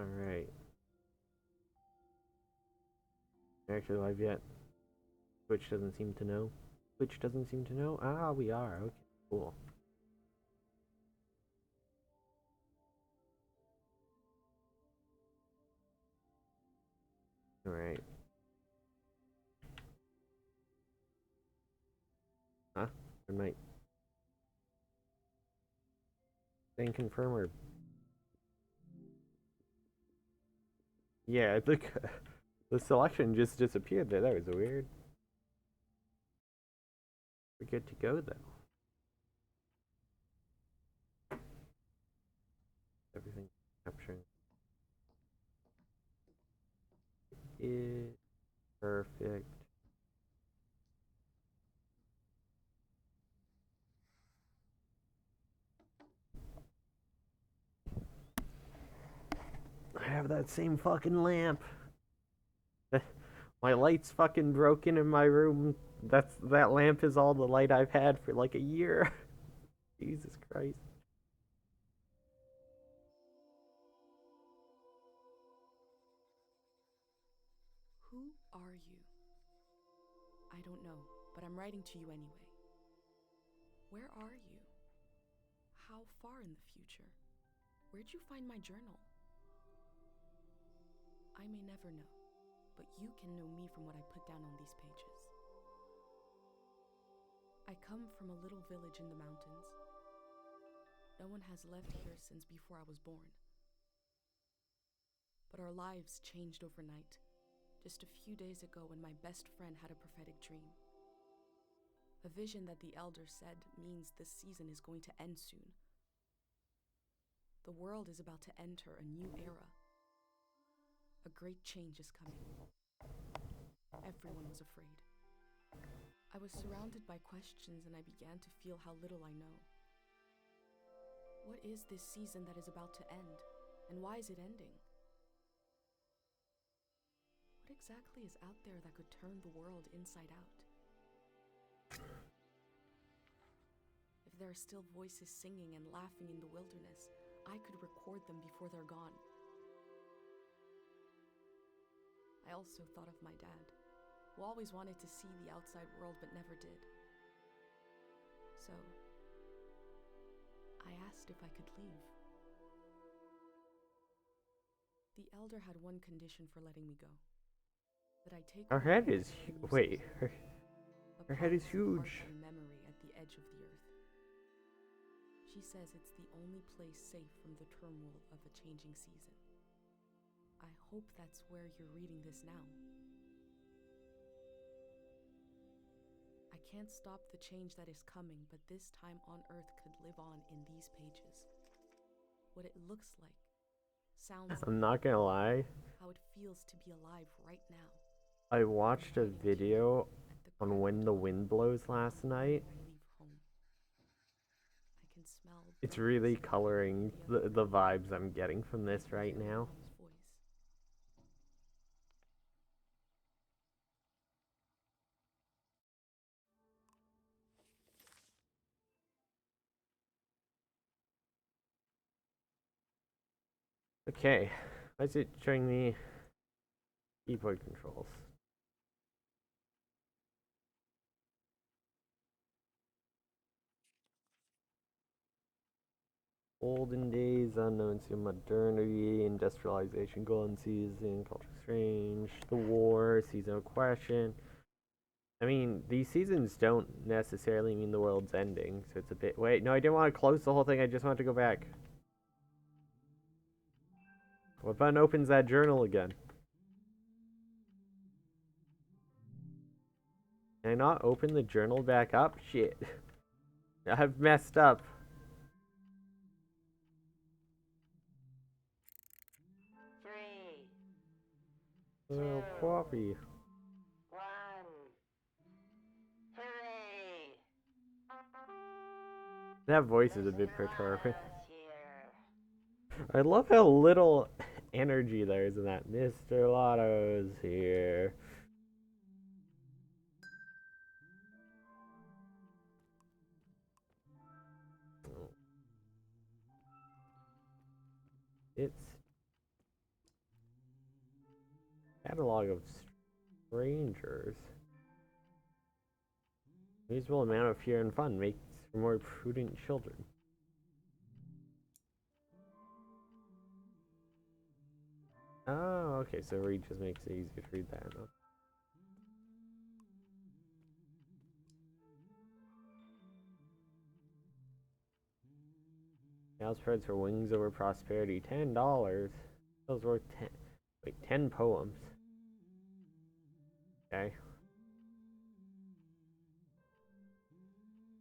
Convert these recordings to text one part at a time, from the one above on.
Alright. Actually live yet. Twitch doesn't seem to know. Twitch doesn't seem to know? Ah, we are. Okay, cool. Alright. Huh? I might. Saying confirm or. Yeah, I think the selection just disappeared there. That was weird. We're good to go though. Everything capturing it. Perfect. I have that same fucking lamp. My light's fucking broken in my room. That lamp is all the light I've had for like a year. Jesus Christ. Who are you? I don't know, but I'm writing to you anyway. Where are you? How far in the future? Where'd you find my journal? I may never know, but you can know me from what I put down on these pages. I come from a little village in the mountains. No one has left here since before I was born. But our lives changed overnight, just a few days ago when my best friend had a prophetic dream. A vision that the elder said means this season is going to end soon. The world is about to enter a new era. A great change is coming. Everyone was afraid. I was surrounded by questions and I began to feel how little I know. What is this season that is about to end, and why is it ending? What exactly is out there that could turn the world inside out? If there are still voices singing and laughing in the wilderness, I could record them before they're gone. I also thought of my dad, who always wanted to see the outside world but never did. So, I asked if I could leave. The elder had one condition for letting me go. That I take Her head is wait, her head is huge. Memory at the edge of the earth. She says it's the only place safe from the turmoil of a changing season. I hope that's where you're reading this now. I can't stop the change that is coming, but this time on Earth could live on in these pages. What it looks like, sounds like, I'm not gonna lie. how it feels to be alive right now. I watched a video on When the Wind Blows last night. It's really coloring the vibes I'm getting from this right now. Okay, why is it showing me keyboard controls? Olden days, unknown to modernity, industrialization, golden season, culture exchange, the war, season of question. I mean, these seasons don't necessarily mean the world's ending, so it's a bit. Wait, no, I didn't want to close the whole thing. I just wanted to go back. What button opens that journal again? Can I not open the journal back up? Shit. I've messed up. 3, Oh, 2, Poppy. 1. Hooray! That voice is a bit perturbing. Here. I love how little energy there is in that. Mr. Lotto's here. It's Catalog of strangers. Reasonable amount of fear and fun makes for more prudent children. Oh, okay, so read just makes it easier to read that. Huh? Now spreads her wings over prosperity. $10. Those worth 10. Wait, 10 poems. Okay.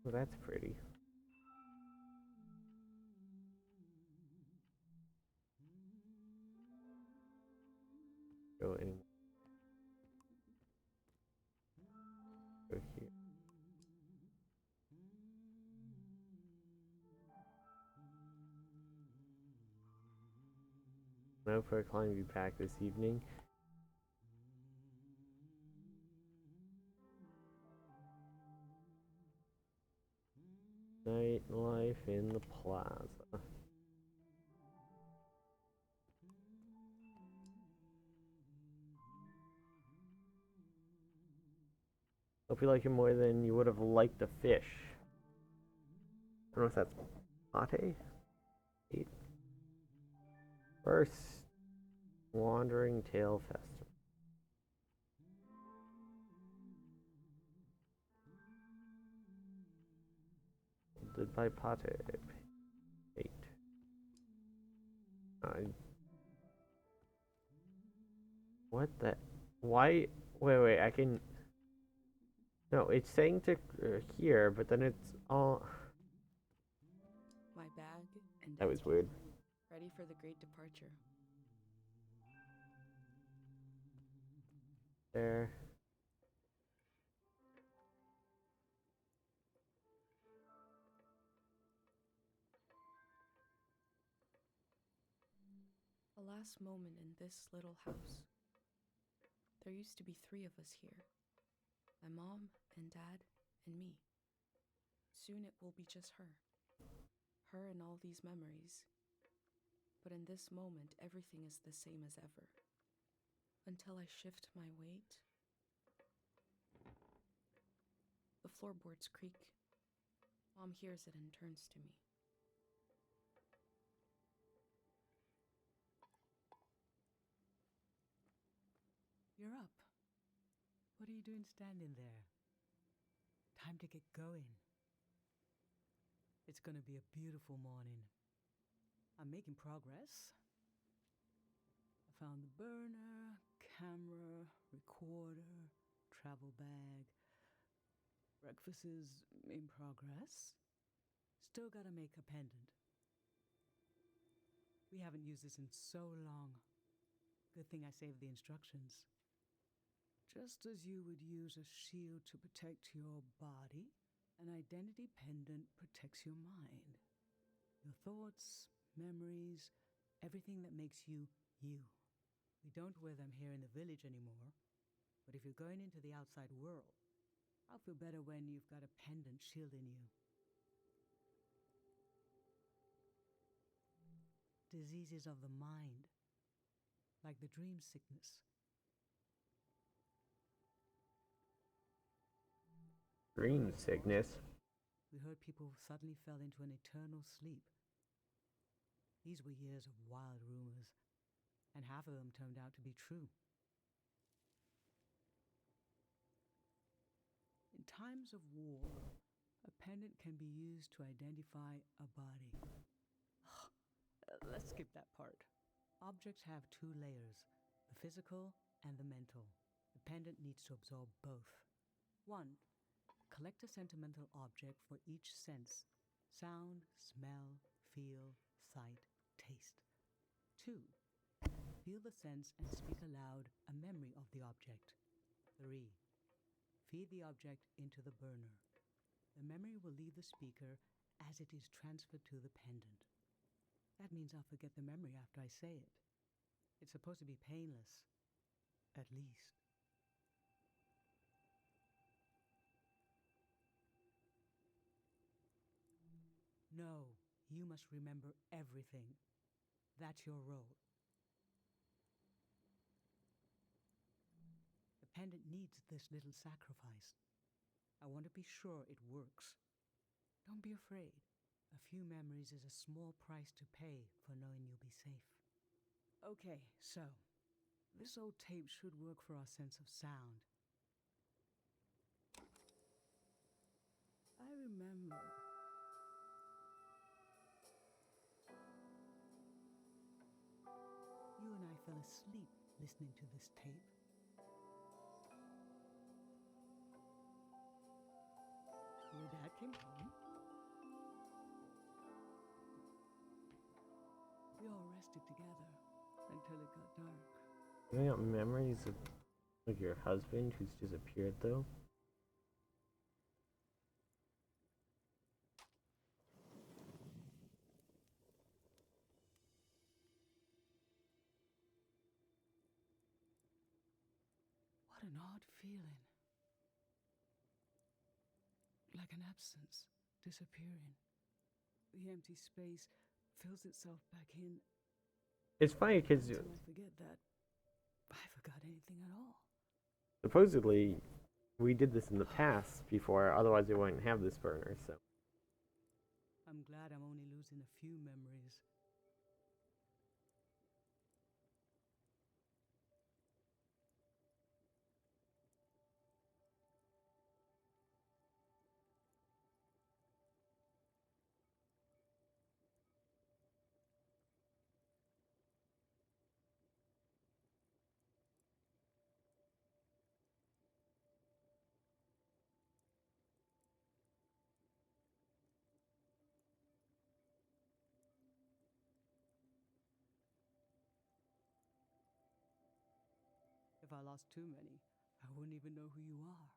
Well, that's pretty. Go anymore. Go here. No for a climbing pack this evening. Nightlife in the plaza. Hope you like it more than you would have liked the fish. I don't know if that's pate. First Wandering Tale Festival. Did by pate. 8. What the? Why? Wait, I can. No, it's saying to here, but then it's all. My bag and That was weird. ready for the great departure. There. A last moment in this little house. There used to be 3 of us here. My mom and dad and me. Soon it will be just her. Her and all these memories. But in this moment, everything is the same as ever. Until I shift my weight. The floorboards creak. Mom hears it and turns to me. You're up. What are you doing standing there? Time to get going. It's gonna be a beautiful morning. I'm making progress. I found the burner, camera, recorder, travel bag. Breakfast is in progress. Still gotta make a pendant. We haven't used this in so long. Good thing I saved the instructions. Just as you would use a shield to protect your body, an identity pendant protects your mind. Your thoughts, memories, everything that makes you, you. We don't wear them here in the village anymore, but if you're going into the outside world, I'll feel better when you've got a pendant shielding you. Diseases of the mind, like the dream sickness. Dream sickness. We heard people suddenly fell into an eternal sleep. These were years of wild rumors, and half of them turned out to be true. In times of war, a pendant can be used to identify a body. Let's skip that part. Objects have 2 layers, the physical and the mental. The pendant needs to absorb both. 1. Collect a sentimental object for each sense: sound, smell, feel, sight, taste. 2. Feel the sense and speak aloud a memory of the object. 3. Feed the object into the burner. The memory will leave the speaker as it is transferred to the pendant. That means I'll forget the memory after I say it. It's supposed to be painless, at least. No, you must remember everything. That's your role. Pendant needs this little sacrifice. I want to be sure it works. Don't be afraid. A few memories is a small price to pay for knowing you'll be safe. Okay, so this old tape should work for our sense of sound. I remember. You and I fell asleep listening to this tape. Your dad came home. We all rested together until it got dark. You got memories of like your husband who's disappeared though? What an odd feeling. Like an absence, disappearing. The empty space fills itself back in. It's funny because Until I forget that I forgot anything at all. supposedly we did this in the past before, otherwise we wouldn't have this burner, so. I'm glad I'm only losing a few memories. If I lost too many, I wouldn't even know who you are.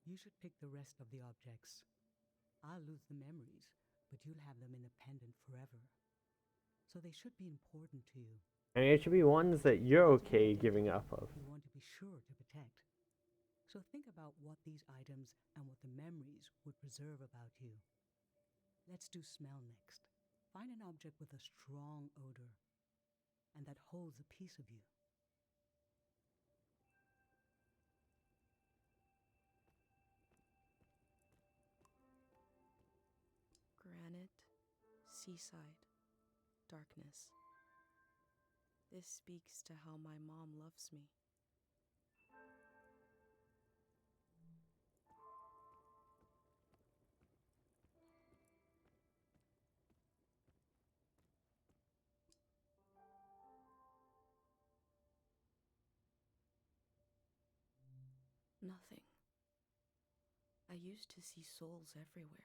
You should pick the rest of the objects. I'll lose the memories, but you'll have them in a pendant forever. So they should be important to you. And it should be ones that you're okay giving up of. You want to be sure to protect. So think about what these items and what the memories would preserve about you. Let's do smell next. Find an object with a strong odor and that holds a piece of you. Granite, seaside, darkness. This speaks to how my mom loves me. Nothing. I used to see souls everywhere.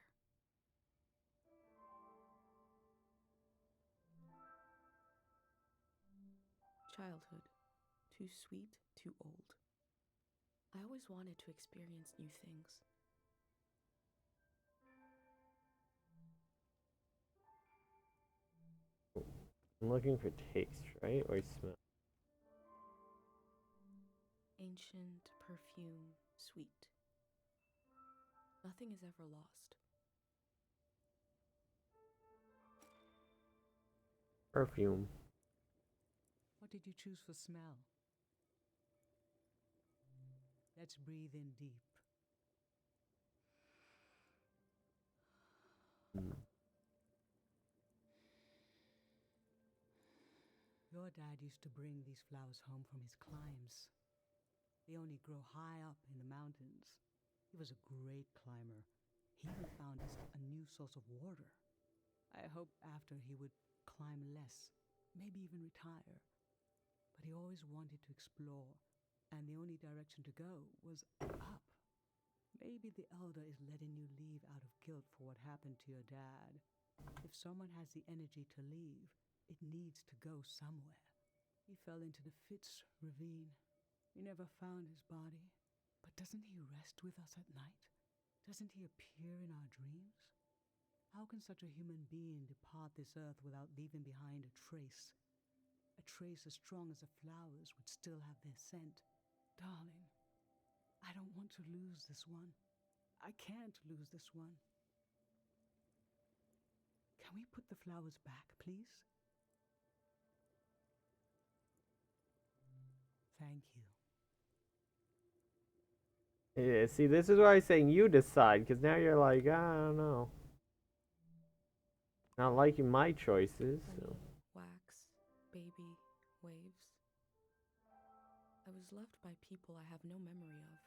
Childhood. Too sweet, too old. I always wanted to experience new things. I'm looking for taste, right? Or smell. Ancient, perfume, sweet. Nothing is ever lost. Perfume. What did you choose for smell? Let's breathe in deep. Your dad used to bring these flowers home from his climbs. They only grow high up in the mountains. He was a great climber. He even found us a new source of water. I hoped after he would climb less, maybe even retire. But he always wanted to explore, and the only direction to go was up. Maybe the Elder is letting you leave out of guilt for what happened to your dad. If someone has the energy to leave, it needs to go somewhere. He fell into the Fitz ravine. We never found his body. But doesn't he rest with us at night? Doesn't he appear in our dreams? How can such a human being depart this earth without leaving behind a trace? A trace as strong as the flowers would still have their scent. Darling, I don't want to lose this one. I can't lose this one. Can we put the flowers back, please? Thank you. Yeah, see, this is why I'm saying you decide, because now you're like, I don't know. Not liking my choices. So. Honey, wax, baby, waves. I was loved by people I have no memory of.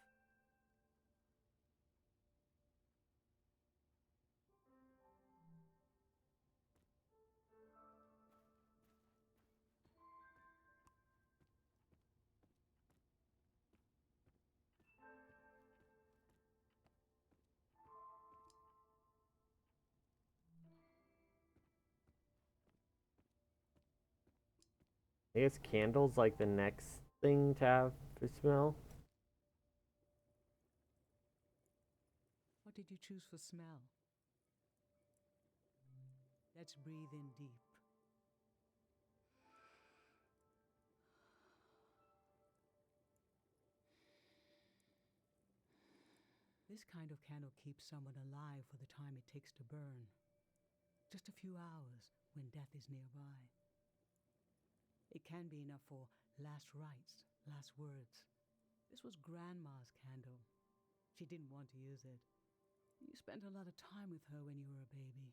I guess candles like the next thing to have for smell. What did you choose for smell? Let's breathe in deep. This kind of candle keeps someone alive for the time it takes to burn. Just a few hours when death is nearby. It can be enough for last rites, last words. This was Grandma's candle. She didn't want to use it. You spent a lot of time with her when you were a baby.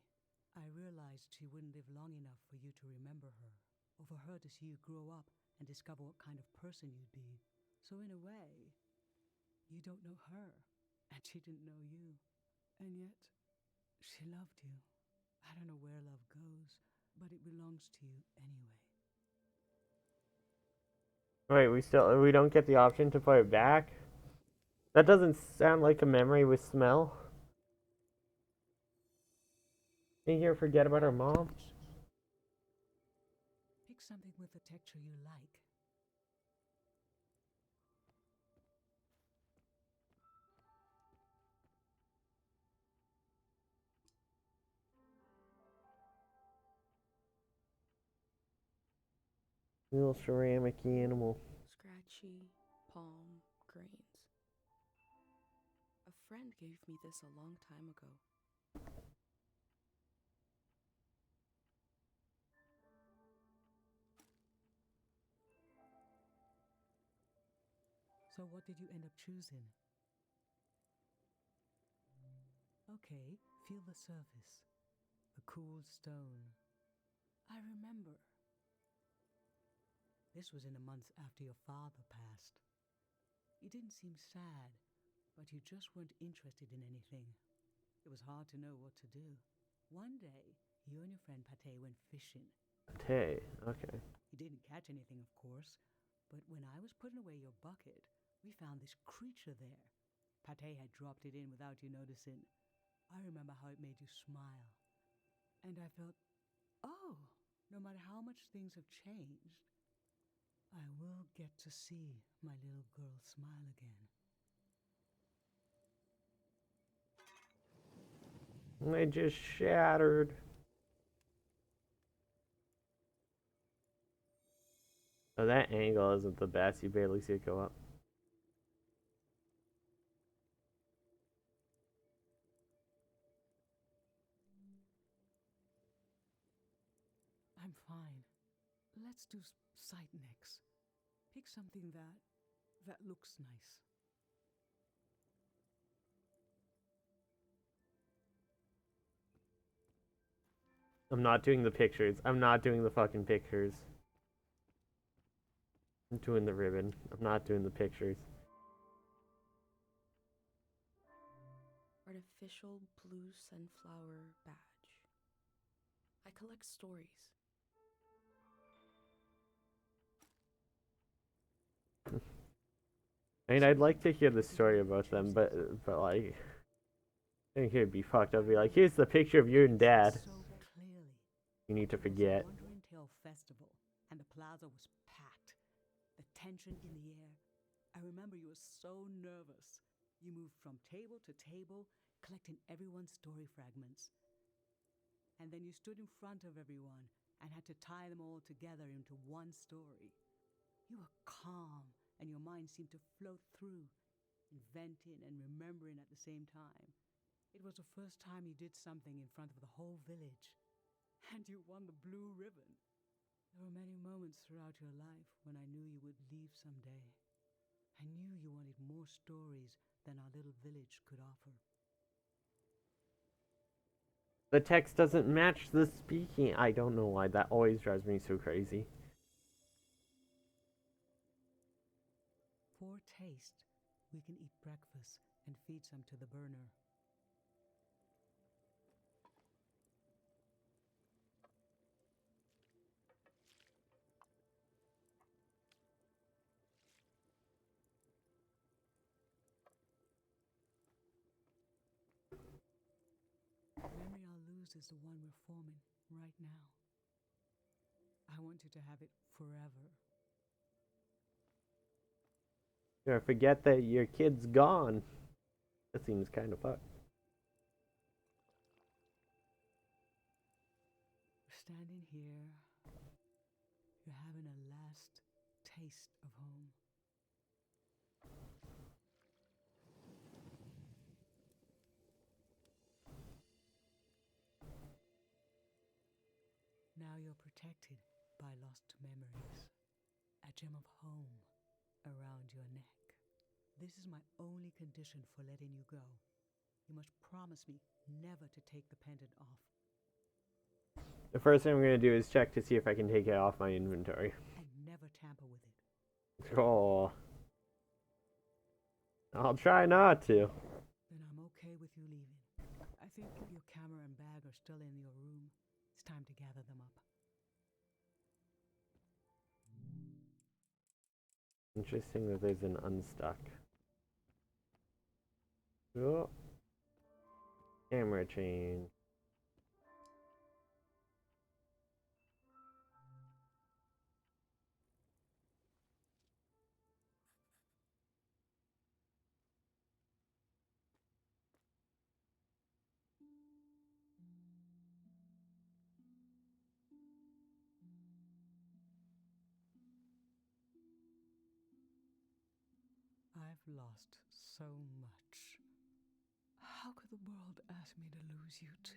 I realized she wouldn't live long enough for you to remember her, or for her to see you grow up and discover what kind of person you'd be. So in a way, you don't know her, and she didn't know you. And yet, she loved you. I don't know where love goes, but it belongs to you anyway. Wait, we don't get the option to put it back? That doesn't sound like a memory with smell. Didn't you forget about our mom? Pick something with a texture you like. Little ceramic animal. Scratchy palm grains. A friend gave me this a long time ago. So what did you end up choosing? Okay, feel the surface. A cool stone. I remember. This was in the months after your father passed. You didn't seem sad, but you just weren't interested in anything. It was hard to know what to do. One day, you and your friend Pate went fishing. Hey, okay. You didn't catch anything, of course, but when I was putting away your bucket, we found this creature there. Pate had dropped it in without you noticing. I remember how it made you smile. And I felt, oh, no matter how much things have changed, I will get to see my little girl smile again. They just shattered. Oh, that angle isn't the best. You barely see it go up. I'm fine. Let's do sight next. Pick something that looks nice. I'm not doing the pictures. I'm not doing the fucking pictures. I'm doing the ribbon. I'm not doing the pictures. Artificial blue sunflower badge. I collect stories. I mean, I'd like to hear the story about them, but like, I think it'd be fucked up. Be like, here's the picture of you and Dad. So clearly. You need to It was forget. a Wandering Tail festival, and the plaza was packed. The tension in the air. I remember you were so nervous. You moved from table to table, collecting everyone's story fragments. And then you stood in front of everyone and had to tie them all together into one story. You were calm, and your mind seemed to float through, inventing and remembering at the same time. It was the first time you did something in front of the whole village. And you won the blue ribbon. There were many moments throughout your life when I knew you would leave someday. I knew you wanted more stories than our little village could offer. The text doesn't match the speaking. I don't know why. That always drives me so crazy. For taste, we can eat breakfast and feed some to the burner. The memory I'll lose is the one we're forming right now. I want you to have it forever. You're gonna forget that your kid's gone. That seems kind of fucked. We're standing here. You're having a last taste of home. Now you're protected by lost memories. A gem of home around your neck. This is my only condition for letting you go. You must promise me never to take the pendant off. The first thing I'm gonna do is check to see if I can take it off my inventory. And never tamper with it. Oh. I'll try not to. Then I'm okay with you leaving. I think your camera and bag are still in your room. It's time to gather them up. Interesting that there's an unstuck. Oh. Camera change. I've lost so much. How could the world ask me to lose you too?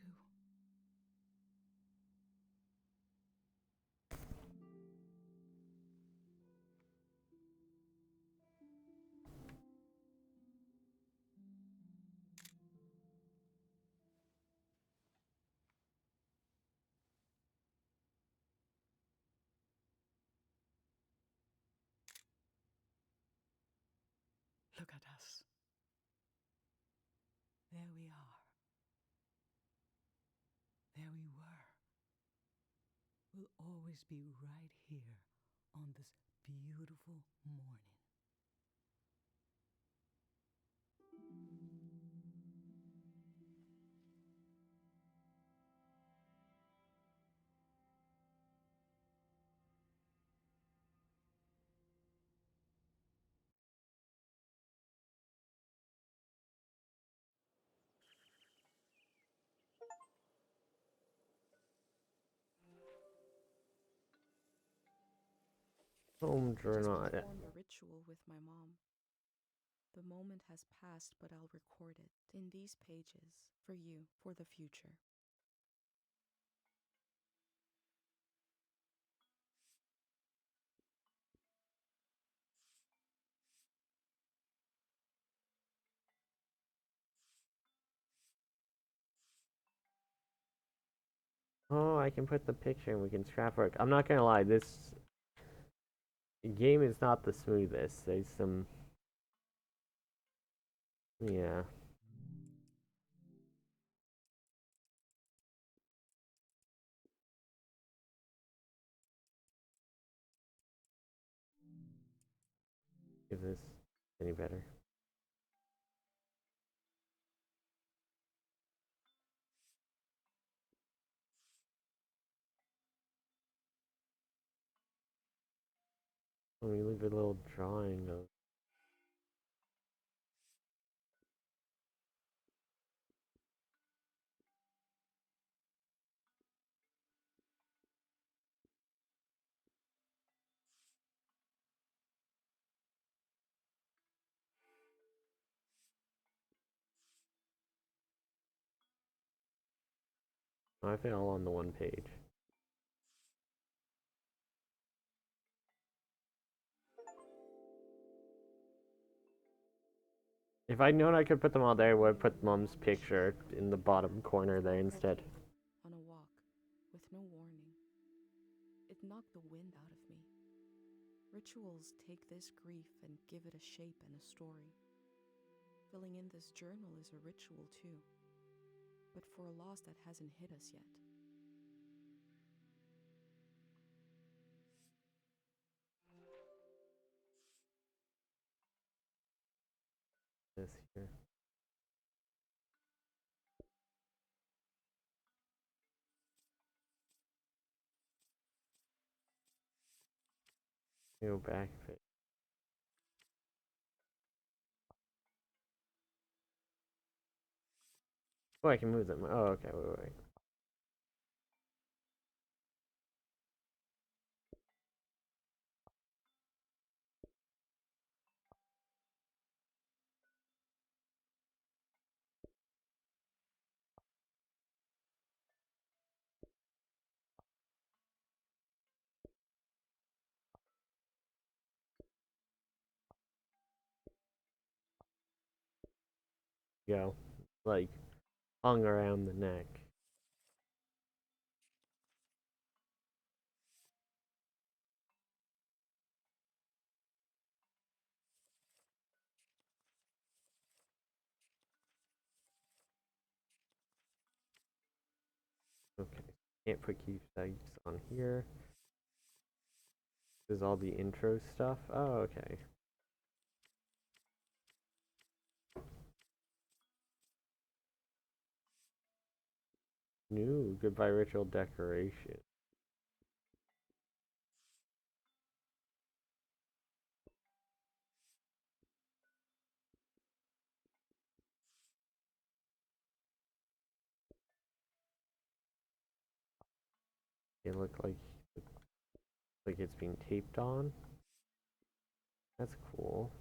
Look at us. There we are. There we were. We'll always be right here on this beautiful morning. Home I journal. just performed a ritual with my mom. The moment has passed, but I'll record it in these pages for you for the future. Oh, I can put the picture and we can scrap work. I'm not gonna lie, this game is not the smoothest. There's some... Yeah. Is this any better? Let me leave a little drawing of... I have it all on the one page. If I'd known I could put them all there, I would have put Mom's picture in the bottom corner there instead. On a walk, with no warning. It knocked the wind out of me. Rituals take this grief and give it a shape and a story. Filling in this journal is a ritual too, but for a loss that hasn't hit us yet. This here. Go back a bit. Oh, I can move them. Oh, okay, wait. Go. Like, hung around the neck. Okay. Can't put keepsakes on here. This is all the intro stuff. Oh, okay. New goodbye ritual decoration. It look like it's being taped on. That's cool.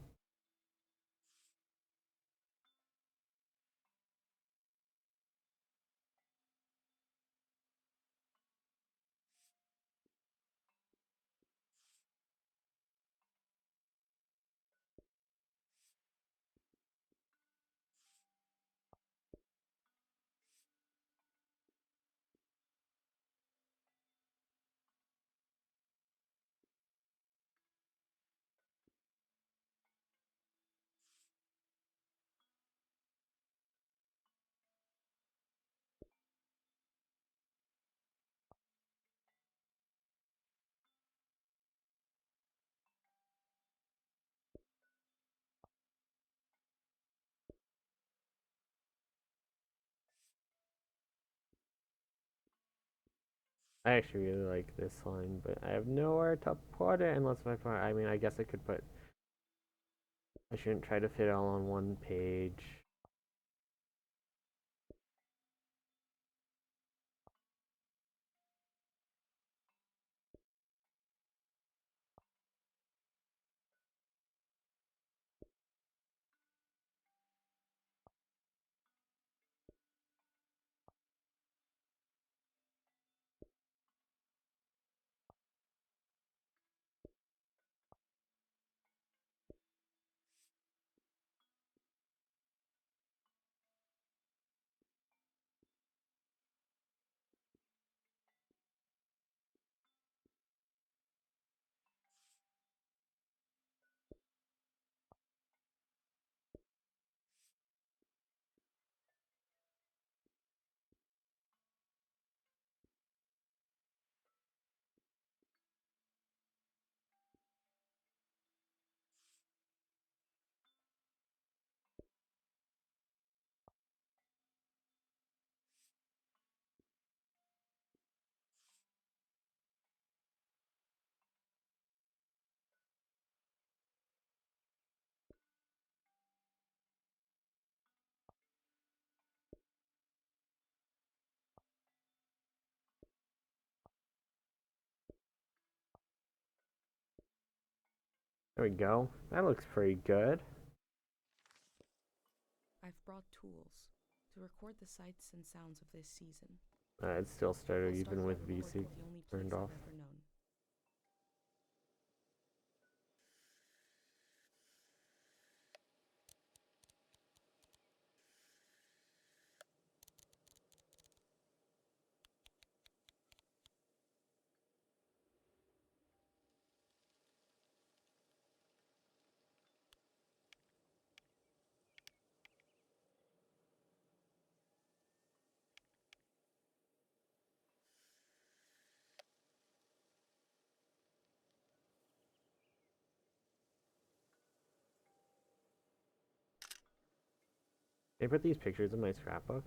I actually really like this line, but I have nowhere to put it unless my part. I mean, I guess I could put. I shouldn't try to fit it all on one page. There we go. That looks pretty good. I've brought tools to record the sights and sounds of this season. It still I'll started start even by with recording VC the only turned place off. I've ever known. Can I put these pictures in my scrapbook?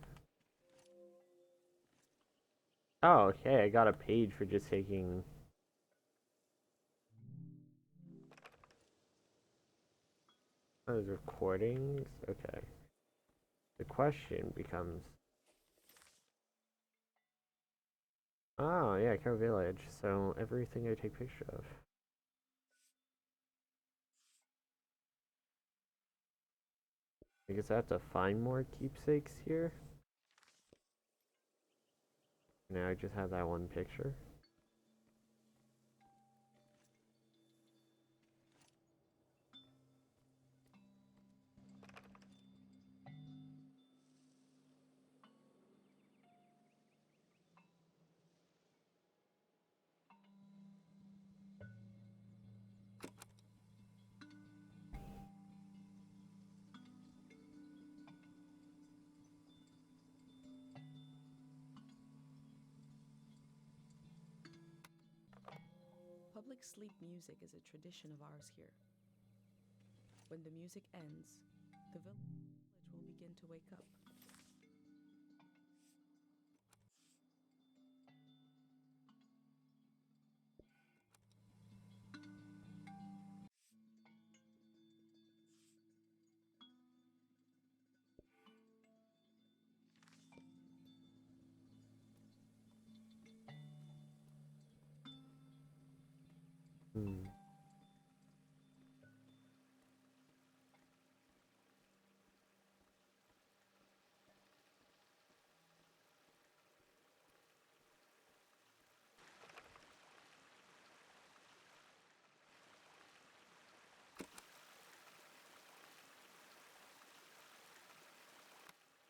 Oh, okay, I got a page for just taking... those recordings? Okay. The question becomes... Oh, yeah, Crow Village. So, everything I take picture of. I guess I have to find more keepsakes here. Now I just have that one picture. Public sleep music is a tradition of ours here. When the music ends, the village will begin to wake up. Hmm.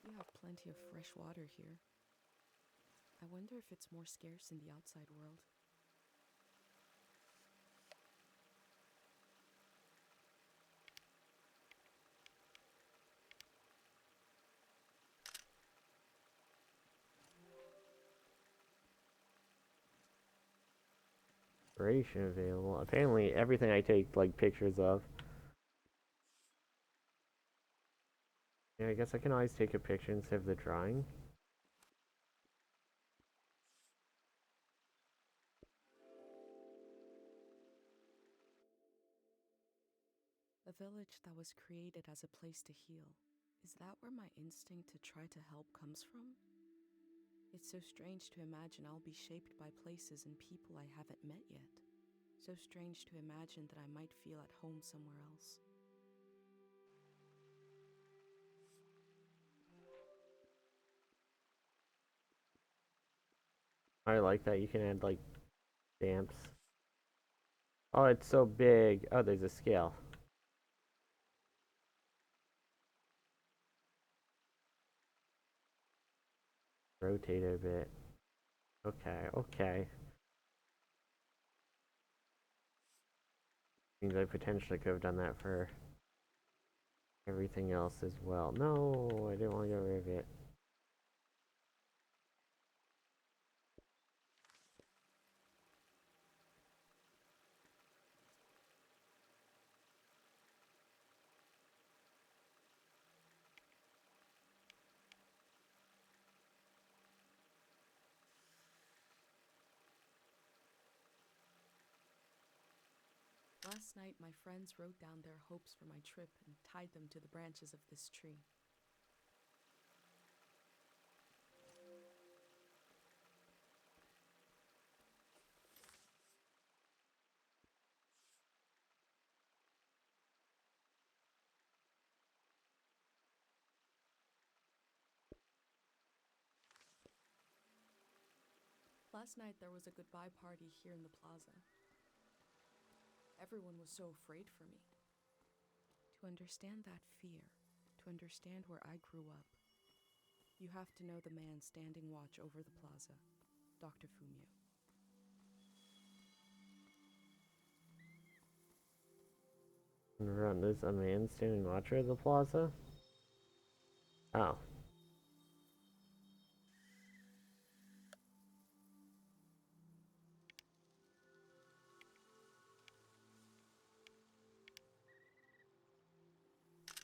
We have plenty of fresh water here. I wonder if it's more scarce in the outside world. Duration available. Apparently, everything I take, like, pictures of. Yeah, I guess I can always take a picture instead of the drawing. A village that was created as a place to heal. Is that where my instinct to try to help comes from? It's so strange to imagine I'll be shaped by places and people I haven't met yet. So strange to imagine that I might feel at home somewhere else. I like that you can add, like, stamps. Oh, it's so big. Oh, there's a scale. Rotate it a bit. Okay, okay. Means I potentially could have done that for everything else as well. No, I didn't want to get rid of it. Last night, my friends wrote down their hopes for my trip and tied them to the branches of this tree. Last night, there was a goodbye party here in the plaza. Everyone was so afraid for me. To understand that fear, to understand where I grew up, you have to know the man standing watch over the plaza, Dr. Fumio. Run, there's a man standing watcher at the plaza? Oh.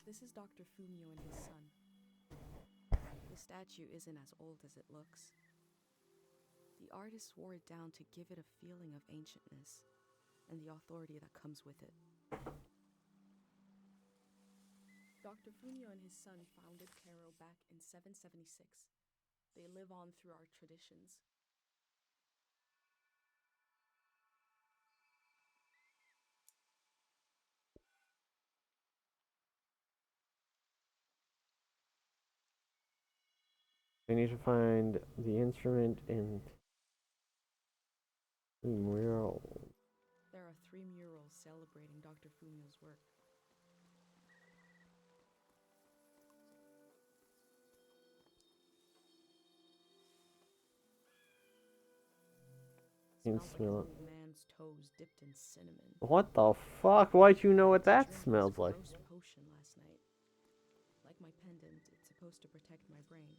This is Dr. Fumio and his son. The statue isn't as old as it looks. The artist wore it down to give it a feeling of ancientness and the authority that comes with it. Dr. Fumio and his son founded Cairo back in 776. They live on through our traditions. I need to find the instrument in the mural. There are 3 murals celebrating Dr. Fumio's work. Can Smells like smell an it. old man's toes dipped in cinnamon. What the fuck? Why'd you know what I that drank this smells like? gross potion last night. Like my pendant, it's supposed to protect my brain.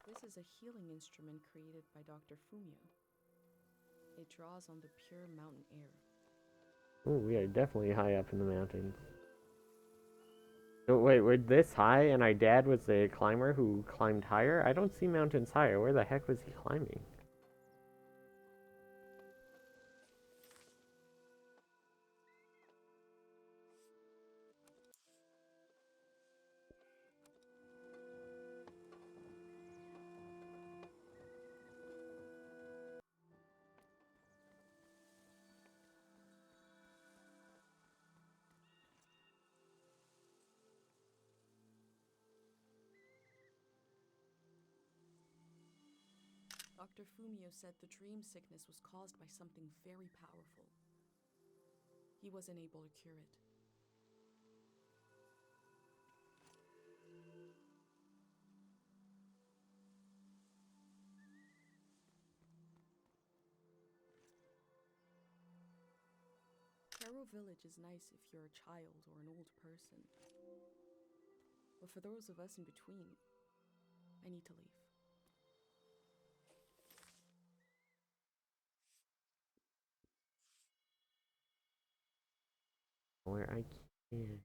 This is a healing instrument created by Dr. Fumio. It draws on the pure mountain air. Oh, we are definitely high up in the mountains. Oh, wait, we're this high and our dad was the climber who climbed higher? I don't see mountains higher. Where the heck was he climbing? Dr. Fumio said the dream sickness was caused by something very powerful. He wasn't able to cure it. Cairo Village is nice if you're a child or an old person. But for those of us in between, I need to leave. Where I can't.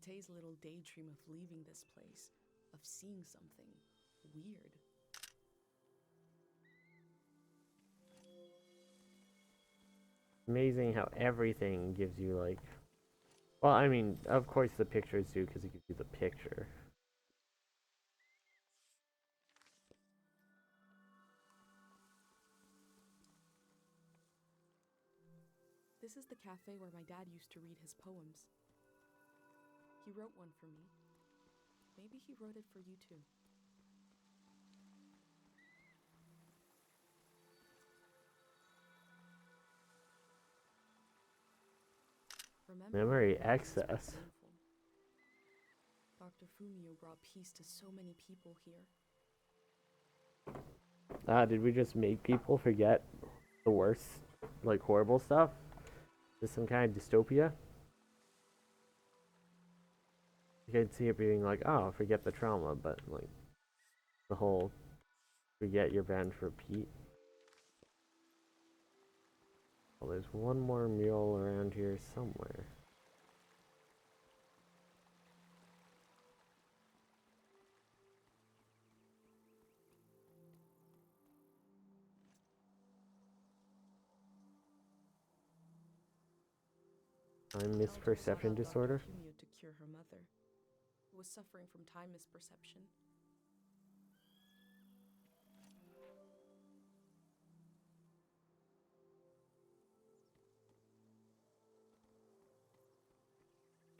Pate's little daydream of leaving this place, of seeing something weird. Amazing how everything gives you like. Well, I mean, of course the pictures do because it gives you the picture. This is the cafe where my dad used to read his poems. He wrote one for me. Maybe he wrote it for you too. Remember Memory when this was access. painful? Dr. Fumio brought peace to so many people here. Ah, did we just make people forget the worst, like horrible stuff? Is this some kind of dystopia? You could see it being like, oh, forget the trauma, but like the whole Forget you're banned for Pete. Well, there's one more mule around here somewhere. Time The elder sought misperception out disorder. Dr. Fumio to cure her mother, who was suffering from time misperception.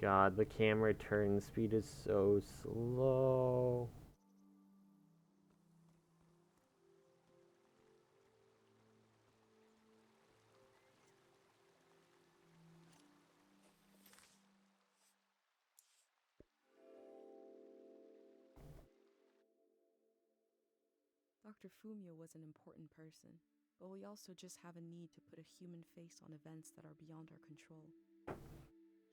God, the camera turn speed is so slow. Dr. Fumio was an important person, but we also just have a need to put a human face on events that are beyond our control.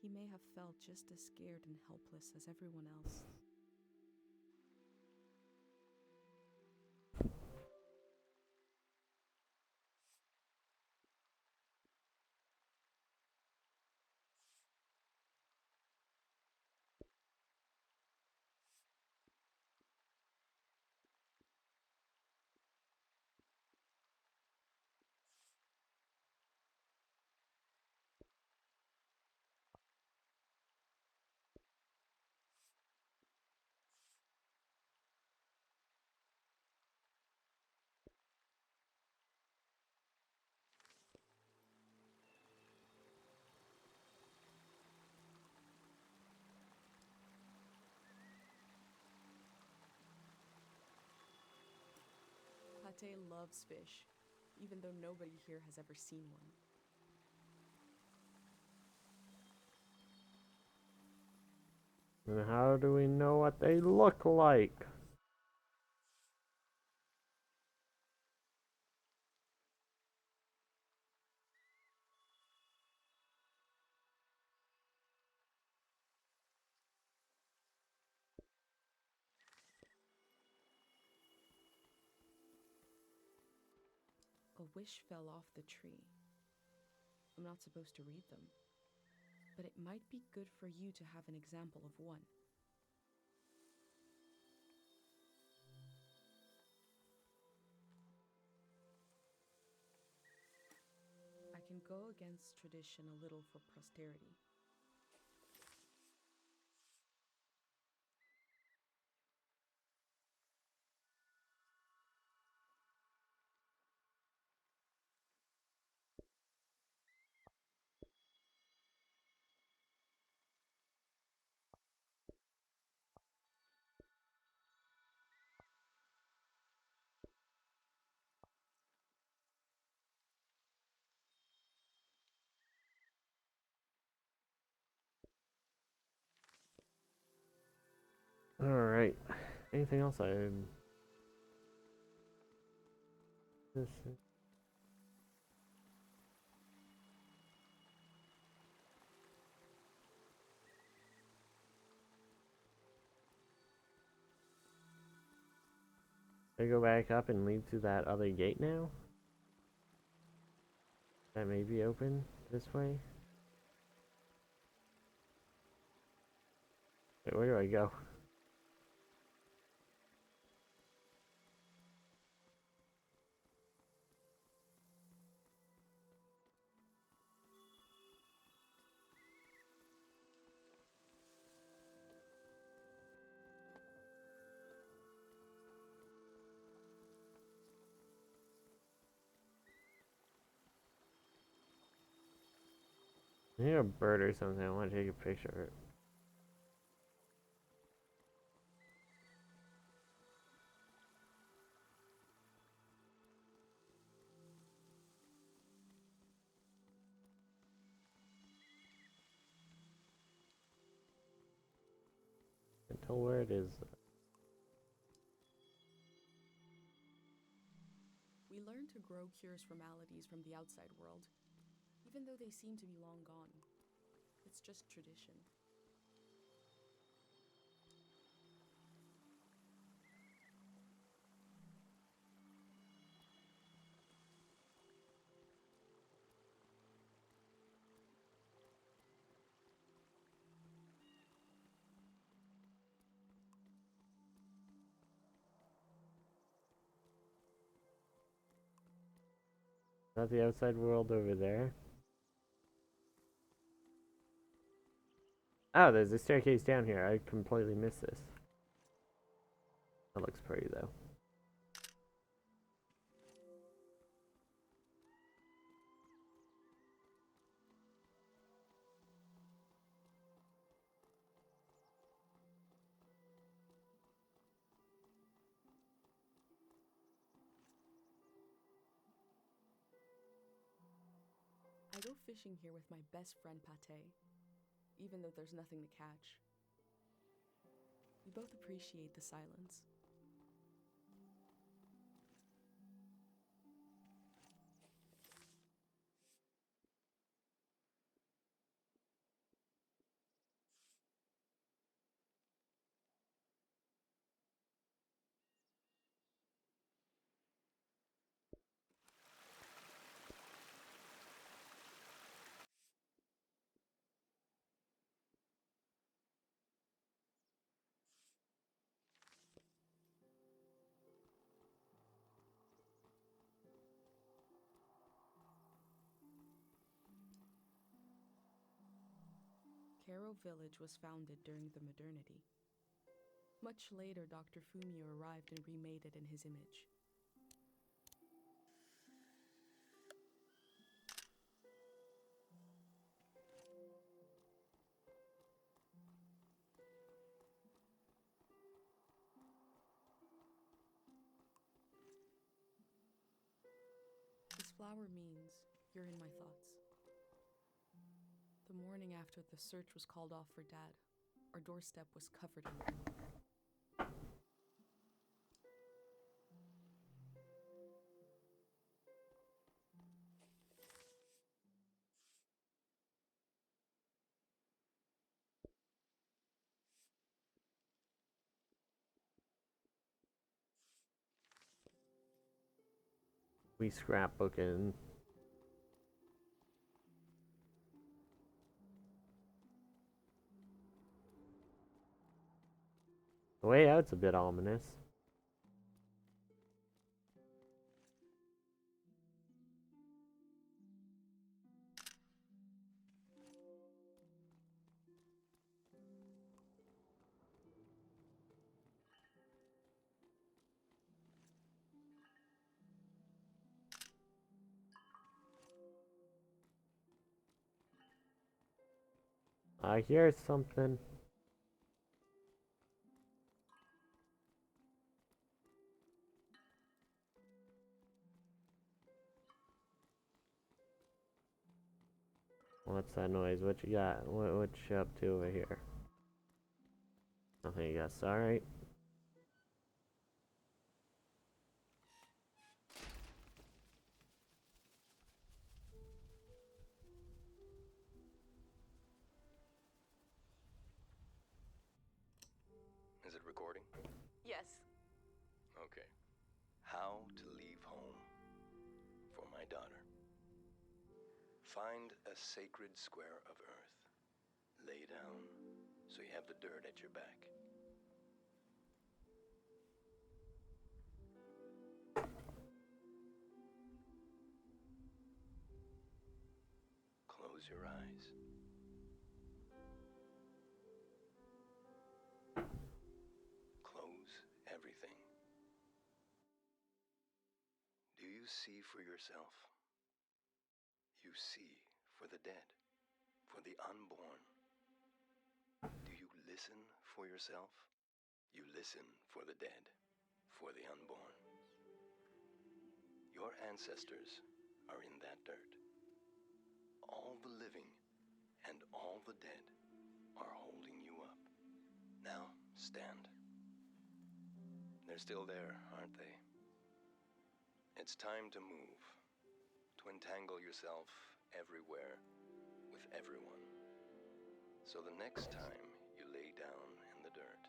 He may have felt just as scared and helpless as everyone else. Pate loves fish, even though nobody here has ever seen one. And how do we know what they look like? A wish fell off the tree. I'm not supposed to read them, but it might be good for you to have an example of one. I can go against tradition a little for posterity. Alright. Anything else this is... I go back up and lead through that other gate now? That may be open this way? Wait, where do I go? I hear a bird or something. I want to take a picture of it. Can't tell where it is. We learn to grow cures for maladies from the outside world, even though they seem to be long gone. It's just tradition. that the outside world over there? Oh, there's a staircase down here. I completely missed this. That looks pretty though. I go fishing here with my best friend Pate, even though there's nothing to catch. We both appreciate the silence. Karo Village was founded during the modernity. Much later, Dr. Fumio arrived and remade it in his image. This flower means you're in my thoughts. The morning after the search was called off for Dad, our doorstep was covered in them. We scrapbooking. The way out's a bit ominous. I hear something. What's that noise? What you got? What you up to over here? Nothing, I guess. Alright. Is it recording? Yes. Okay. How to leave home for my daughter. Find a sacred square of earth. Lay down so you have the dirt at your back. Close your eyes. Close everything. Do you see for yourself? You see for the dead, for the unborn. Do you listen for yourself? You listen for the dead, for the unborn. Your ancestors are in that dirt. All the living and all the dead are holding you up. Now, stand. They're still there, aren't they? It's time to move, to entangle yourself everywhere with everyone. So the next time you lay down in the dirt,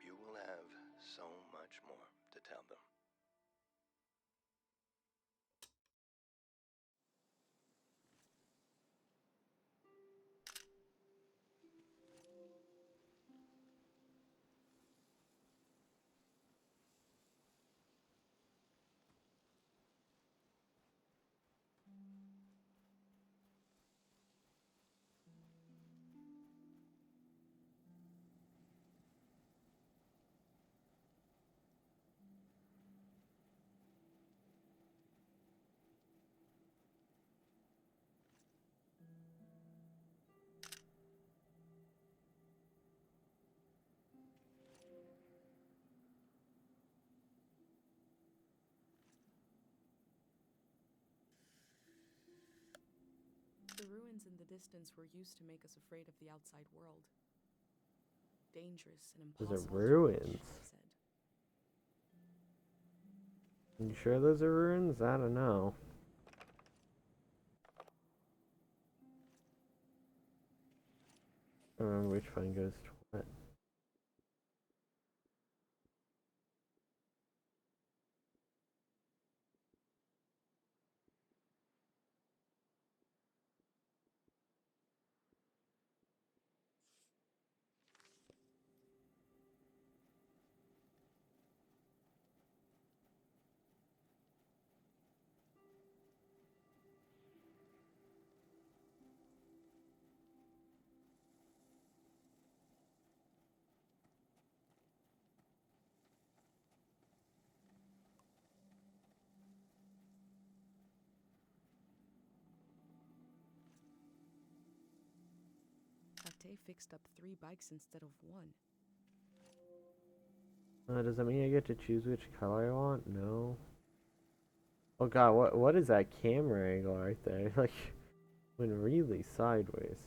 you will have so much more to tell them. ruins in the distance were used to make us afraid of the outside world. Dangerous and Those are impossible to reach, ruins. they said. You sure those are ruins? I don't know. I don't remember which one goes to what. Tate fixed up 3 bikes instead of 1. Does that mean I get to choose which color I want? No. Oh god, what is that camera angle right there? Like, went really sideways.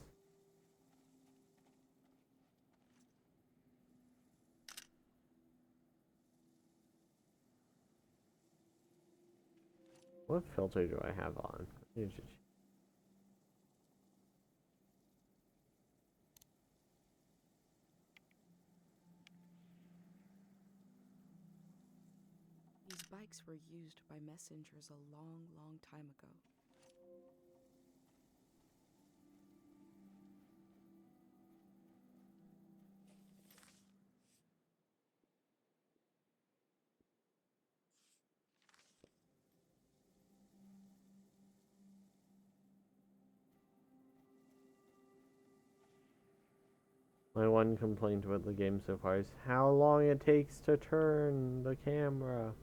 What filter do I have on? These bikes were used by messengers a long, long time ago. My one complaint about the game so far is how long it takes to turn the camera.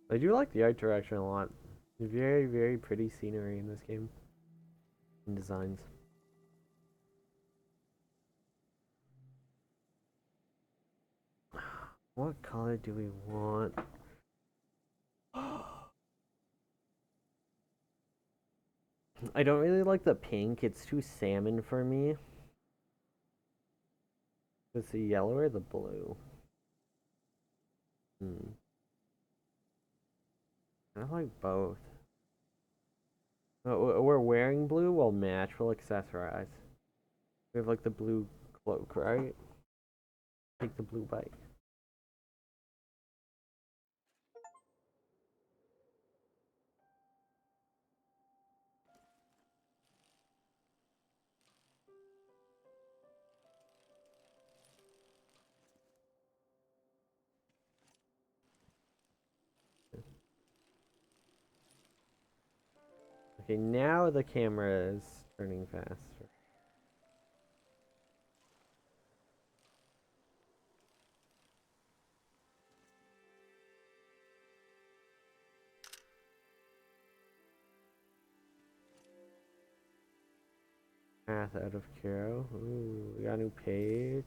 I do like the art direction a lot. Very, very pretty scenery in this game. And designs. What color do we want? I don't really like the pink. It's too salmon for me. It's the yellow or the blue? I like both. We're wearing blue, we'll match, we'll accessorize. We have like the blue cloak, right? Take the blue bike. Okay, now the camera is turning faster. Path out of Kiro. Ooh, we got a new page.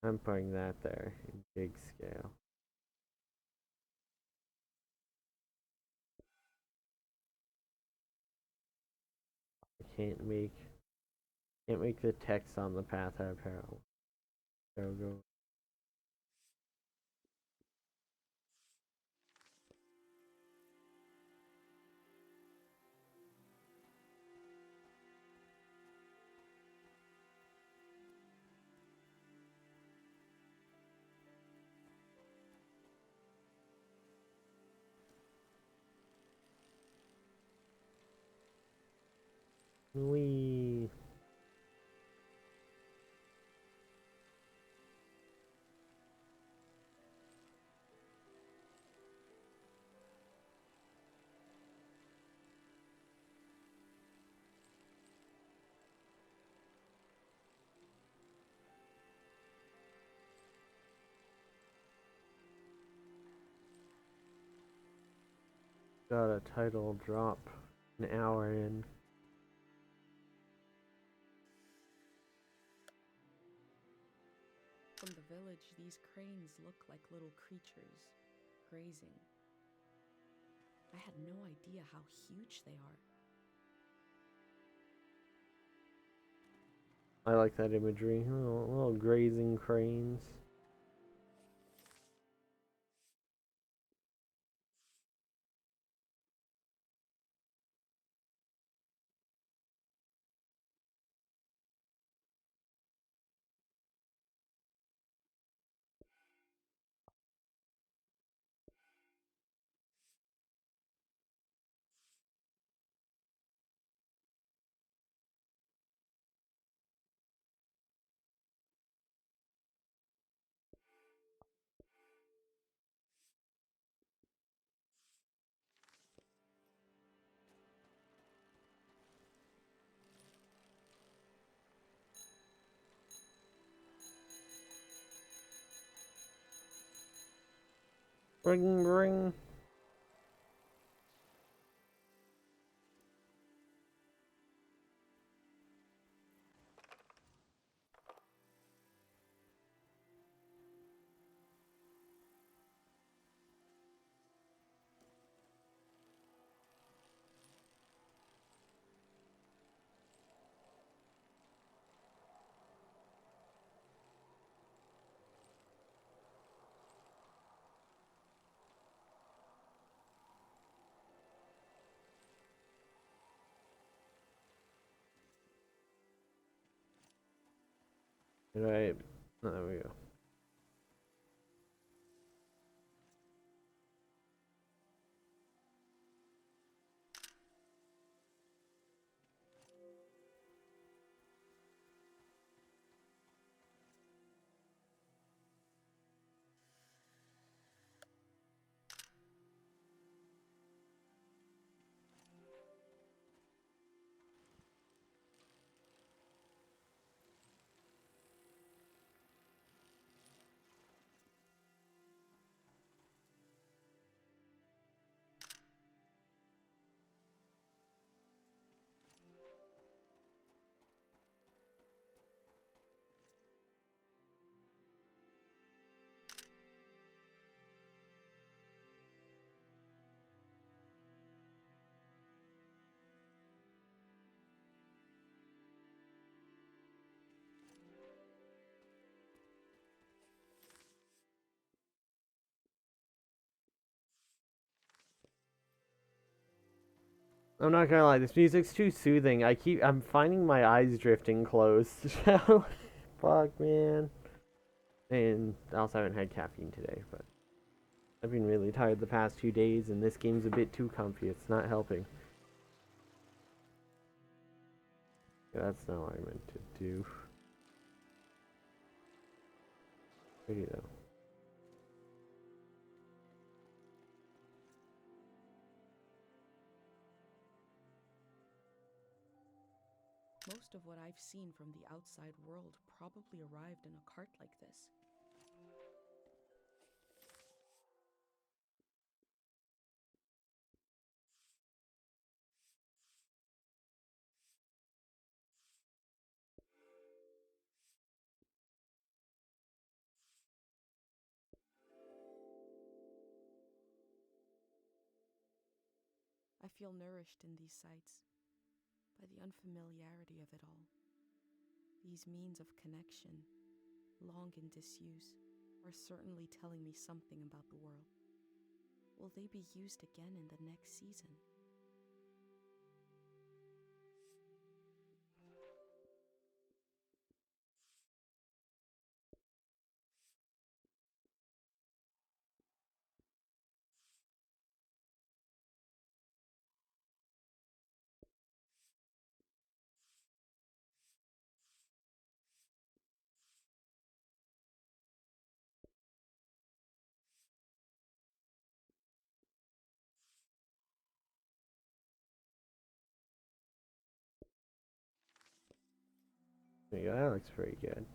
I'm putting that there in big scale. I can't make the text on the path out of Kiro. Go. Wee. Got a title drop an hour in. From the village, these cranes look like little creatures, grazing. I had no idea how huge they are. I like that imagery. Little grazing cranes. Ring ring. Right. There we go. I'm not gonna lie, this music's too soothing. I'm finding my eyes drifting closed. Fuck, man. And I also haven't had caffeine today, but I've been really tired the past 2 days, and this game's a bit too comfy. It's not helping. Yeah, that's not what I meant to do. Pretty though. Most of what I've seen from the outside world probably arrived in a cart like this. I feel nourished in these sights by the unfamiliarity of it all. These means of connection, long in disuse, are certainly telling me something about the world. Will they be used again in the next season? There you go, that looks pretty good.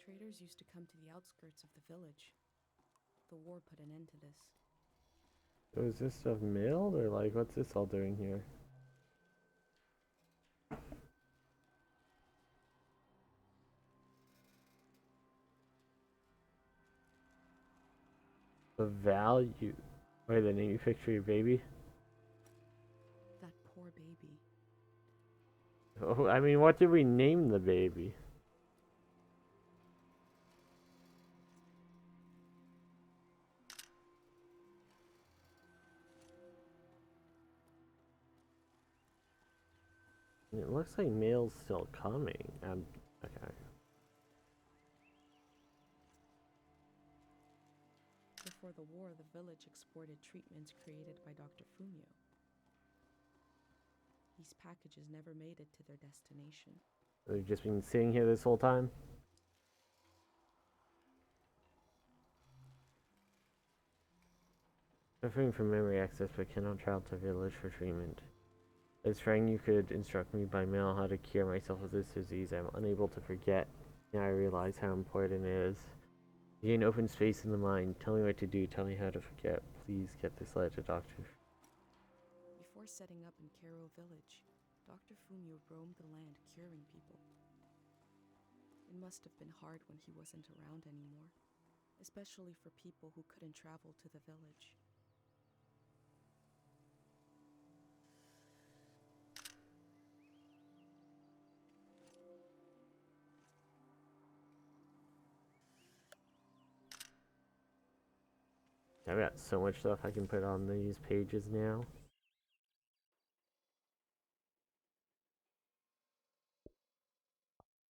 Traders used to come to the outskirts of the village. The war put an end to this. So is this stuff mailed, or like, what's this all doing here? The value. Wait, the name you picture your baby? That poor baby. Oh, I mean, what did we name the baby? It looks like mail's still coming. Okay. Before the war, the village exported treatments created by Dr. Fumio. These packages never made it to their destination. They've just been sitting here this whole time? Suffering from memory access but cannot travel to village for treatment. I was praying you could instruct me by mail how to cure myself of this disease. I'm unable to forget. Now I realize how important it is. You gain open space in the mind. Tell me what to do. Tell me how to forget. Please get this letter to Doctor. Before setting up in Kero village, Dr. Fumio roamed the land curing people. It must have been hard when he wasn't around anymore, especially for people who couldn't travel to the village. I've got so much stuff I can put on these pages now.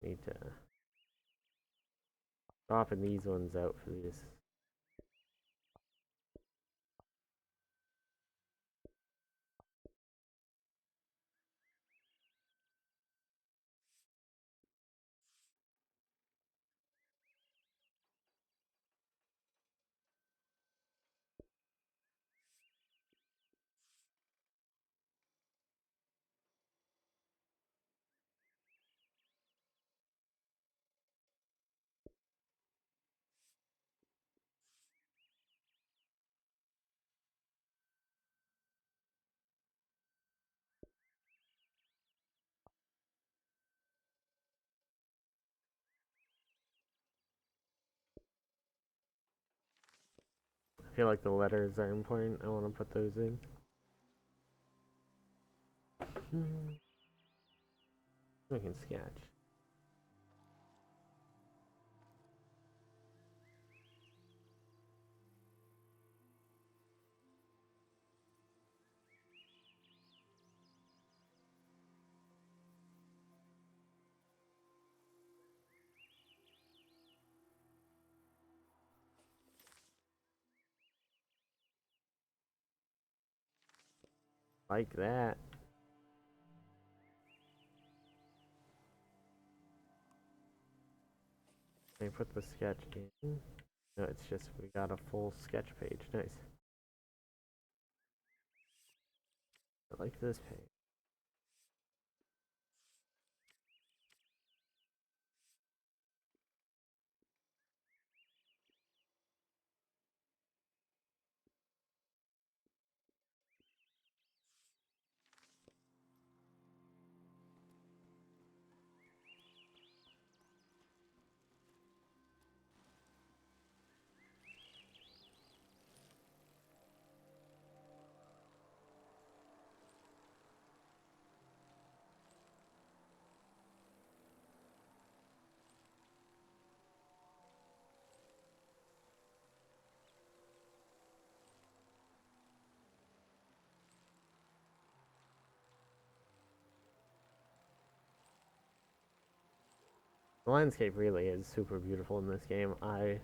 Need to swapping these ones out for these. I feel like the letters are important. I want to put those in. We can sketch. Like that. Can I put the sketch in? No, it's just we got a full sketch page. Nice. I like this page. The landscape really is super beautiful in this game. I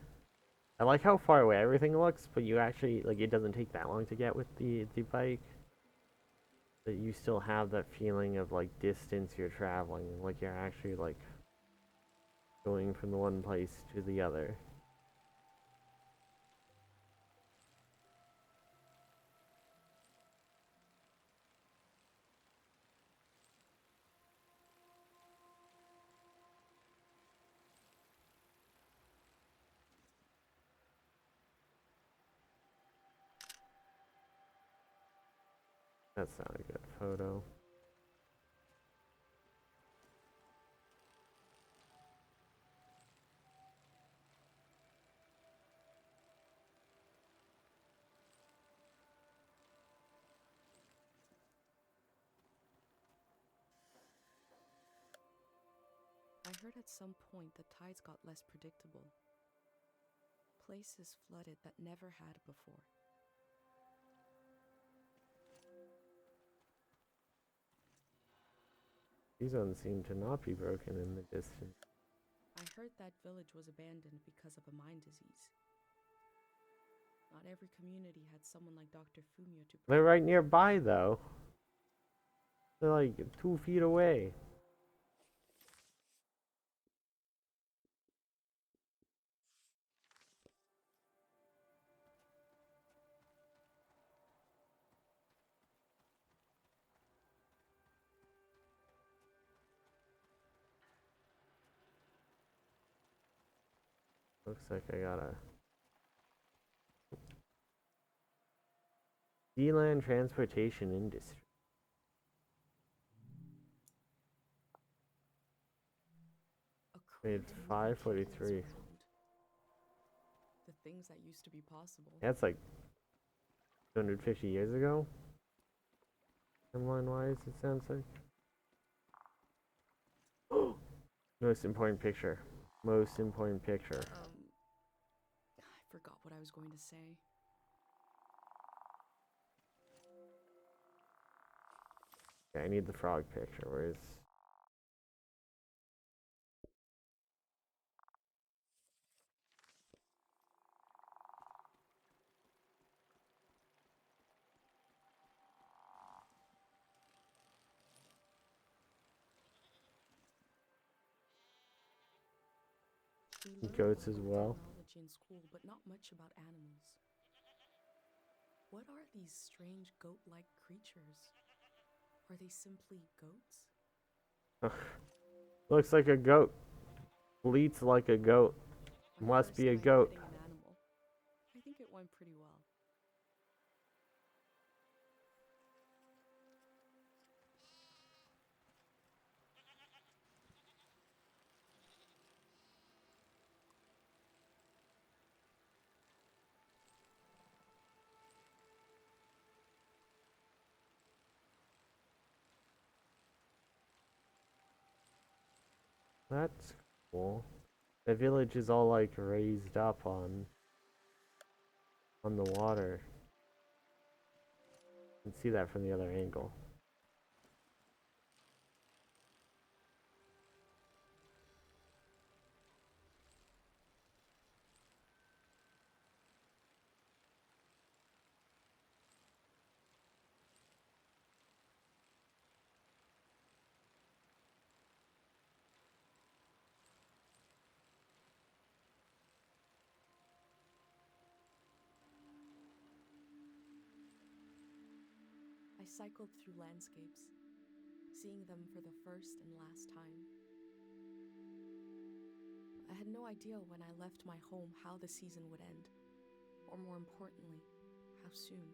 like how far away everything looks, but you actually like it doesn't take that long to get with the bike. But you still have that feeling of like distance you're traveling, like you're actually like going from the one place to the other. That's not a good photo. I heard at some point the tides got less predictable. Places flooded that never had before. These ones seem to not be broken in the distance. I heard that village was abandoned because of a mine disease. Not every community had someone like Dr. Fumio to They're right nearby, though. They're like 2 feet away. Looks like I got a Sealand transportation industry. It's 5:43. The things that used to be possible. That's like 250 years ago. Timeline-wise, it sounds like. Most important picture. Most important picture. I forgot what I was going to say. Okay, I need the frog picture. Where's... We learned Goats about as well. technology in school, but not much about animals. What are these strange goat-like creatures? Are they simply goats? Looks like a goat. Bleats like a goat. My Must first be a time goat. petting an animal. I think it went pretty well. That's cool. The village is all like raised up on the water. You can see that from the other angle. I cycled through landscapes, seeing them for the first and last time. I had no idea when I left my home how the season would end, or more importantly, how soon.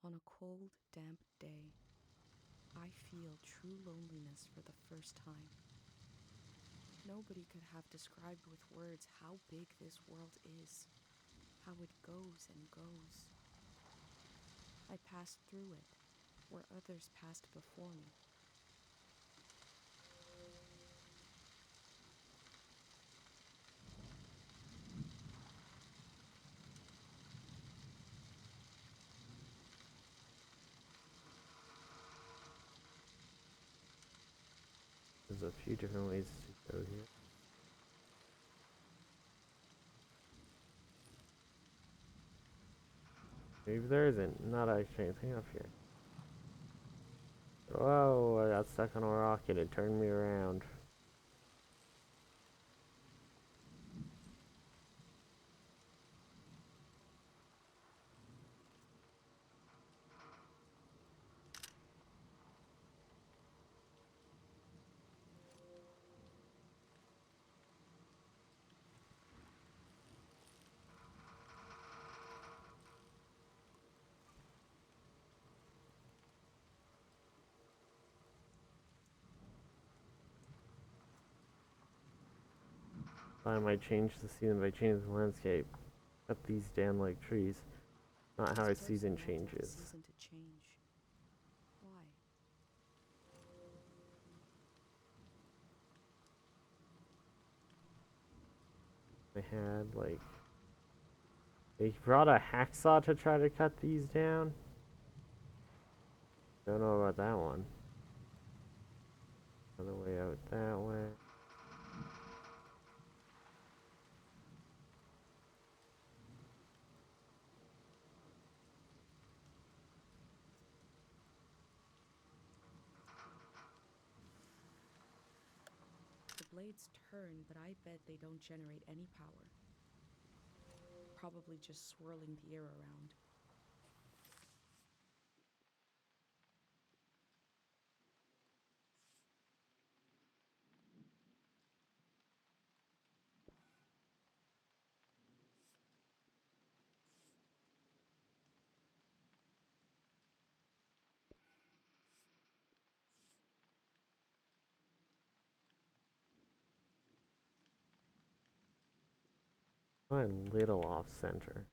On a cold, damp day, I feel true loneliness for the first time. Nobody could have described with words how big this world is, how it goes and goes. I passed through it, where others passed before me. There's a few different ways to go here. Maybe there isn't. Not actually anything up here. Whoa, I got stuck on a rock and it turned me around. I might change the season by changing the landscape. Cut these down like trees. Not how a This season person wants the changes. season to change. Why? They had like they brought a hacksaw to try to cut these down. Don't know about that one. Another way out that way. The blades turn, but I bet they don't generate any power. Probably just swirling the air around. A little off center.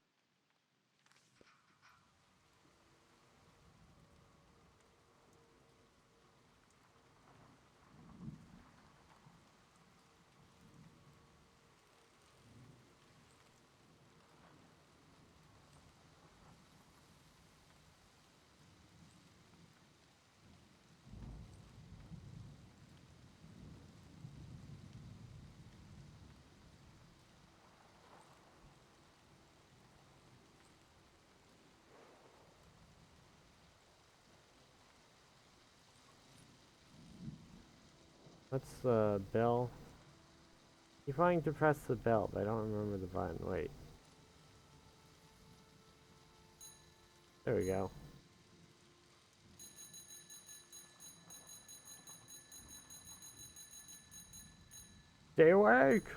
What's the bell? You're trying to press the bell, but I don't remember the button. Wait. There we go. Stay awake!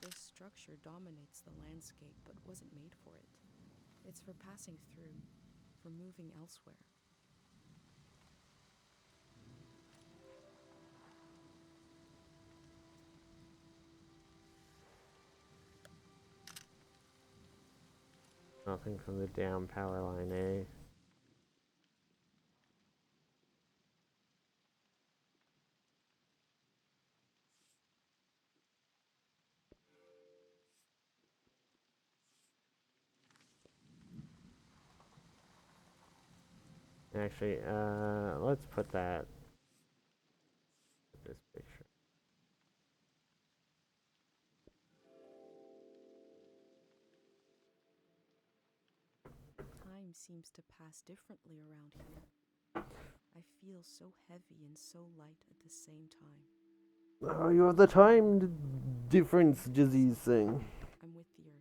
This structure dominates the landscape, but wasn't made for it. It's for passing through, for moving elsewhere. Nothing from the down power line, eh? Actually, let's put that this picture. Time seems to pass differently around here. I feel so heavy and so light at the same time. Oh, you have the time difference disease thing. I'm with the earth.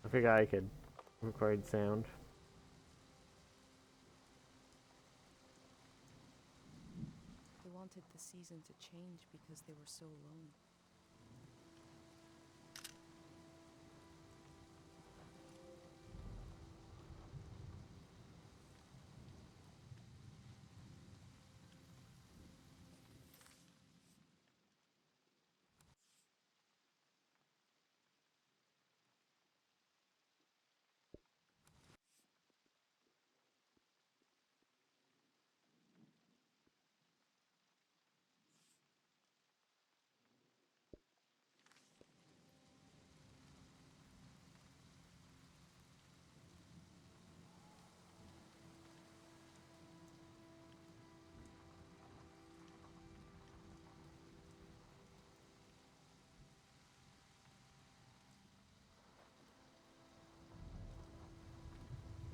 I figured I could record sound. They wanted the season to change because they were so alone.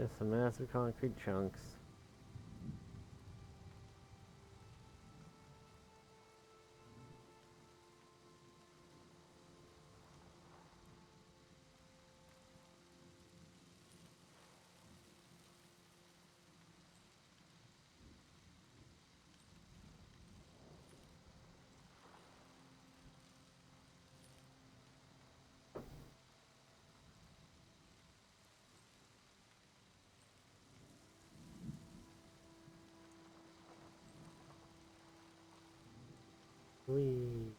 Just some massive concrete chunks. Whee.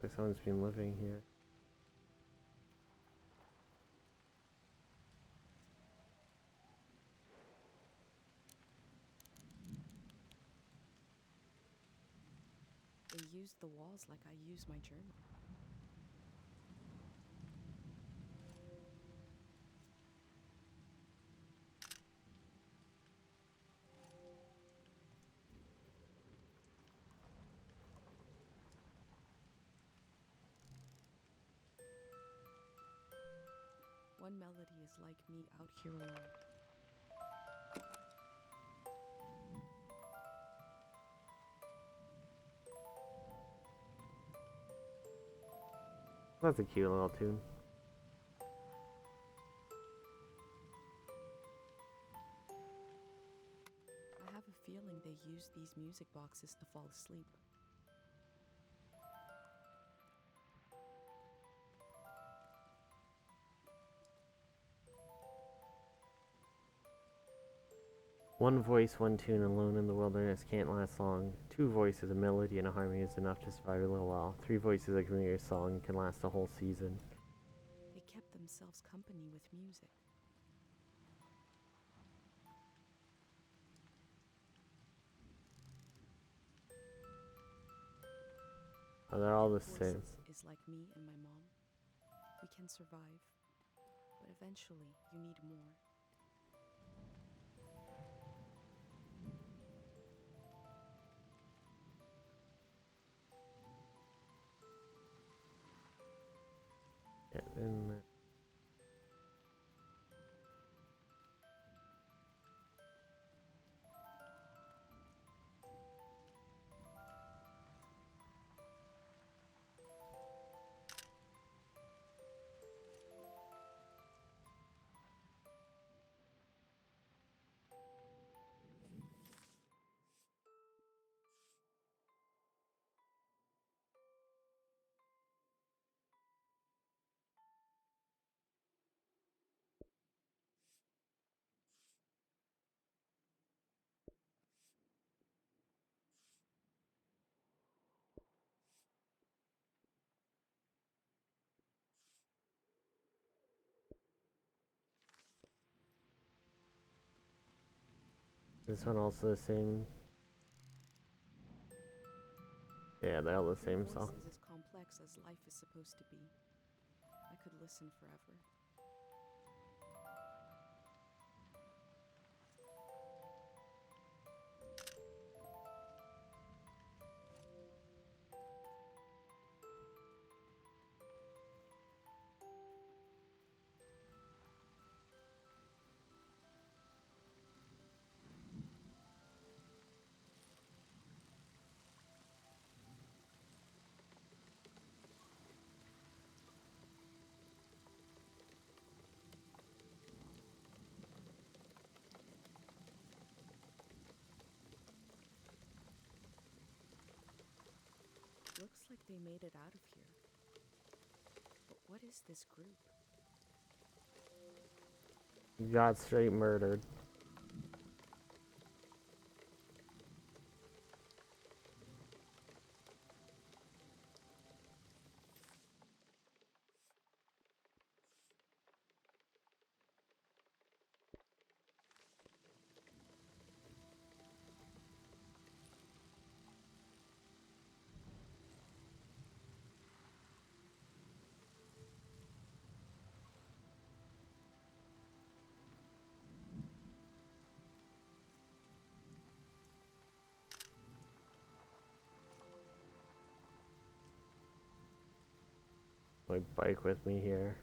Like someone's been living here. They used the walls like I use my journal. One melody is like me out here alone. That's a cute little tune. I have a feeling they use these music boxes to fall asleep. One voice, one tune alone in the wilderness can't last long. Two voices, a melody, and a harmony is enough to survive a little while. Three voices, a familiar song, can last a whole season. They kept themselves company with music. Oh, they're all the Voices same. is like me and my mom. We can survive, but eventually you need more. Yeah, and this one also the same. Yeah, they're all the Your same voice song. is as complex as life is supposed to be. I could listen forever. Looks like they made it out of here. But what is this group? You got straight murdered. my bike with me here.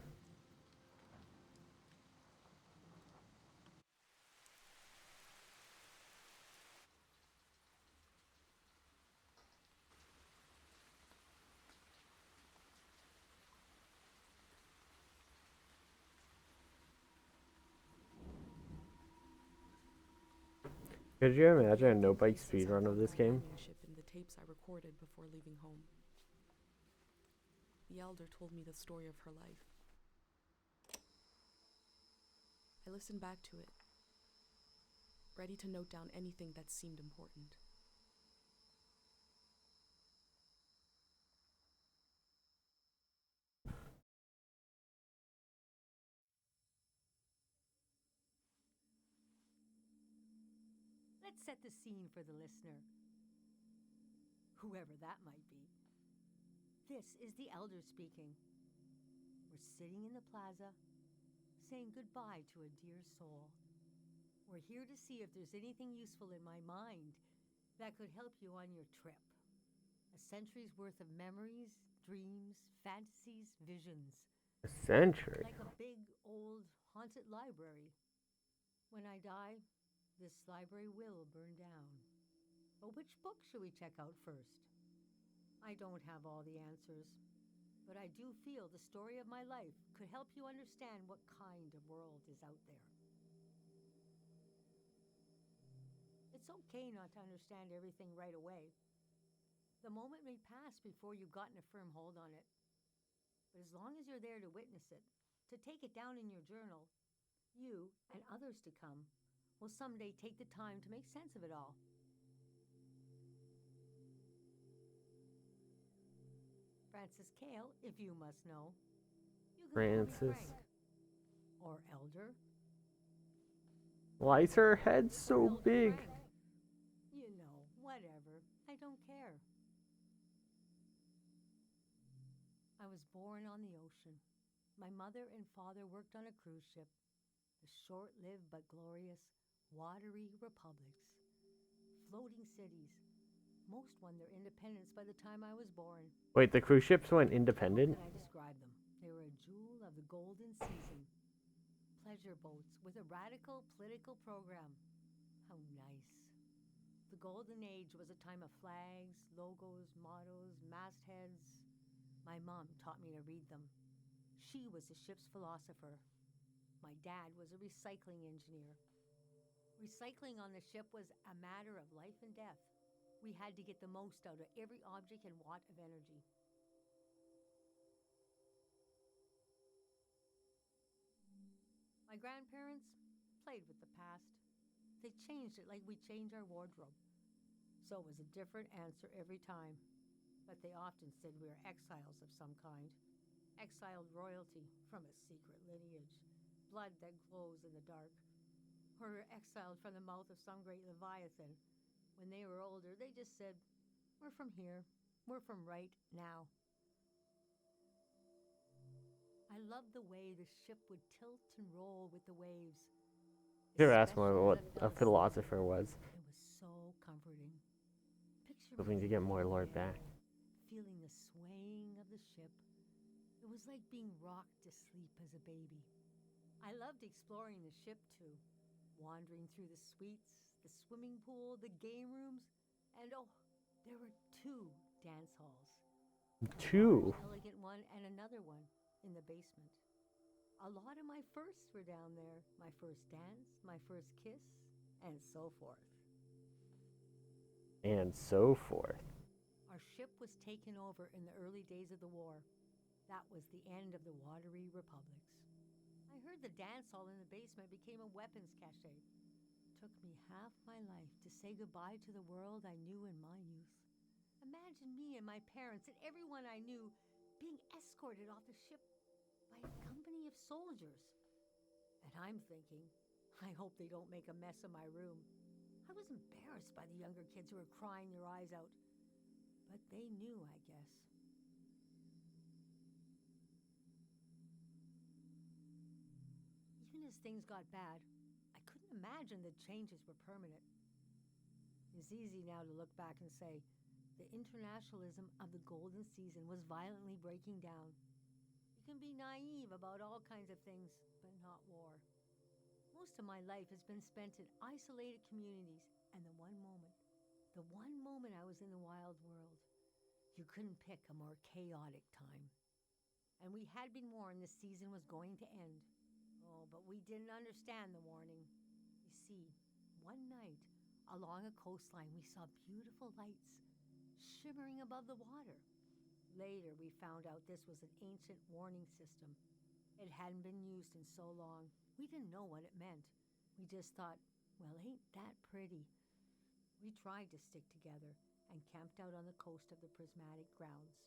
Could you imagine a no bike Since I speedrun of won this my game? companionship in the tapes I recorded before leaving home. The elder told me the story of her life. I listened back to it, ready to note down anything that seemed important. Let's set the scene for the listener, whoever that might be. This is the elder speaking. We're sitting in the plaza, saying goodbye to a dear soul. We're here to see if there's anything useful in my mind that could help you on your trip. A century's worth of memories, dreams, fantasies, visions. A century? Like a big, old, haunted library. When I die, this library will burn down. But which book should we check out first? I don't have all the answers, but I do feel the story of my life could help you understand what kind of world is out there. It's okay not to understand everything right away. The moment may pass before you've gotten a firm hold on it. But as long as you're there to witness it, to take it down in your journal, you and others to come will someday take the time to make sense of it all. Francis Cale, if you must know. You can call me Francis. Frank. Or Elder. Why is her head so Elder big? Frank. You know, whatever. I don't care. I was born on the ocean. My mother and father worked on a cruise ship. The short-lived but glorious watery republics. Floating cities. Most won their independence by the time I was born. Wait, the cruise ships went independent? How can I describe them? They were a jewel of the golden season. Pleasure boats with a radical political program. How nice. The golden age was a time of flags, logos, mottos, mastheads. My mom taught me to read them. She was the ship's philosopher. My dad was a recycling engineer. Recycling on the ship was a matter of life and death. We had to get the most out of every object and watt of energy. My grandparents played with the past. They changed it like we change our wardrobe. So it was a different answer every time. But they often said we were exiles of some kind. Exiled royalty from a secret lineage. Blood that glows in the dark. Or we were exiled from the mouth of some great leviathan. When they were older, they just said, we're from here. We're from right now. I loved the way the ship would tilt and roll with the waves. You should ask more Especially what as it a fell philosopher asleep. was. It was so comforting. Picture Hoping to me get more lying lore there, back. feeling the swaying of the ship. It was like being rocked to sleep as a baby. I loved exploring the ship too, wandering through the suites, the swimming pool, the game rooms, and oh, there were 2 dance halls. A 2? large, elegant one and another one in the basement. A lot of my firsts were down there. My first dance, my first kiss, and so forth. And so forth. Our ship was taken over in the early days of the war. That was the end of the watery republics. I heard the dance hall in the basement became a weapons cache. Took me half my life to say goodbye to the world I knew in my youth. Imagine me and my parents and everyone I knew being escorted off the ship by a company of soldiers. And I'm thinking, I hope they don't make a mess of my room. I was embarrassed by the younger kids who were crying their eyes out. But they knew, I guess. Even as things got bad, I couldn't imagine the changes were permanent. It's easy now to look back and say, the internationalism of the golden season was violently breaking down. can be naive about all kinds of things, but not war. Most of my life has been spent in isolated communities, and the one moment I was in the wild world, you couldn't pick a more chaotic time. And we had been warned the season was going to end. Oh, but we didn't understand the warning. You see, one night, along a coastline, we saw beautiful lights shimmering above the water. Later, we found out this was an ancient warning system. It hadn't been used in so long. We didn't know what it meant. We just thought, well, ain't that pretty? We tried to stick together and camped out on the coast of the Prismatic Grounds.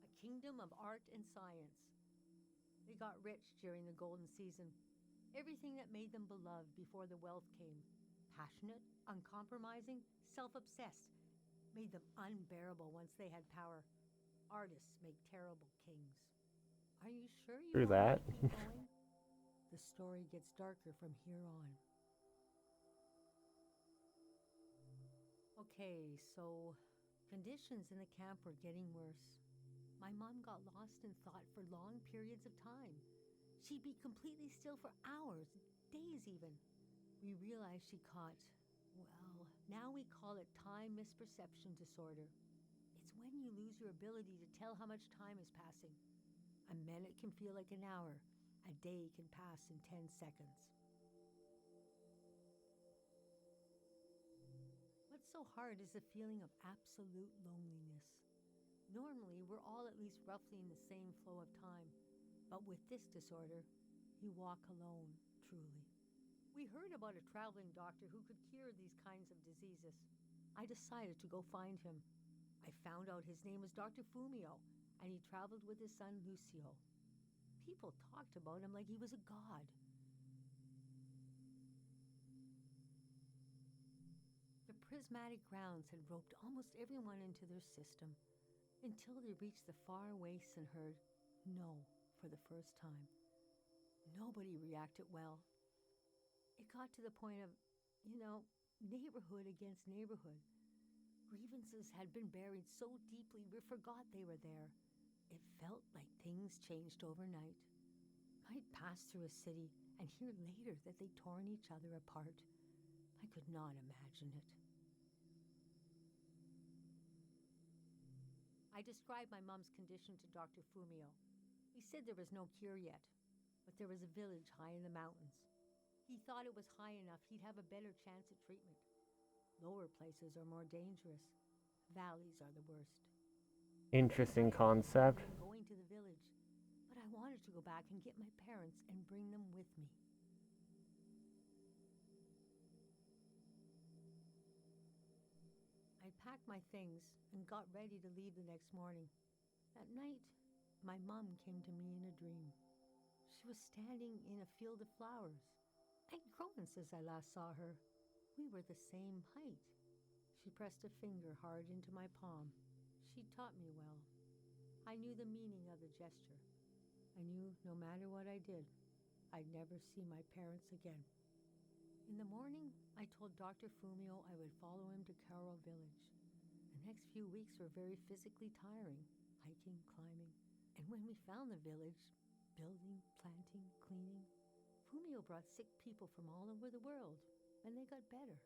A kingdom of art and science. They got rich during the golden season. Everything that made them beloved before the wealth came. Passionate, uncompromising, self-obsessed. Made them unbearable once they had power. Artists make terrible kings. Are you sure you True want that. to keep going? The story gets darker from here on. Okay, so conditions in the camp were getting worse. My mom got lost in thought for long periods of time. She'd be completely still for hours, days even. We realized she caught, well, now we call it time misperception disorder. It's when you lose your ability to tell how much time is passing. A minute can feel like an hour. A day can pass in 10 seconds. What's so hard is the feeling of absolute loneliness. Normally, we're all at least roughly in the same flow of time. But with this disorder, you walk alone, truly. We heard about a traveling doctor who could cure these kinds of diseases. I decided to go find him. I found out his name was Dr. Fumio, and he traveled with his son Lucio. People talked about him like he was a god. The Prismatic Grounds had roped almost everyone into their system until they reached the far wastes and heard no for the first time. Nobody reacted well. It got to the point of, neighborhood against neighborhood. Grievances had been buried so deeply we forgot they were there. It felt like things changed overnight. I'd pass through a city and hear later that they'd torn each other apart. I could not imagine it. I described my mom's condition to Dr. Fumio. He said there was no cure yet, but there was a village high in the mountains. He thought it was high enough he'd have a better chance at treatment. Lower places are more dangerous. Valleys are the worst. Interesting concept. Going to the village, but I wanted to go back and get my parents and bring them with me. I packed my things and got ready to leave the next morning. That night, my mom came to me in a dream. She was standing in a field of flowers. I'd grown since I last saw her. We were the same height. She pressed a finger hard into my palm. She taught me well. I knew the meaning of the gesture. I knew no matter what I did, I'd never see my parents again. In the morning, I told Dr. Fumio I would follow him to Karo village. The next few weeks were very physically tiring, hiking, climbing. And when we found the village, building, planting, cleaning, Fumio brought sick people from all over the world, and they got better.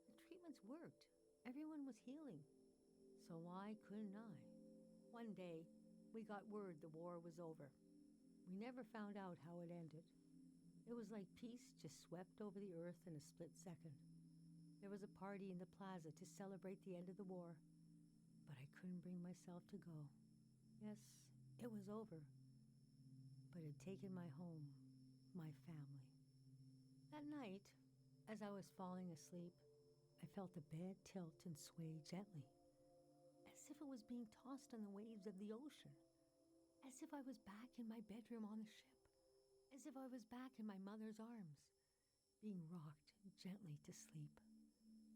The treatments worked. Everyone was healing. So why couldn't I? One day, we got word the war was over. We never found out how it ended. It was like peace just swept over the earth in a split second. There was a party in the plaza to celebrate the end of the war, but I couldn't bring myself to go. Yes, it was over, but it had taken my home, my family. That night, as I was falling asleep, I felt the bed tilt and sway gently, as if it was being tossed on the waves of the ocean, as if I was back in my bedroom on the ship, as if I was back in my mother's arms, being rocked gently to sleep.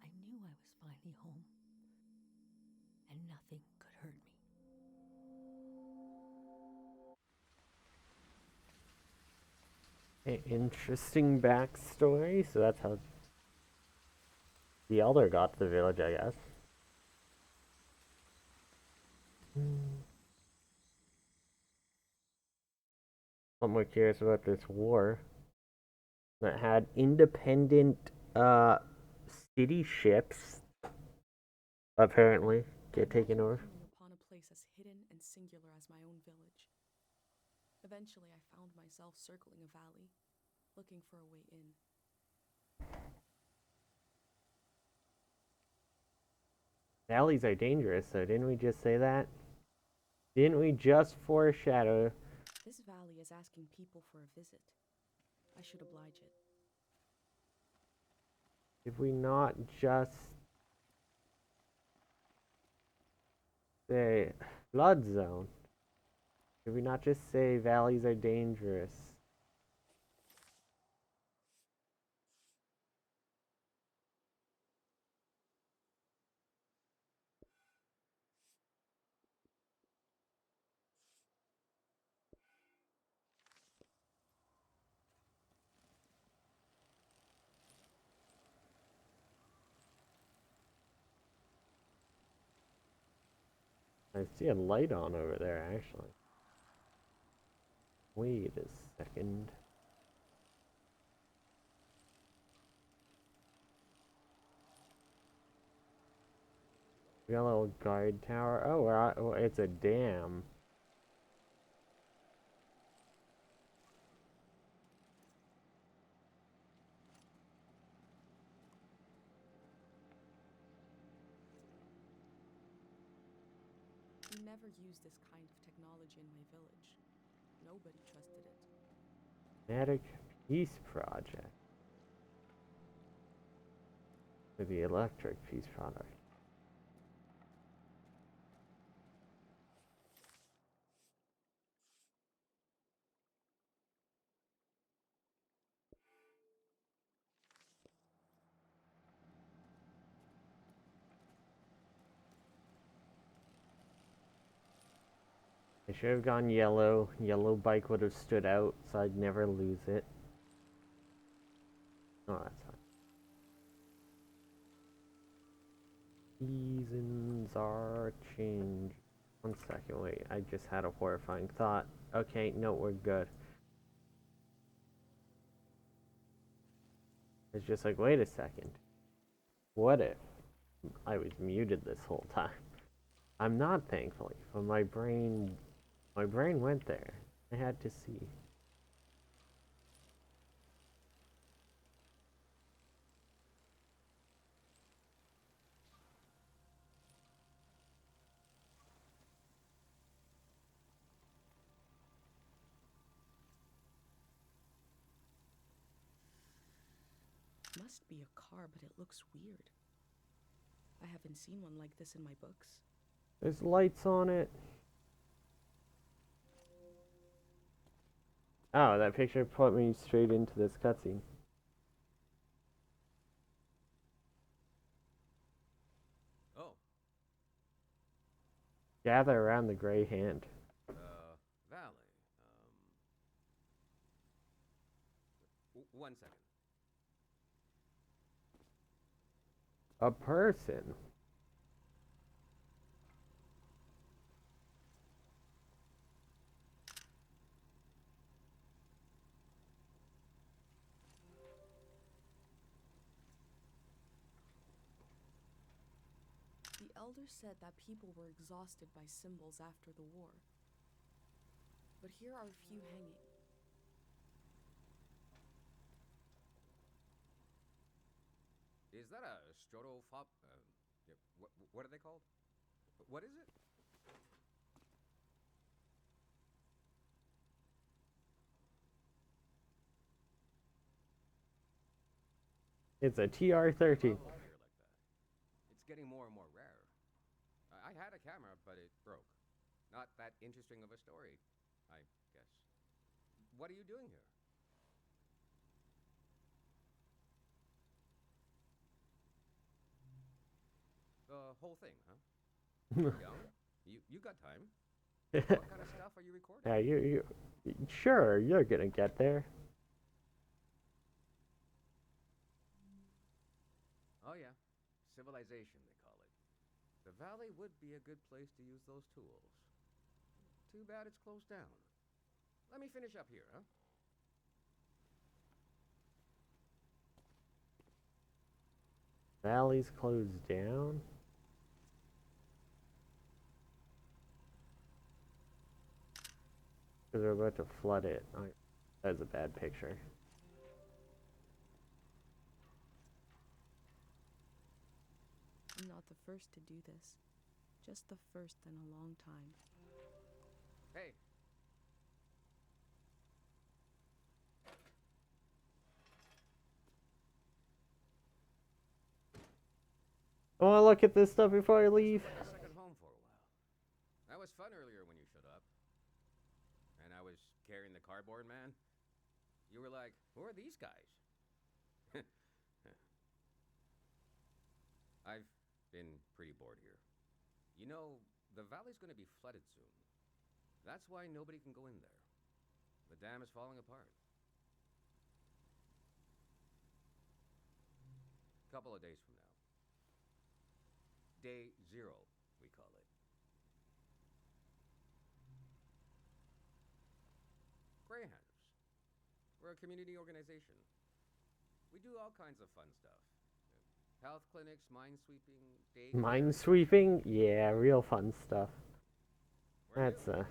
I knew I was finally home, and nothing could hurt me. Interesting backstory. So that's how the elder got to the village, I guess. I'm more curious about this war that had independent city ships apparently get taken over. Coming upon a place as hidden and singular as my own village. Eventually, I found myself circling a valley, looking for a way in. Valleys are dangerous, so didn't we just say that? Didn't we just foreshadow? This valley is asking people for a visit. I should oblige it. Did we not just say flood zone? Did we not just say valleys are dangerous? I see a light on over there, actually. Wait a second. We got a little guard tower. Oh, it's a dam. We never used this kind of technology in my village. Nobody trusted it. Kinetic Peace Project. For the Electric Peace Project. I should have gone yellow. Yellow bike would have stood out, so I'd never lose it. Oh, that's fine. Seasons are changing. 1 second, wait. I just had a horrifying thought. Okay, no, we're good. It's just like, wait a second. What if I was muted this whole time? I'm not, thankfully, but my brain went there. I had to see. Must be a car, but it looks weird. I haven't seen one like this in my books. There's lights on it. Oh, that picture put me straight into this cutscene. Oh, Gather around the gray hand. Valley. 1 second. A person. The elder said that people were exhausted by symbols after the war. But here are a few hanging. Is that a strotophob? What are they called? What is it? It's a TR-13. Here like that. It's getting more and more rare. I had a camera, but it broke. Not that interesting of a story, I guess. What are you doing here? The whole thing, huh? Young? You got time. What kind of stuff are you recording? Yeah, you sure, you're gonna get there. Oh yeah, civilization they call it. The valley would be a good place to use those tools. Too bad it's closed down. Let me finish up here, huh? Valley's closed down? Because they're about to flood it. That's a bad picture. I'm not the first to do this. Just the first in a long time. Hey, I want to look at this stuff before I leave. been a second home for a while. That was fun earlier when you showed up. And I was carrying the cardboard man. You were like, who are these guys? I've been pretty bored here. You know, the valley's going to be flooded soon. That's why nobody can go in there. The dam is falling apart. Couple of days from now. Day 0, we call it. Greyhounds. We're a community organization. We do all kinds of fun stuff. Health clinics, mine sweeping, day. Mine sweeping? Yeah, real fun stuff. Where That's you?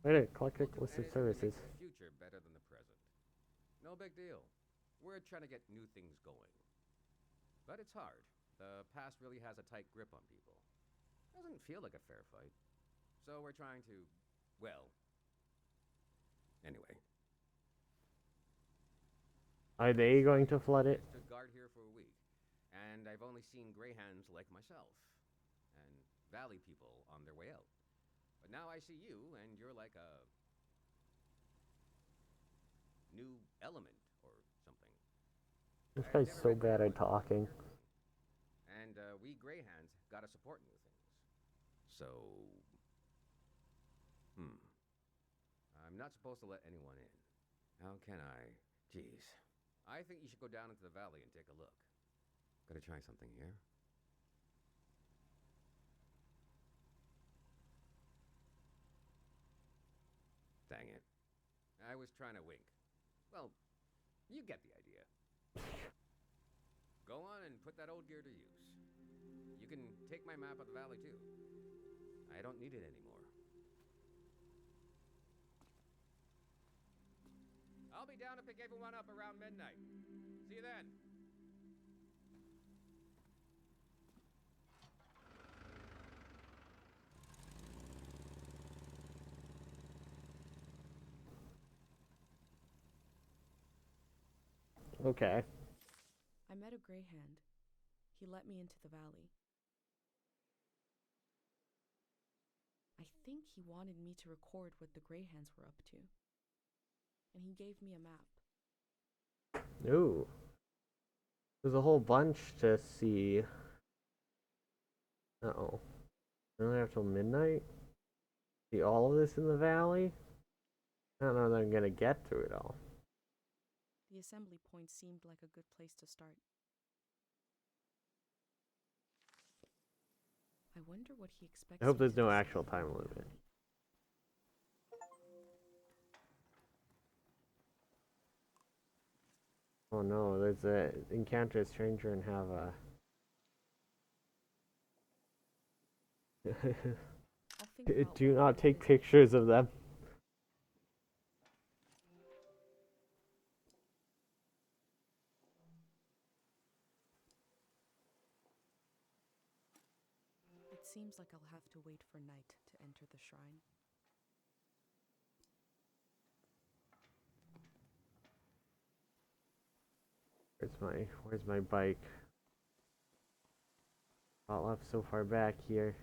Wait a eclectic We'll do list of anything to make services. the future better than the present. No big deal. We're trying to get new things going. But it's hard. The past really has a tight grip on people. Doesn't feel like a fair fight. So we're trying to, well, anyway. Are they going to flood it? Stood guard here for a week, and I've only seen greyhounds like myself, and valley people on their way out. But now I see you, and you're like a new element or something. This I've guy's never so met bad at anyone talking. And we greyhounds gotta support new things. So, I'm not supposed to let anyone in. How can I? Jeez. I think you should go down into the valley and take a look. Gotta try something here. Dang it. I was trying to wink. Well, you get the idea. Go on and put that old gear to use. You can take my map of the valley too. I don't need it anymore. I'll be down to pick everyone up around midnight. See you then. Okay. I met a greyhound. He let me into the valley. I think he wanted me to record what the greyhounds were up to. And he gave me a map. Ooh. There's a whole bunch to see. Uh-oh. I only have till midnight? See all of this in the valley? I don't know that I'm gonna get through it all. The assembly point seemed like a good place to start. I wonder what he expects. I hope me there's to no decide. actual time limit. Oh no, there's a encounter a stranger and have a I'll think about do what not it take is. pictures of them. It seems like I'll have to wait for night to enter the shrine. Where's my bike? Got left so far back here.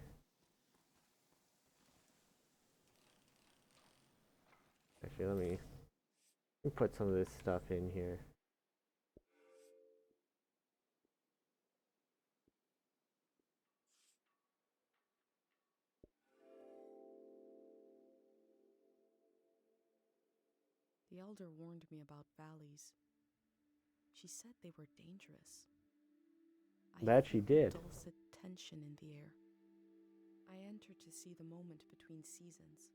Actually, let me put some of this stuff in here. The elder warned me about valleys. She said they were dangerous. That she felt did. the dulcet tension in the air. I entered to see the moment between seasons.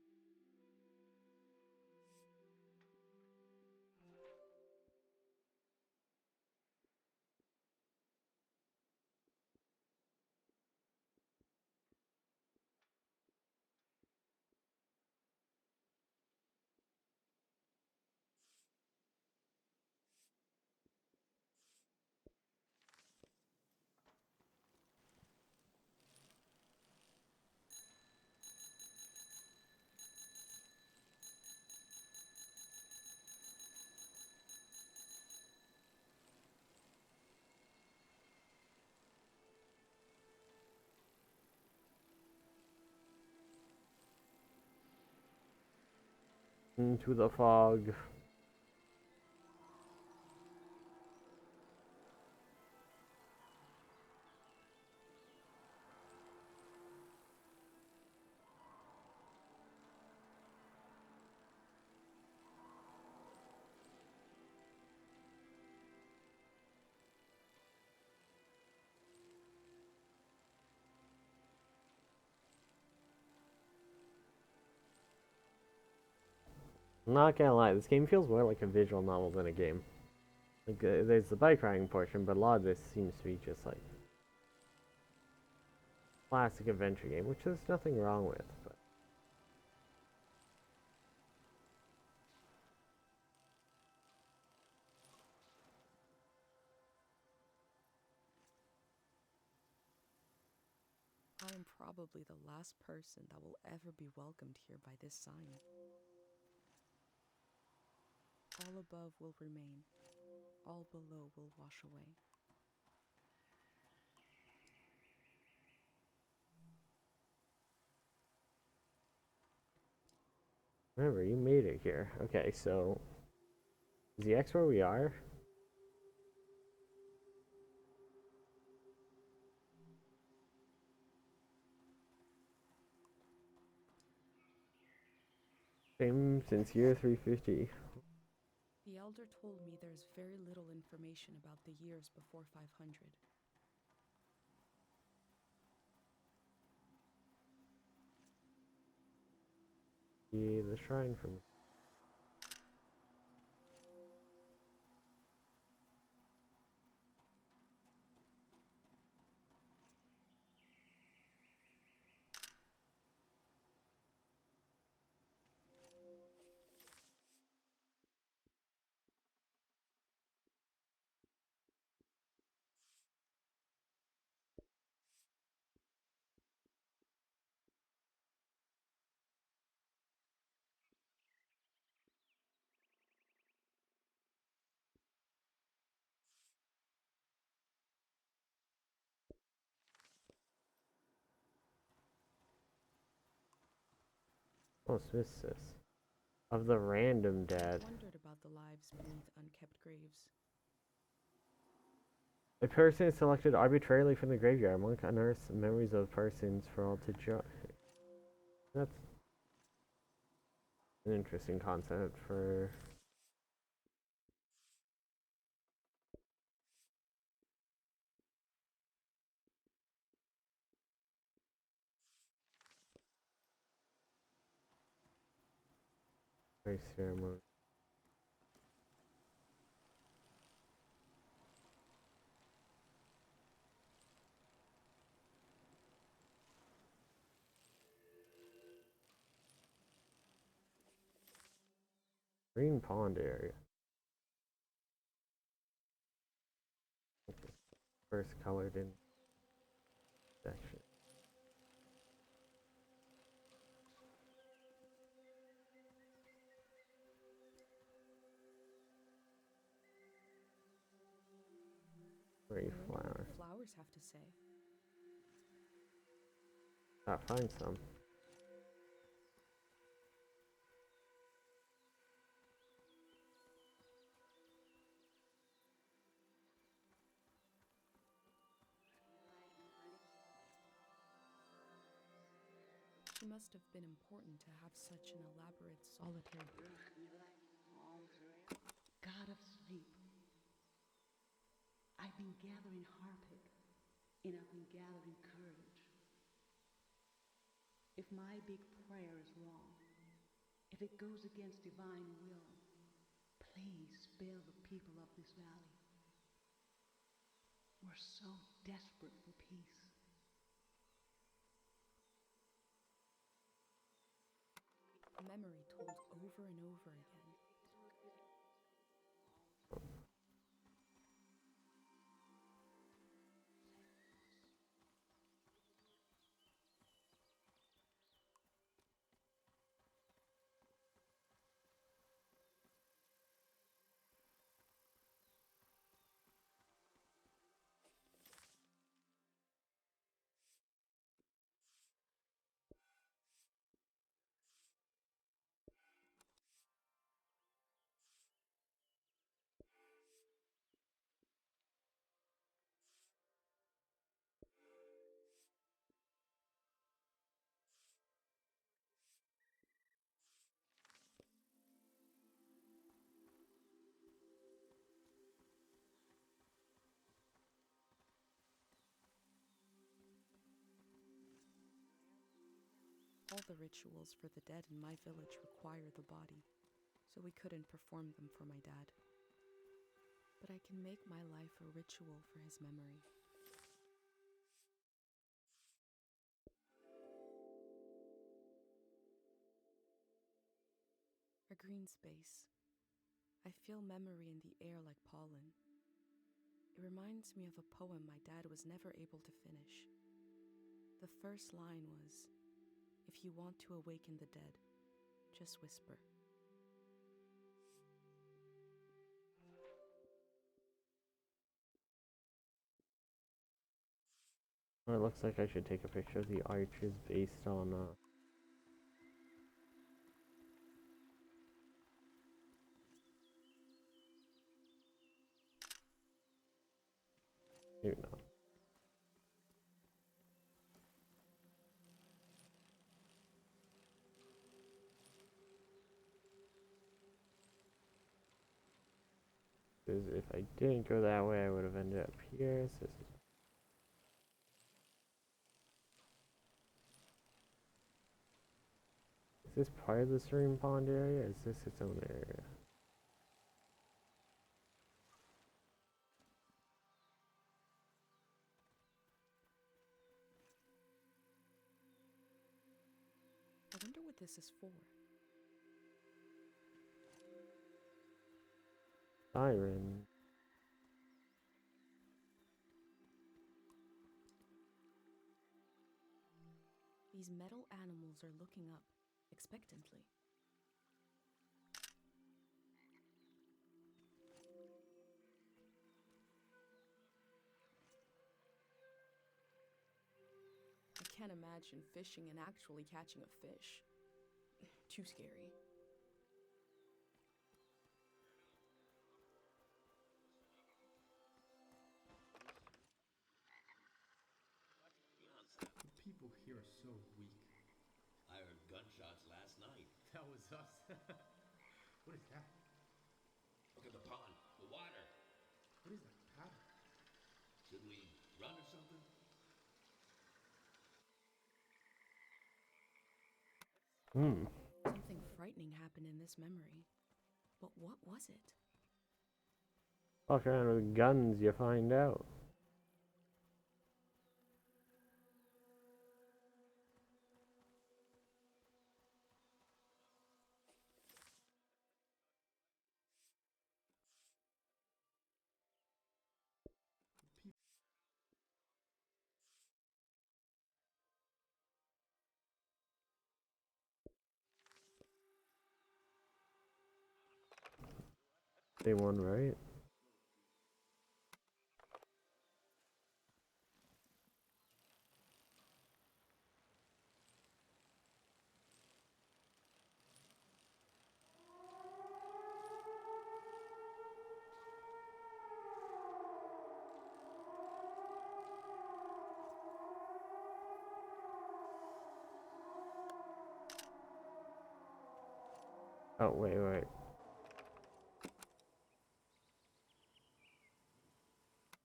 Into the fog. I'm not gonna lie, this game feels more like a visual novel than a game. Like, there's the bike riding portion, but a lot of this seems to be just like classic adventure game, which there's nothing wrong with. But I am probably the last person that will ever be welcomed here by this sign. All above will remain, all below will wash away. remember, you made it here. Okay, so is the X where we are? Same since year 350. The elder told me there's very little information about the years before 500. The shrine from. Oh, Smith's of the random dead. I wondered about the lives beneath unkept graves. A person is selected arbitrarily from the graveyard. One can unearth memories of persons for all to judge. That's an interesting concept for. Very ceremony. Green pond area. First colored in section. Pretty I wonder what flower. the flowers have to say. Find some. She must have been important to have such an elaborate solitary. God of sleep. I've been gathering Harpic, and I've been gathering courage. If my big prayer is wrong, if it goes against divine will, please spare the people of this valley. We're so desperate for peace. A memory told over and over again. All the rituals for the dead in my village require the body, so we couldn't perform them for my dad. But I can make my life a ritual for his memory. A green space. I feel memory in the air like pollen. It reminds me of a poem my dad was never able to finish. The first line was, "If you want to awaken the dead, just whisper." Well, it looks like I should take a picture of the arches based on maybe not. Because if I didn't go that way, I would have ended up here. So is this part of the stream pond area? Or is this its own area? I wonder what this is for. Siren. These metal animals are looking up, expectantly. I can't imagine fishing and actually catching a fish. Too scary. The people here are so weak. I heard gunshots last night. That was us. What is that? Look at the pond, the water. What is that pattern? Should we run or something? Something frightening happened in this memory. But what was it? Walk around with guns, you find out. They won, right? Oh, wait.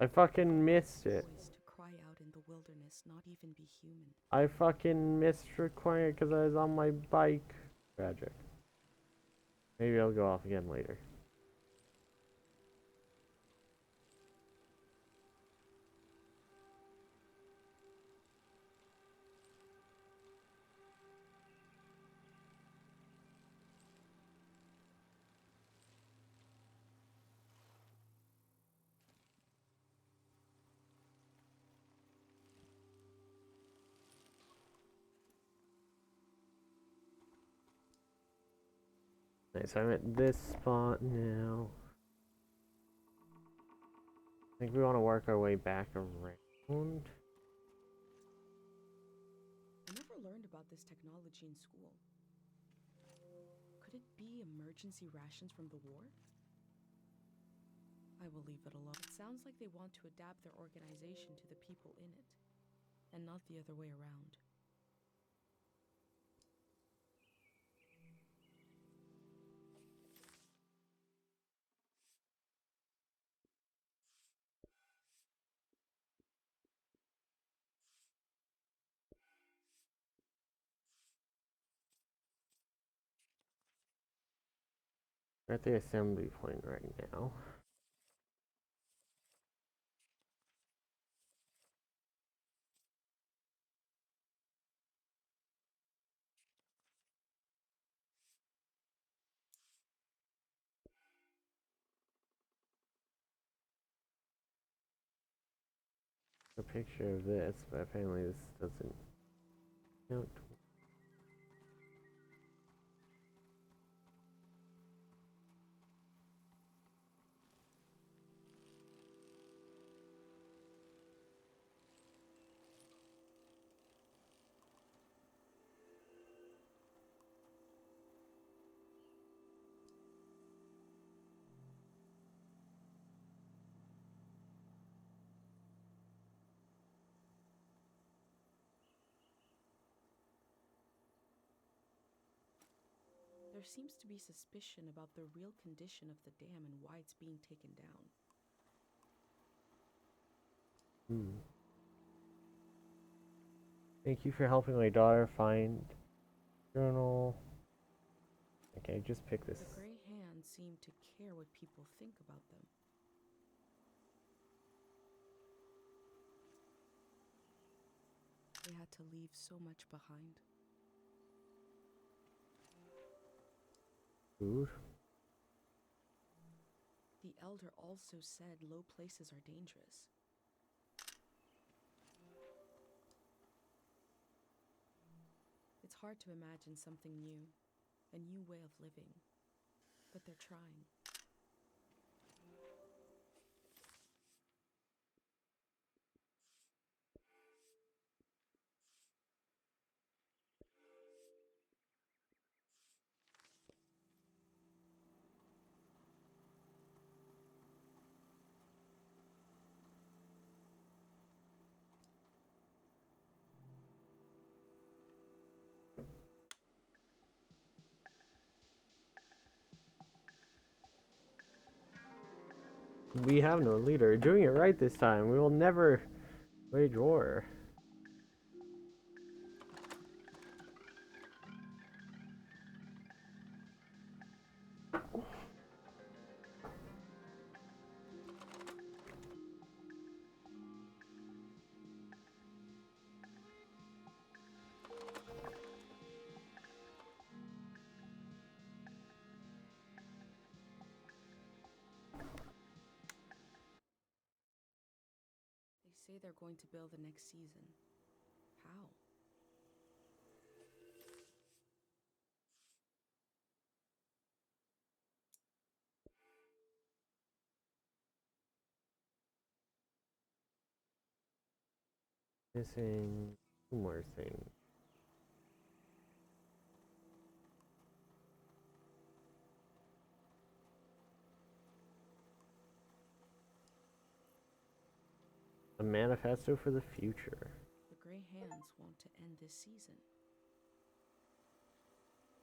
I fucking missed it. Voice to cry out in the wilderness, not even be human. I fucking missed requiring it because I was on my bike. Tragic. Maybe I'll go off again later. Nice, I'm at this spot now. I think we want to work our way back around. I never learned about this technology in school. Could it be emergency rations from the war? I will leave it alone. It sounds like they want to adapt their organization to the people in it, and not the other way around. We're at the assembly point right now. A picture of this, but apparently this doesn't count. There seems to be suspicion about the real condition of the dam and why it's being taken down. Thank you for helping my daughter find journal. Okay, just pick this. The Grey Hands seem to care what people think about them. They had to leave so much behind. Food. The Elder also said low places are dangerous. It's hard to imagine something new, a new way of living, but they're trying. We have no leader. Doing it right this time. We will never wage war. They say they're going to build the next season. How? Missing two more things. A manifesto for the future. The Grey Hands want to end this season.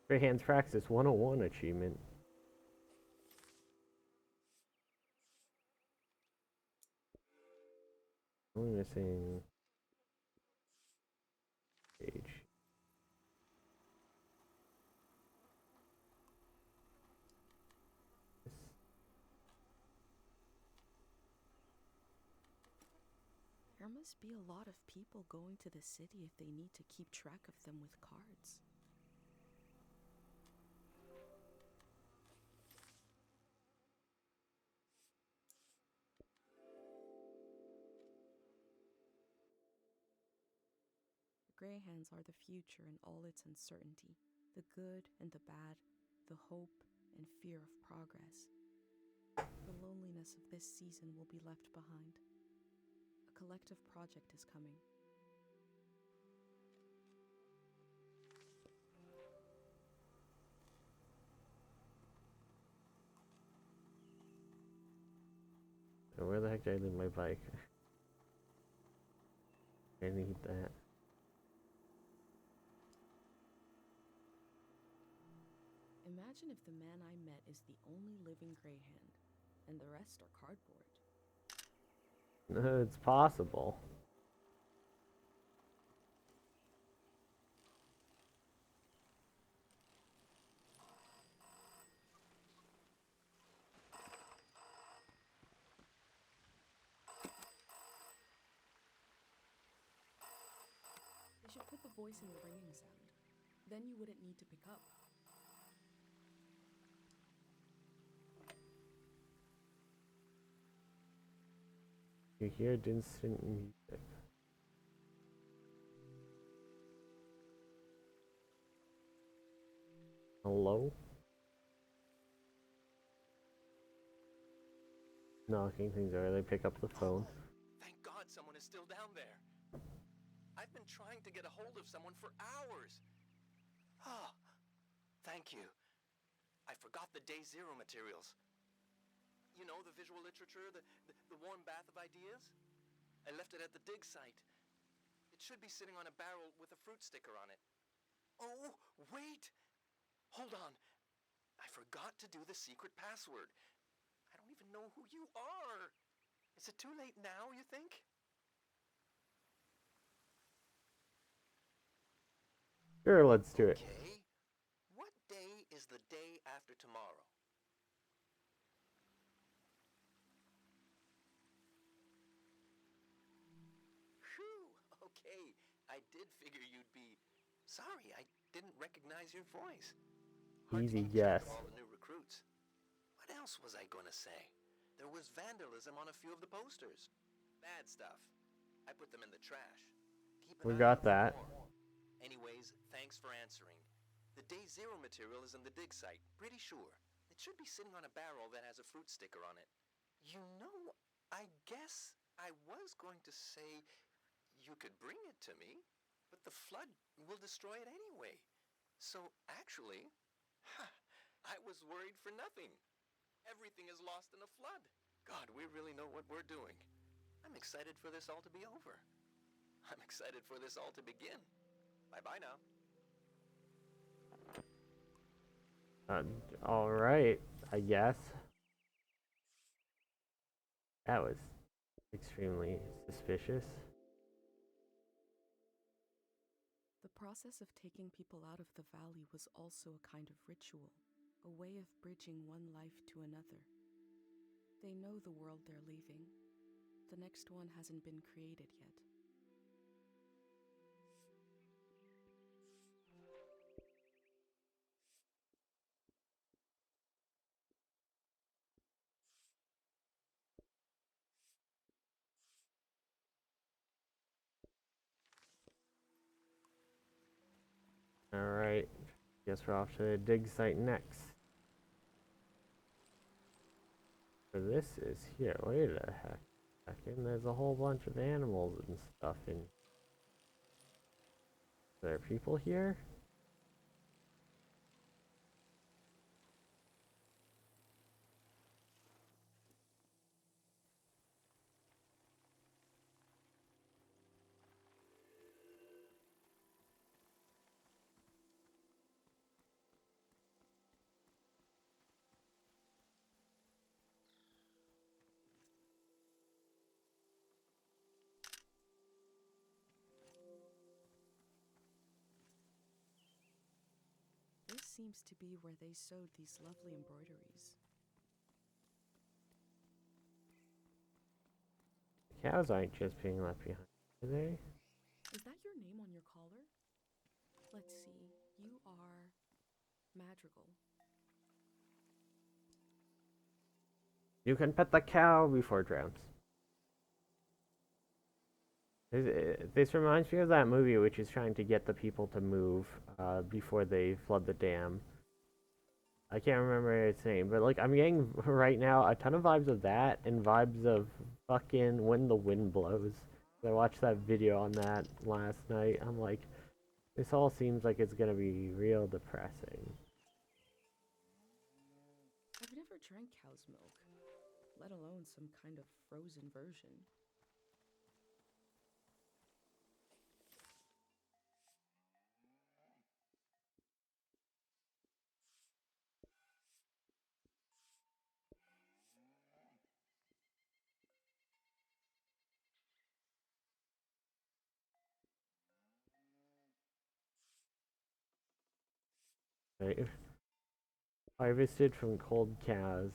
Grey Hands Praxis 101 achievement. Only missing page. There must be a lot of people going to the city if they need to keep track of them with cards. The Greyhands are the future in all its uncertainty, the good and the bad, the hope and fear of progress. The loneliness of this season will be left behind. A collective project is coming. So where the heck did I leave my bike? I need that. Imagine if the man I met is the only living Greyhand, and the rest are cardboard. It's possible. They should put the voice in the ringing sound. Then you wouldn't need to pick up. You hear distant music. Hello? Knocking things over, they pick up the phone. Thank God someone is still down there. I've been trying to get a hold of someone for hours. Ah, thank you. I forgot the Day Zero materials. You know, the visual literature, the warm bath of ideas? I left it at the dig site. It should be sitting on a barrel with a fruit sticker on it. Oh, wait! Hold on. I forgot to do the secret password. I don't even know who you are. Is it too late now, you think? Sure, let's do it. Okay. What day is the day after tomorrow? Phew, okay. I did figure you'd be... Sorry, I didn't recognize your voice. Hard to Easy keep track guess. of all the new recruits. What else was I gonna say? There was vandalism on a few of the posters. Bad stuff. I put them in the trash. Keep an We eye got out for that. more. Anyways, thanks for answering. The Day Zero material is in the dig site, pretty sure. It should be sitting on a barrel that has a fruit sticker on it. You know, I guess I was going to say you could bring it to me, but the flood will destroy it anyway. So actually, I was worried for nothing. Everything is lost in a flood. God, we really know what we're doing. I'm excited for this all to be over. I'm excited for this all to begin. Bye-bye now. Alright, I guess. That was extremely suspicious. The process of taking people out of the valley was also a kind of ritual, a way of bridging one life to another. They know the world they're leaving. The next one hasn't been created yet. Alright, guess we're off to the dig site next. So this is here. Wait a heck. Second, there's a whole bunch of animals and stuff in. Are there people here? seems to be where they sewed these lovely embroideries. Cows aren't just being left behind, are they? Is that your name on your collar? Let's see. You are Madrigal. You can pet the cow before it drowns. This reminds me of that movie which is trying to get the people to move before they flood the dam. I can't remember its name, but like I'm getting right now a ton of vibes of that and vibes of fucking When the Wind Blows. I watched that video on that last night. I'm like, this all seems like it's gonna be real depressing. I've never drank cow's milk, let alone some kind of frozen version. Right? Harvested from cold cows.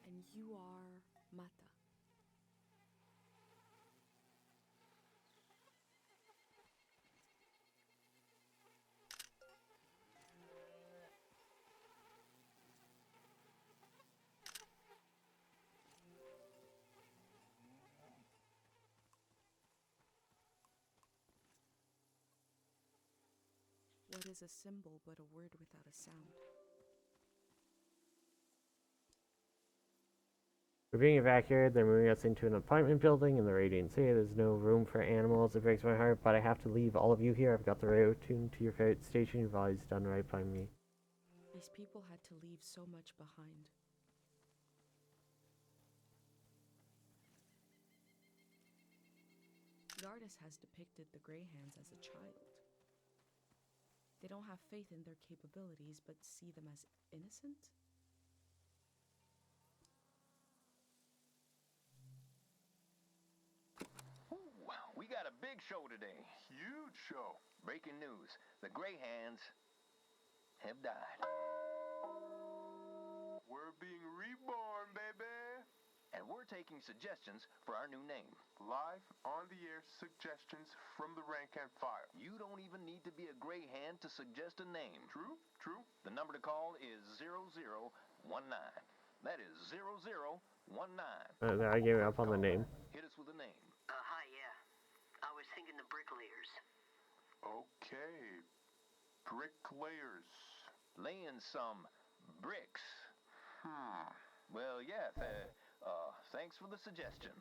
And you are Mata. What is a symbol but a word without a sound? We're being evacuated. They're moving us into an apartment building in the Radiant City. There's no room for animals. It breaks my heart, but I have to leave all of you here. I've got the route to your favorite station. You've always done right by me. These people had to leave so much behind. The artist has depicted the Greyhands as a child. They don't have faith in their capabilities, but see them as innocent? Ooh, we got a big show today. Huge show. Breaking news. The Greyhands have died. We're being reborn, baby. And we're taking suggestions for our new name. Live on the air suggestions from the rank and file. You don't even need to be a Greyhand to suggest a name. True, true. The number to call is 0019. That is 0019. I gave up on the name. Hit us with a name. Hi, yeah. I was thinking the bricklayers. Okay. Bricklayers. Laying some bricks. Hmm. Well, yeah, thanks for the suggestion.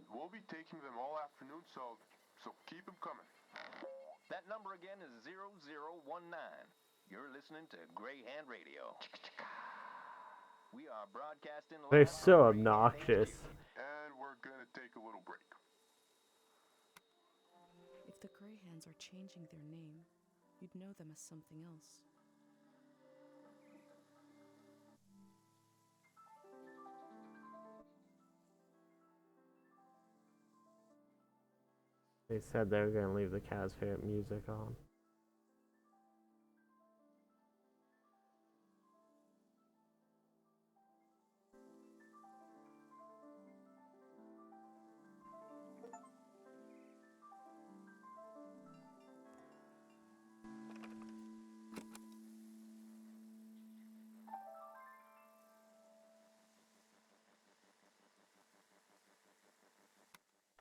We'll be taking them all afternoon, so keep them coming. That number again is 0019. You're listening to Greyhand Radio. We are broadcasting live. They're so from Greyhand obnoxious. HQ. And we're gonna take a little break. If the Greyhands are changing their name, you'd know them as something else. They said they were going to leave the cow's favorite music on.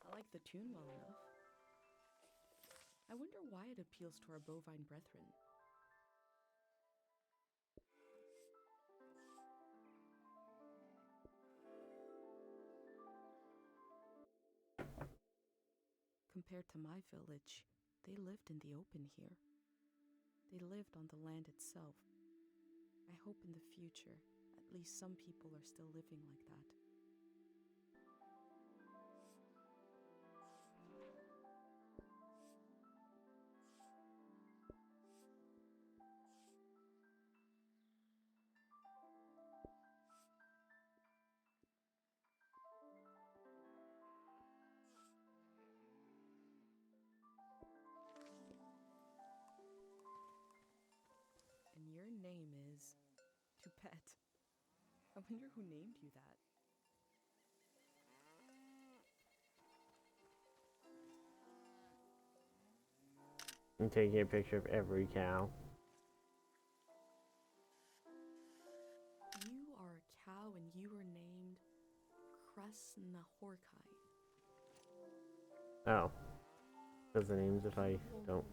I like the tune well enough. I wonder why it appeals to our bovine brethren. Compared to my village, they lived in the open here. They lived on the land itself. I hope in the future, at least some people are still living like that. to pet. I wonder who named you that. I'm taking a picture of every cow. You are a cow and you are named Kresnahorkai. Oh. Does the names if I don't.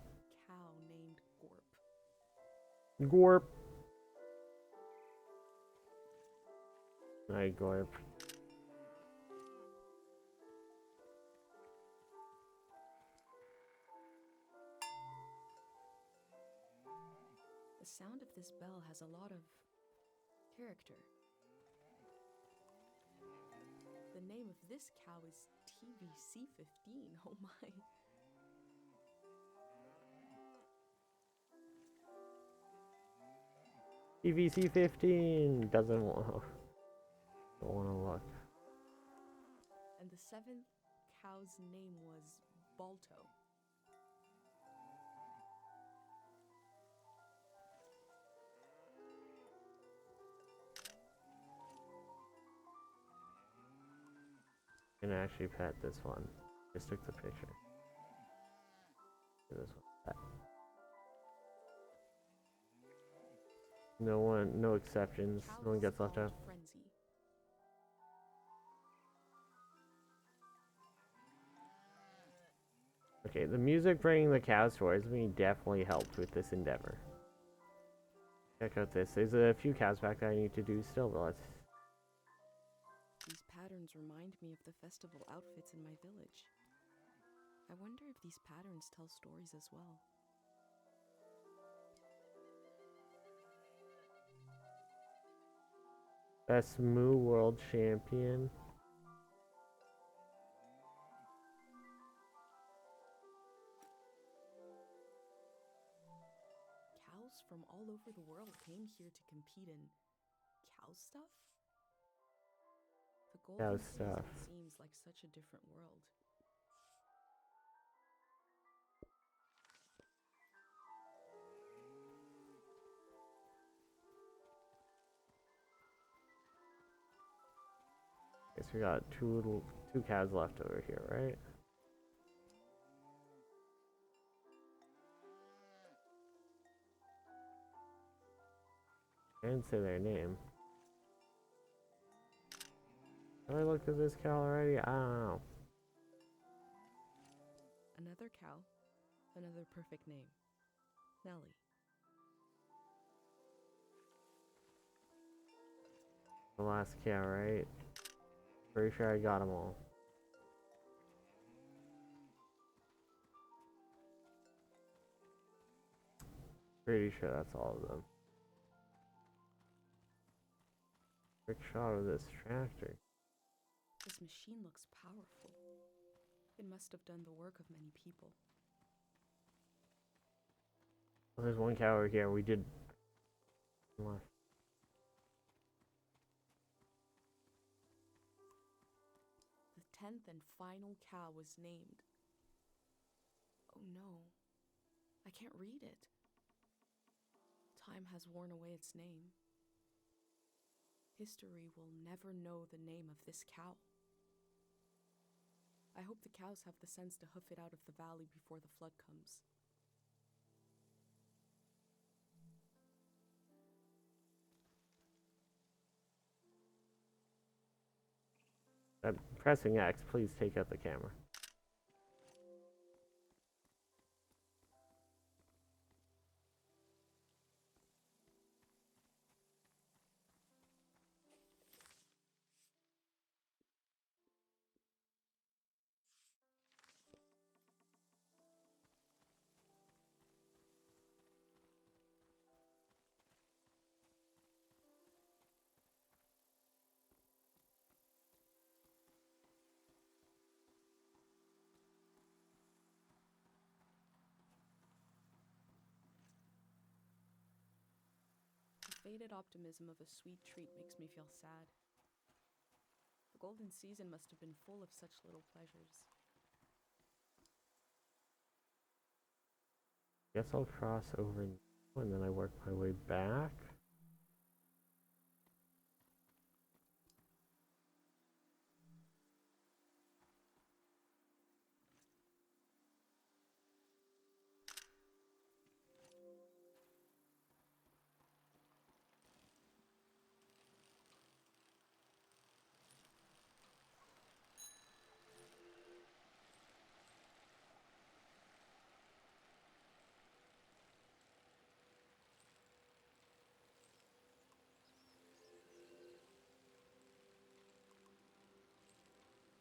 Cow named Gorp. Gorp. Hi, Gorp. The sound of this bell has a lot of character. The name of this cow is TVC15. Oh my. TVC 15 doesn't want. Don't want to look. And the seventh cow's name was Balto. I'm gonna actually pet this one. Just took the picture. This one. Pet. No one, no exceptions. No one gets left out. Frenzy. Okay, the music bringing the cows towards me definitely helped with this endeavor. Check out this. There's a few cows back that I need to do still, but let's. These patterns remind me of the festival outfits in my village. I wonder if these patterns tell stories as well. Best Moo World Champion. Cows from all over the world came here to compete in cow stuff? The golden season seems like such a different world. Guess we got two cows left over here, right? I didn't say their name. Have I looked at this cow already? I don't know. Another cow, another perfect name. Nelly. The last cow, right? Pretty sure I got them all. Pretty sure that's all of them. Quick shot of this tractor. This machine looks powerful. It must have done the work of many people. Well, there's one cow over here. We did left. The 10th and final cow was named. Oh no, I can't read it. Time has worn away its name. History will never know the name of this cow. I hope the cows have the sense to hoof it out of the valley before the flood comes. I'm pressing X. Please take out the camera. The faded optimism of a sweet treat makes me feel sad. The golden season must have been full of such little pleasures. Guess I'll cross over and then I work my way back.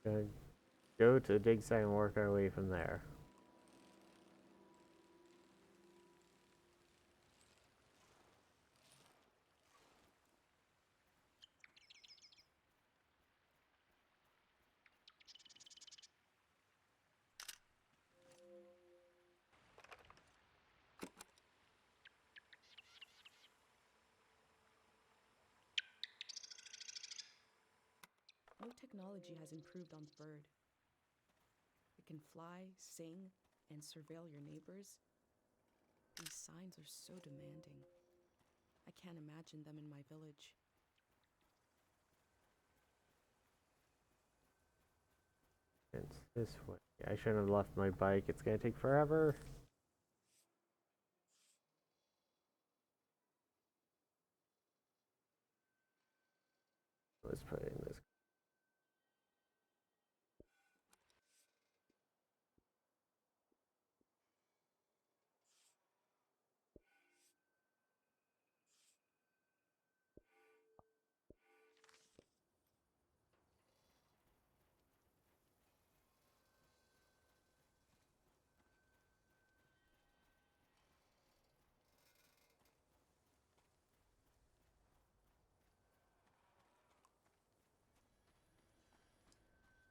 Gonna go to the dig site and work our way from there. No technology has improved on the bird. It can fly, sing, and surveil your neighbors. These signs are so demanding. I can't imagine them in my village. It's this way. I shouldn't have left my bike. It's gonna take forever. Let's put it in this.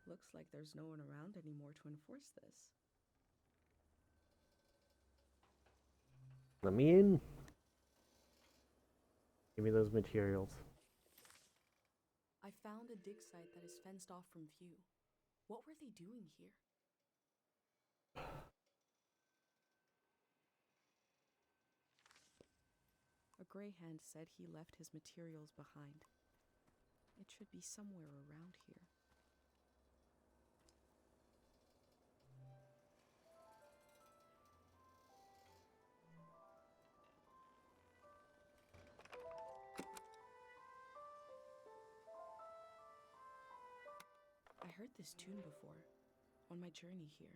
Looks like there's no one around anymore to enforce this. Let me in. Give me those materials. I found a dig site that is fenced off from view. What were they doing here? A greyhound said he left his materials behind. It should be somewhere around here. I heard this tune before, on my journey here.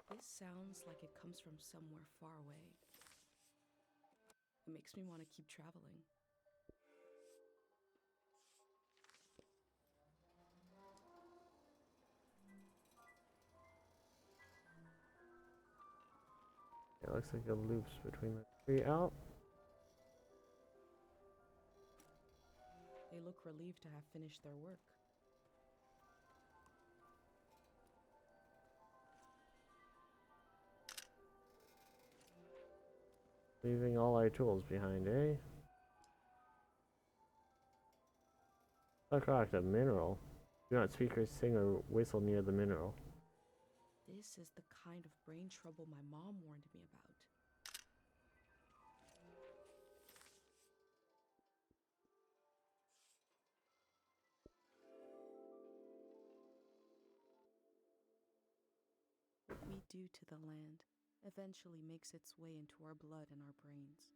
This sounds like it comes from somewhere far away. It makes me want to keep traveling. It looks like it loops between the three out. They look relieved to have finished their work. Leaving all our tools behind, eh? Suck the mineral. Do not speak or sing or whistle near the mineral. This is the kind of brain trouble my mom warned me about. What we do to the land eventually makes its way into our blood and our brains.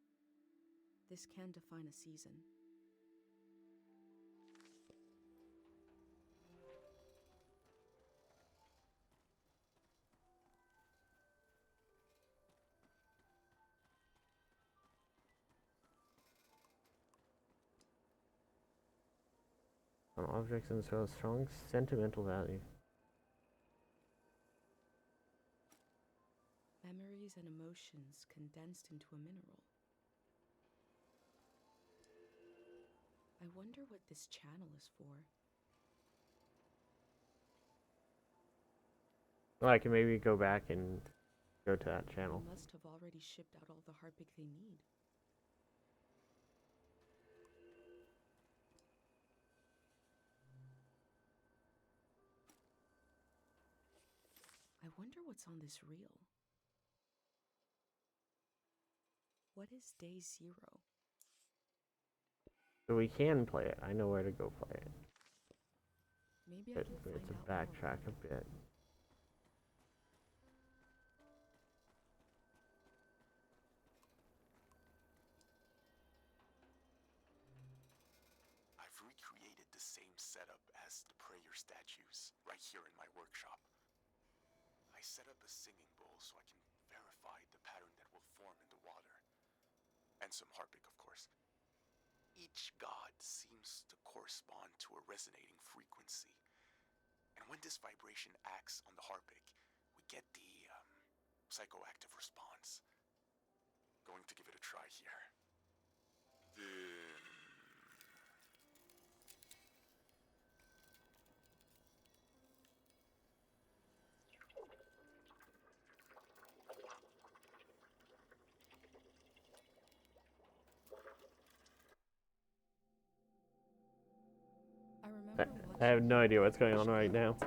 This can define a season. Some objects and so strong sentimental value. Memories and emotions condensed into a mineral. I wonder what this channel is for. Well, I can maybe go back and go to that channel. They must have already shipped out all the Harpic they need. I wonder what's on this reel. What is day 0? So we can play it. I know where to go play it. Maybe I But can we have find to out more. backtrack a bit. I've I've recreated the same setup as the prayer statues right here in my workshop. I set up a singing bowl so I can verify the pattern that will form in the water. And some harpic, of course. Each god seems to correspond to a resonating frequency. And when this vibration acts on the harpic, we get the psychoactive response. Going to give it a try here. I remember I have no idea what's going on right now.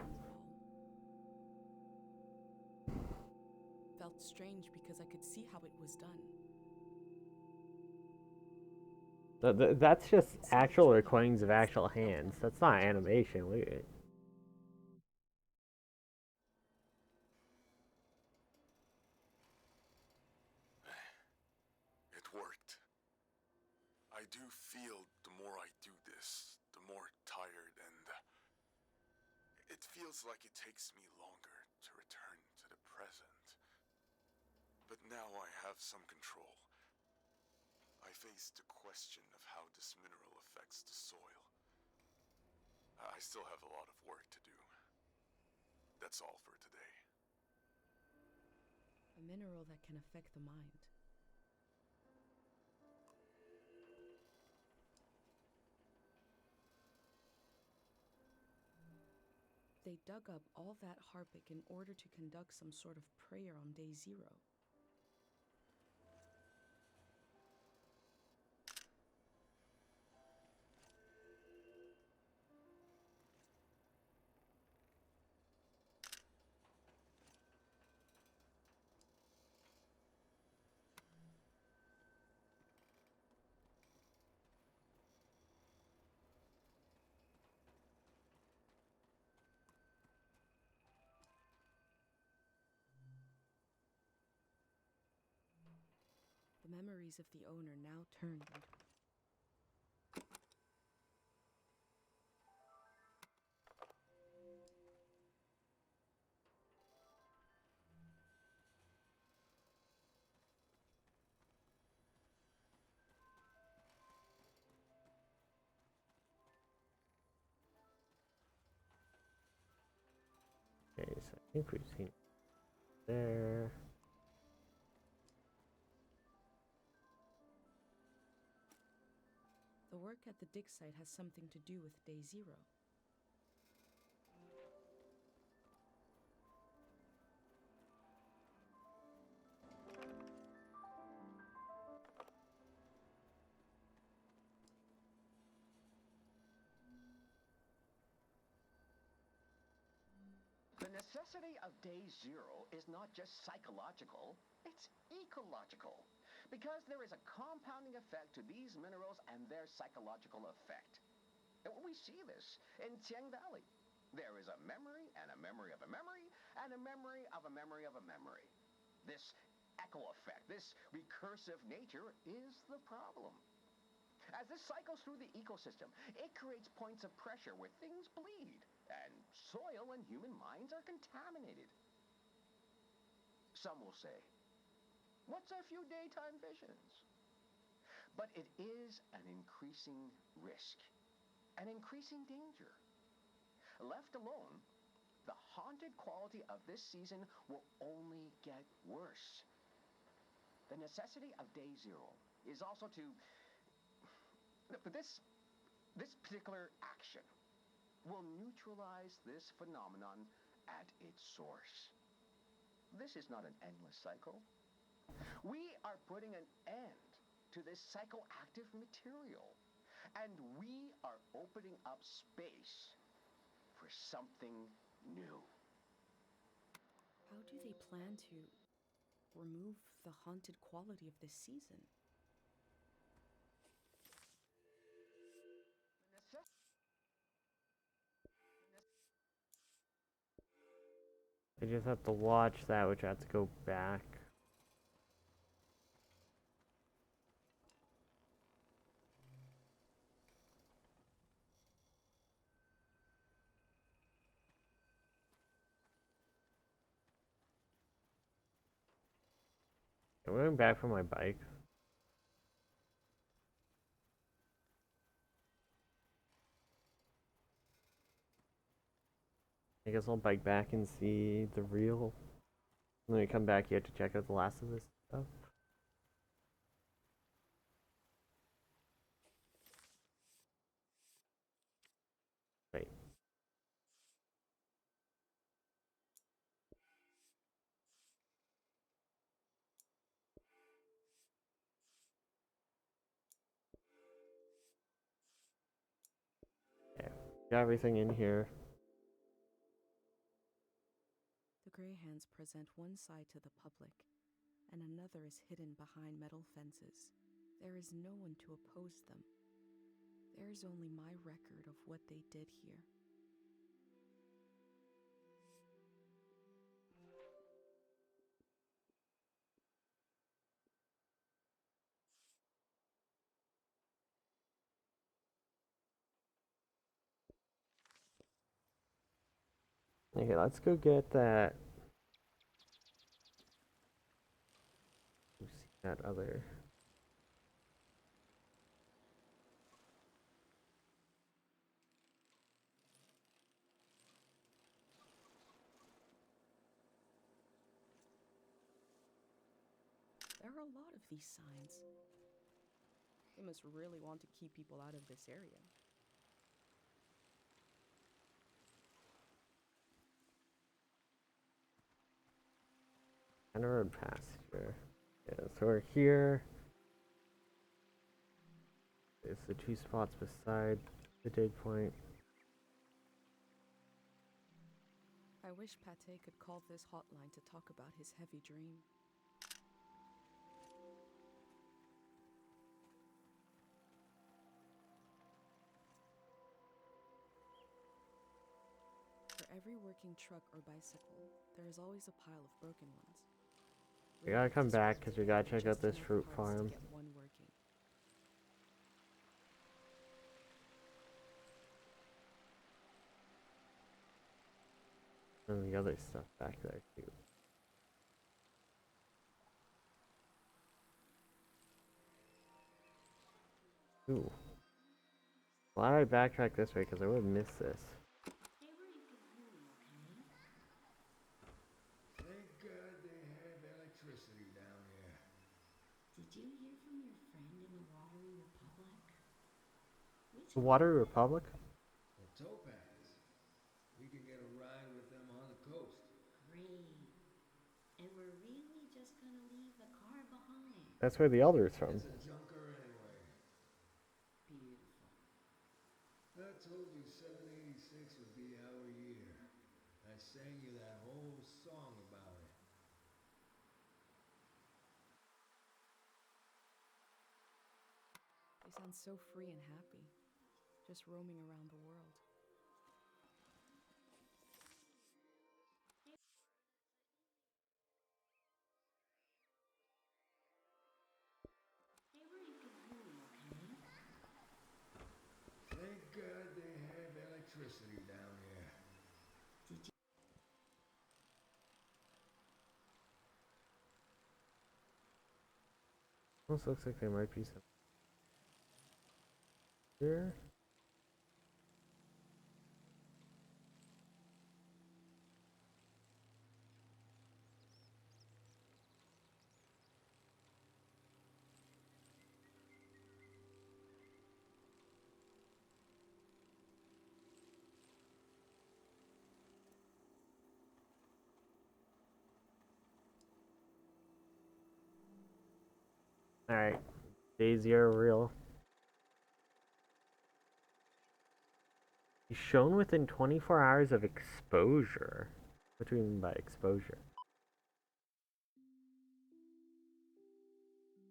Felt strange because I could see how it was done. That's just actual recordings of actual hands. That's not animation. Look at it. It worked. I do feel the more I do this, the more tired, and it feels like it takes me longer to return to the present. But now I have some control. I face the question of how this mineral affects the soil. I still have a lot of work to do. That's all for today. A mineral that can affect the mind. They dug up all that harpic in order to conduct some sort of prayer on day 0. The memories of the owner now turned into Okay, so I think we've seen there. the work at the dig site has something to do with day 0. The necessity of day 0 is not just psychological, it's ecological. Because there is a compounding effect to these minerals and their psychological effect. And we see this in Tiang Valley. There is a memory and a memory of a memory and a memory of a memory of a memory. This echo effect, this recursive nature is the problem. As this cycles through the ecosystem, it creates points of pressure where things bleed, and soil and human minds are contaminated. Some will say, what's a few daytime visions? But it is an increasing risk, an increasing danger. Left alone, the haunted quality of this season will only get worse. The necessity of day 0 is also to... This particular action will neutralize this phenomenon at its source. This is not an endless cycle. We are putting an end to this psychoactive material, and we are opening up space for something new. How do they plan to remove the haunted quality of this season? I just have to watch that, which I have to go back. I'm going back for my bike. I guess I'll bike back and see the real. When we come back, you have to check out the last of this stuff. Wait. Okay, got everything in here. The Greyhands present one side to the public, and another is hidden behind metal fences. There is no one to oppose them. There is only my record of what they did here. Okay, let's go get that. That other. There are a lot of these signs. They must really want to keep people out of this area. Road pasture. Yeah, so we're here. It's the two spots beside the dig point. I wish Pate could call this hotline to talk about his heavy dream. For every working truck or bicycle, there is always a pile of broken ones. We gotta come back because we gotta check out this fruit farm. And the other stuff back there too. Ooh. Why did I backtrack this way? Because I would have missed this. Thank God they have electricity down here. Did you hear from your friend in the Watery Republic? The Watery Republic? The Topaz. We can get a ride with them on the coast. Great. And we're really just gonna leave the car behind. That's where the Elder's from. It's a junker anyway. Beautiful. I told you 786 would be our year. I sang you that whole song about it. They sound so free and happy, just roaming around the world. Stay where you can hear me, okay? Thank God they have electricity down here. Did you? Almost looks like there might be some here. Alright, Daisy are real. He's shown within 24 hours of exposure. What do you mean by exposure?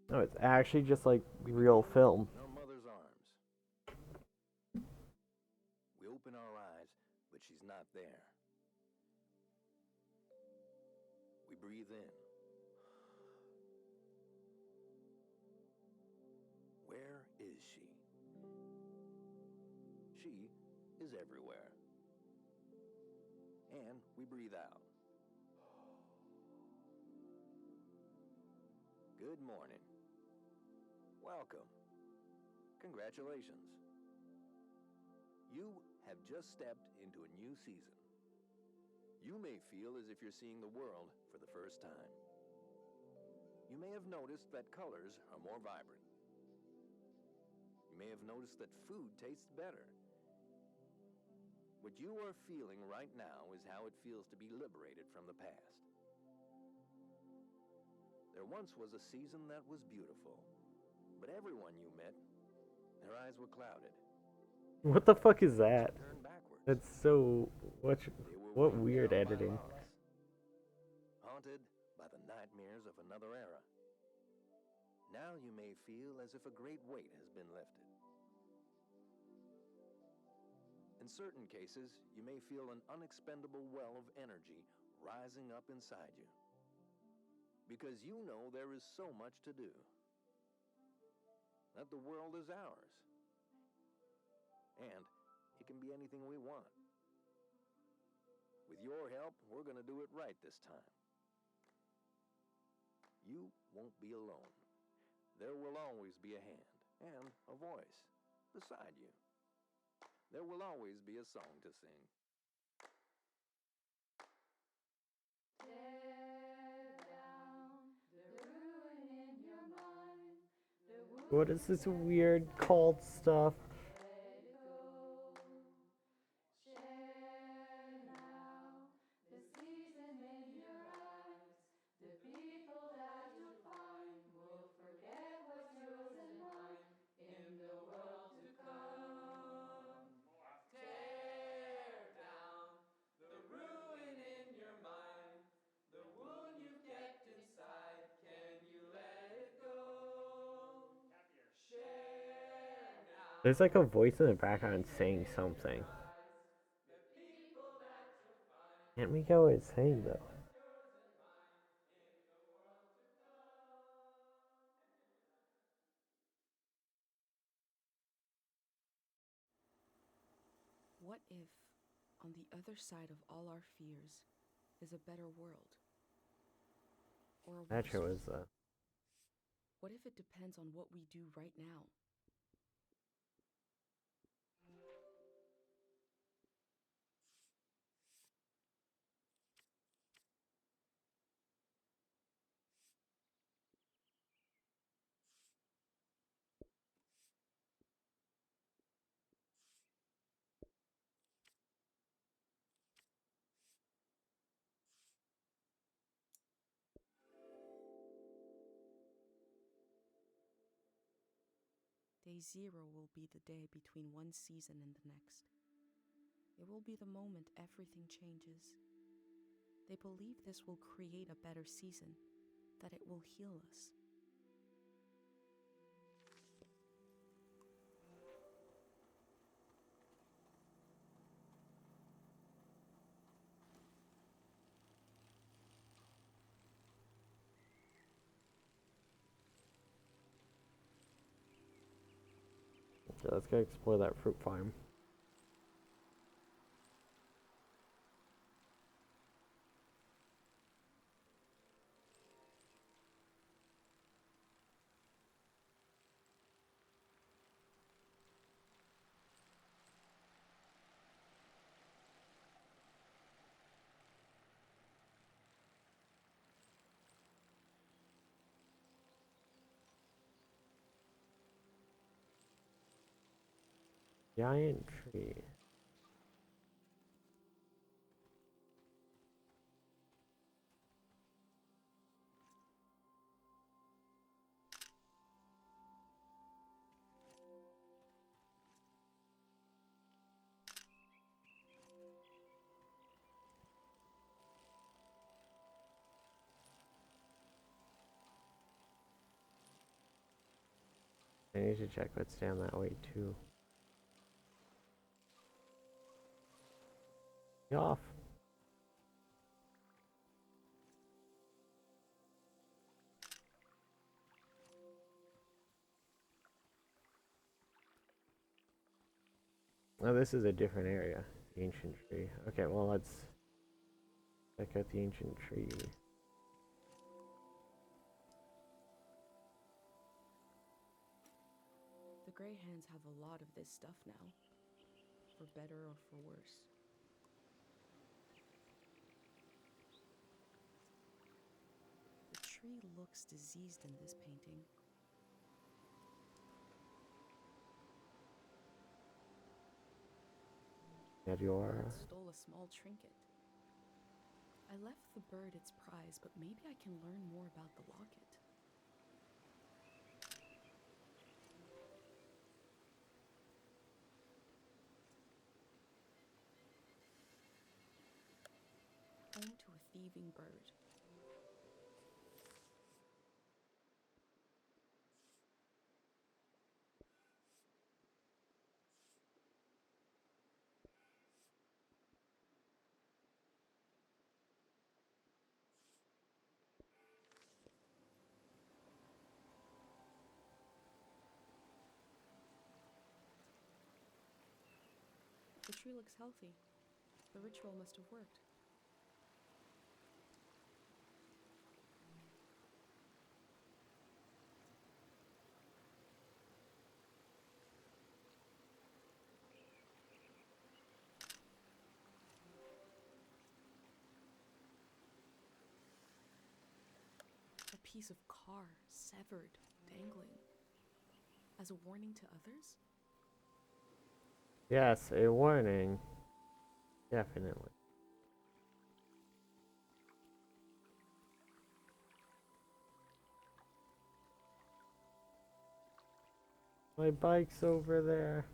No, it's actually just like real film. In our mother's arms. We open our eyes, but she's not there. We breathe in. Where is she? She is everywhere. And we breathe out. Good morning. Welcome. Congratulations. You have just stepped into a new season. You may feel as if you're seeing the world for the first time. You may have noticed that colors are more vibrant. You may have noticed that food tastes better. What you are feeling right now is how it feels to be liberated from the past. There once was a season that was beautiful, but everyone you met, their eyes were clouded. What the fuck is that? Turned backwards. That's so... What weird down by editing. loss, haunted by the nightmares of another era. Now you may feel as if a great weight has been lifted. In certain cases, you may feel an unexpendable well of energy rising up inside you. Because you know there is so much to do. That the world is ours. And it can be anything we want. With your help, we're going to do it right this time. You won't be alone. There will always be a hand and a voice beside you. There will always be a song to sing. What is this weird cult stuff? There's like a voice in the background saying something. Can't make out what it's saying though. What if, on the other side of all our fears, is a better world? Or a That worse sure one? was What if it depends on what we do right now? Day 0 will be the day between one season and the next. It will be the moment everything changes. They believe this will create a better season, that it will heal us. Okay, let's go explore that fruit farm. Giant tree. I need to check what's down that way too. Get off. Oh, this is a different area. The ancient tree. Okay, well, let's check out the ancient tree. Greyhands have a lot of this stuff now, for better or for worse. The tree looks diseased in this painting. Meteora. Stole a small trinket. I left the bird its prize, but maybe I can learn more about the locket. Home to a thieving bird. The tree looks healthy. The ritual must have worked. A piece of car, severed, dangling. As a warning to others? Yes, a warning. Definitely. My bike's over there.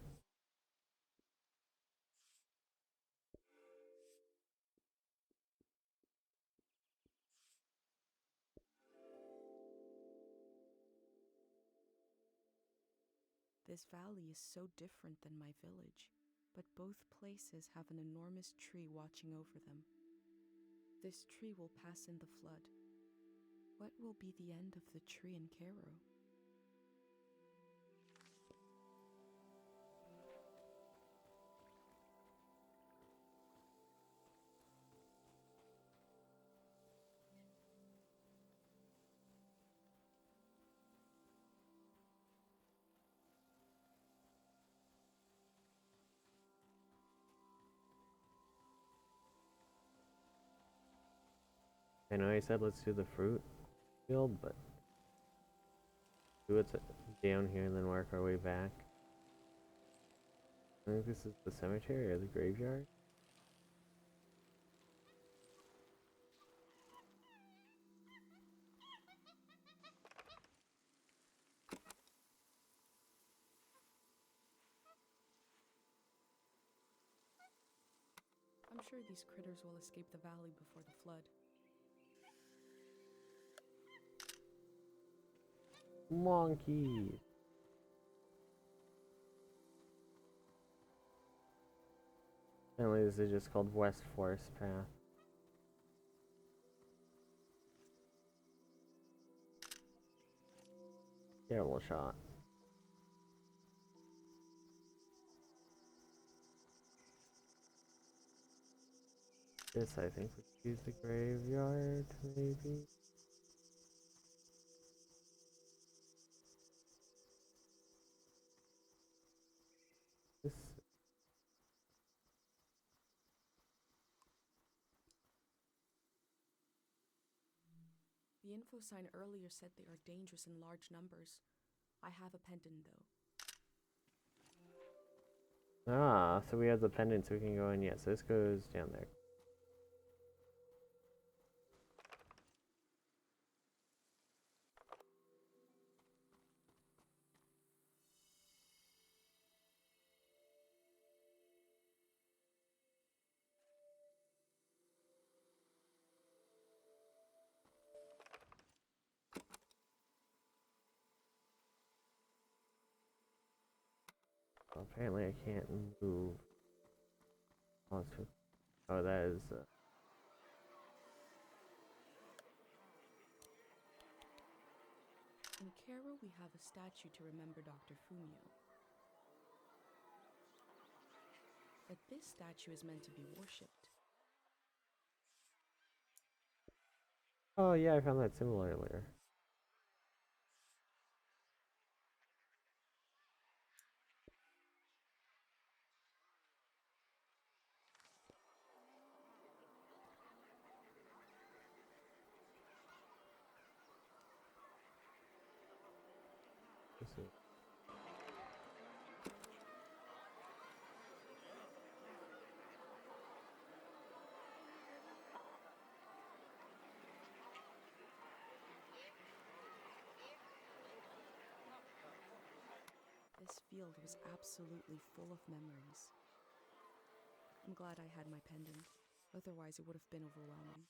This valley is so different than my village, but both places have an enormous tree watching over them. This tree will pass in the flood. What will be the end of the tree in Cairo? I know I said let's do the fruit field, but do it down here and then work our way back. I think this is the cemetery or the graveyard. I'm sure these critters will escape the valley before the flood. Monkeys. Apparently this is just called West Forest Path. Terrible shot. This, I think, would use the graveyard, maybe. This. The info sign earlier said they are dangerous in large numbers. I have a pendant, though. Ah, so we have the pendant, so we can go in. Yes, this goes down there. Well, apparently I can't move. Oh, that is... In Cairo, we have a statue to remember Dr. Fumio. But this statue is meant to be worshipped. Oh yeah, I found that symbol earlier. This field was absolutely full of memories. I'm glad I had my pendant, otherwise it would have been overwhelming.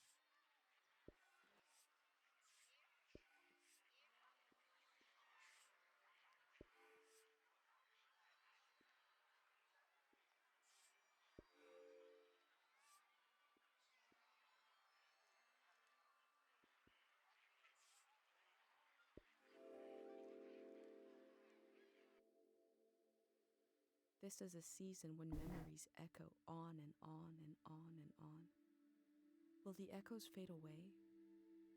This is a season when memories echo on and on and on and on. Will the echoes fade away,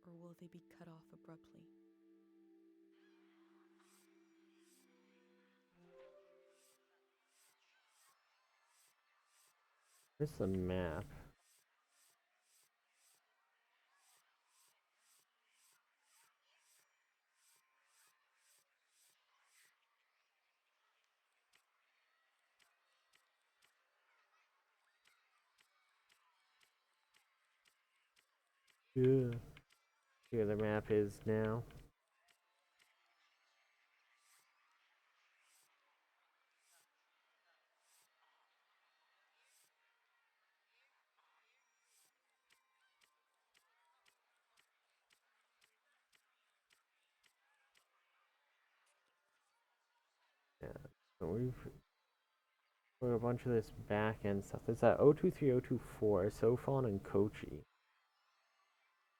or will they be cut off abruptly? Where's the map? Yeah. Here the map is now. Yeah, so we've put a bunch of this back end stuff. There's that 023, 024, Sofon, and Kochi.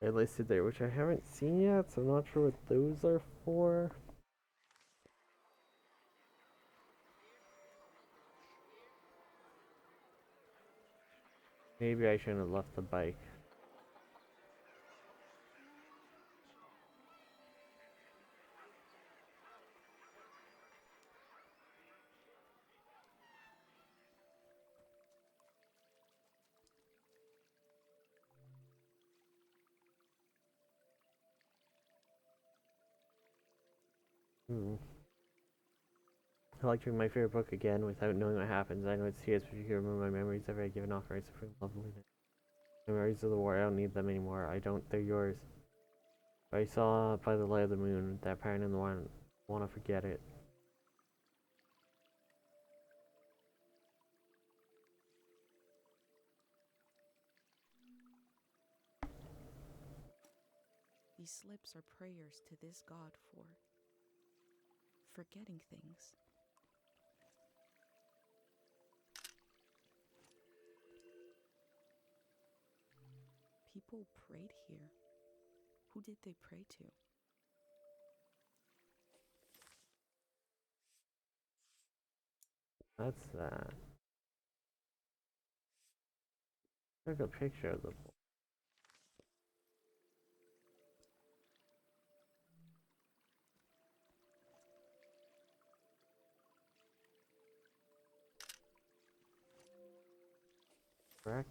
They're listed there, which I haven't seen yet, so I'm not sure what those are for. Maybe I shouldn't have left the bike. I like reading my favorite book again without knowing what happens. I know it's tears, but you can remember my memories ever I given off my supreme loveliness. Memories of the war, I don't need them anymore. I don't, they're yours. I saw by the light of the moon that part in the one, want to forget it. These slips are prayers to this god for forgetting things. People prayed here. Who did they pray to? That's that. Took a picture of the book. Correct.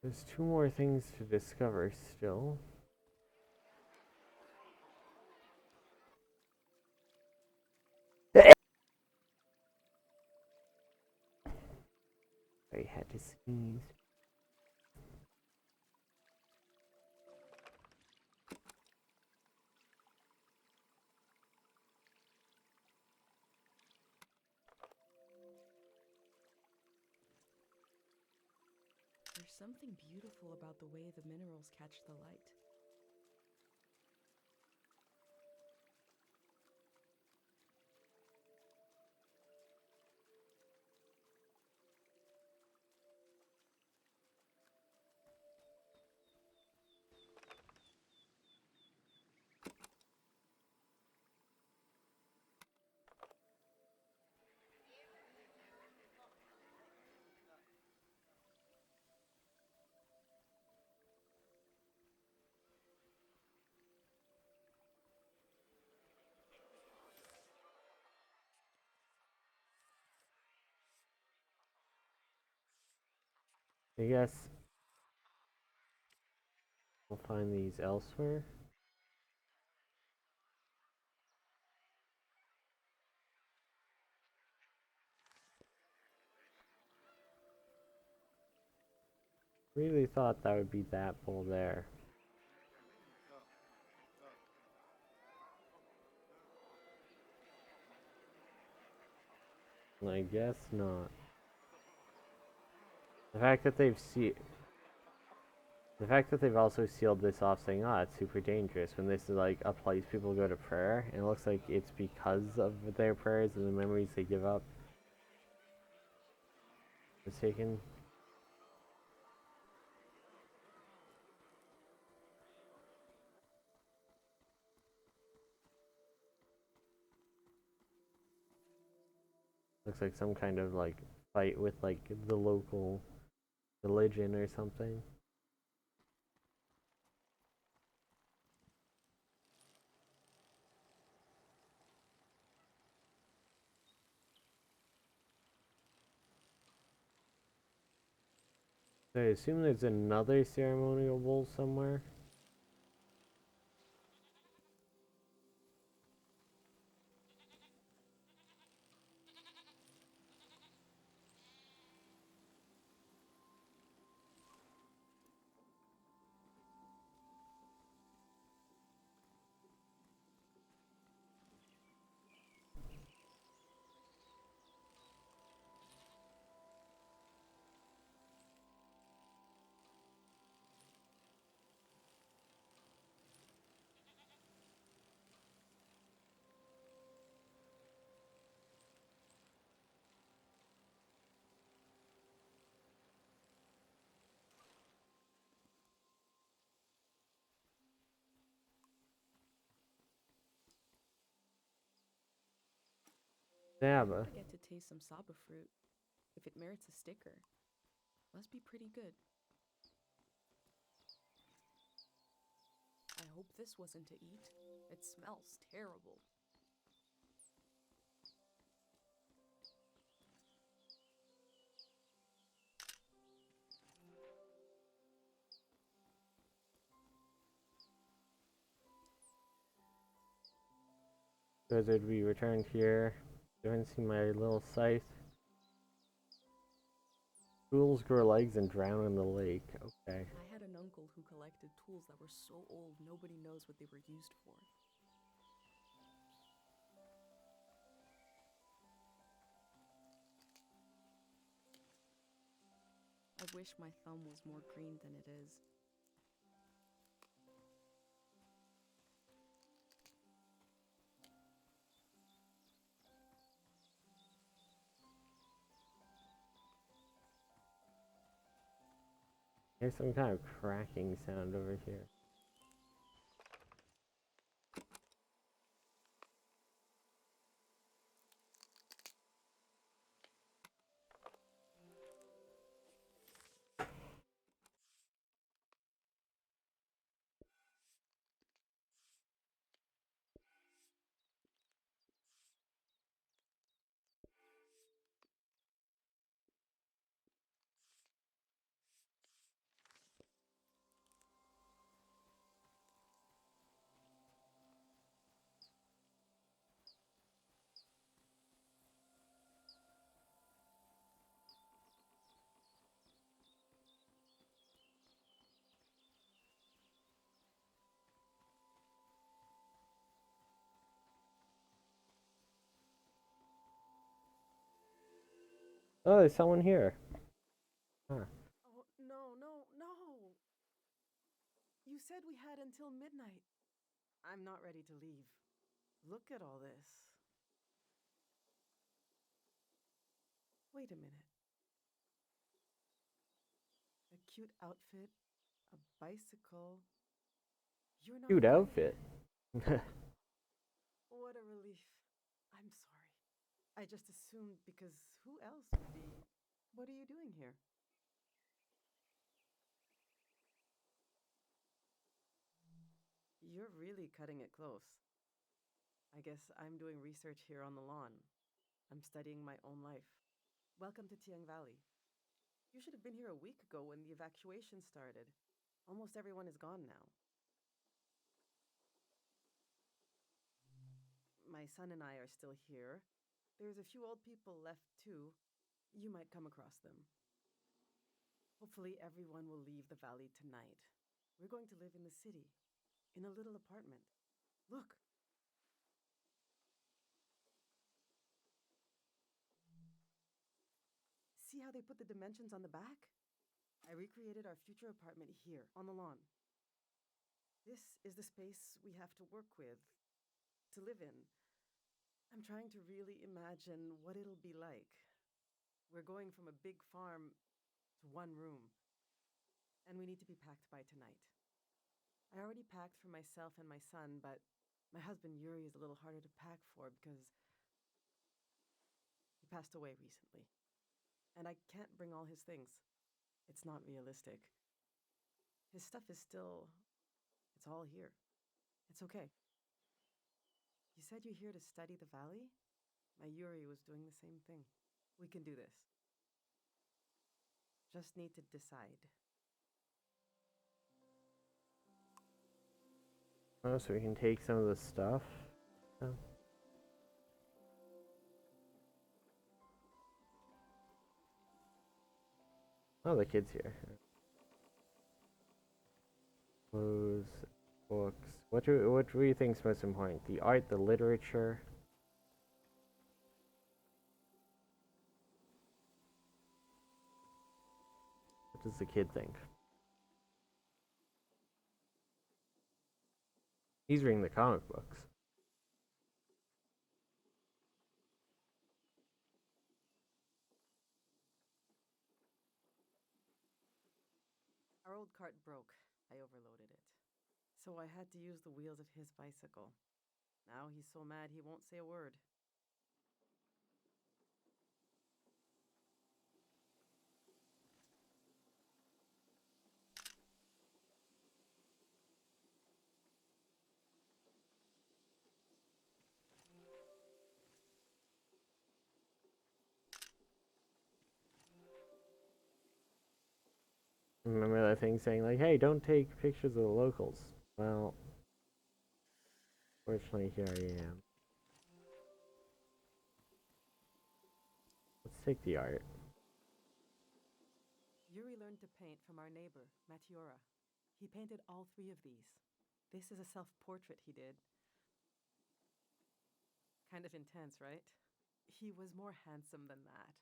There's 2 more things to discover still. I had to sneeze. There's something beautiful about the way the minerals catch the light. I guess we'll find these elsewhere. Really thought that would be that bull there. I guess not. The fact that they've also sealed this off, saying, "Oh, it's super dangerous," when this is like a place people go to prayer, and it looks like it's because of their prayers and the memories they give up. Mistaken. Looks like some kind of like fight with like the local religion or something. So I assume there's another ceremonial bowl somewhere. Yeah, but I get to taste some Saba fruit. If it merits a sticker, must be pretty good. I hope this wasn't to eat. It smells terrible. Wizard, we returned here. You haven't seen my little scythe. Tools grow legs and drown in the lake. Okay. I had an uncle who collected tools that were so old nobody knows what they were used for. I wish my thumb was more green than it is. There's some kind of cracking sound over here. Oh, there's someone here. Huh. Oh, no, no, no! You said we had until midnight. I'm not ready to leave. Look at all this. Wait a minute. A cute outfit, a bicycle. You're not Cute Freya. outfit. What a relief. I'm sorry. I just assumed because who else would be? What are you doing here? You're really cutting it close. I guess I'm doing research here on the lawn. I'm studying my own life. Welcome to Tiang Valley. You should have been here a week ago when the evacuation started. Almost everyone is gone now. My son and I are still here. There's a few old people left too. You might come across them. Hopefully everyone will leave the valley tonight. We're going to live in the city, in a little apartment. Look! See how they put the dimensions on the back? I recreated our future apartment here, on the lawn. This is the space we have to work with, to live in. I'm trying to really imagine what it'll be like. We're going from a big farm to one room, and we need to be packed by tonight. I already packed for myself and my son, but my husband Yuri is a little harder to pack for because he passed away recently. And I can't bring all his things. It's not realistic. His stuff is still... it's all here. It's okay. You said you're here to study the valley? My Yuri was doing the same thing. We can do this. Just need to decide. Oh, so we can take some of the stuff. Oh. Oh, the kid's here. Clothes, books. What do you think is most important? The art, the literature? What does the kid think? He's reading the comic books. Our old cart broke. I overloaded it. So I had to use the wheels of his bicycle. Now he's so mad he won't say a word. Remember that thing saying like, hey, don't take pictures of the locals. Well, fortunately here I am. Let's take the art. Yuri learned to paint from our neighbor, Matiora. He painted all 3 of these. This is a self-portrait he did. Kind of intense, right? He was more handsome than that.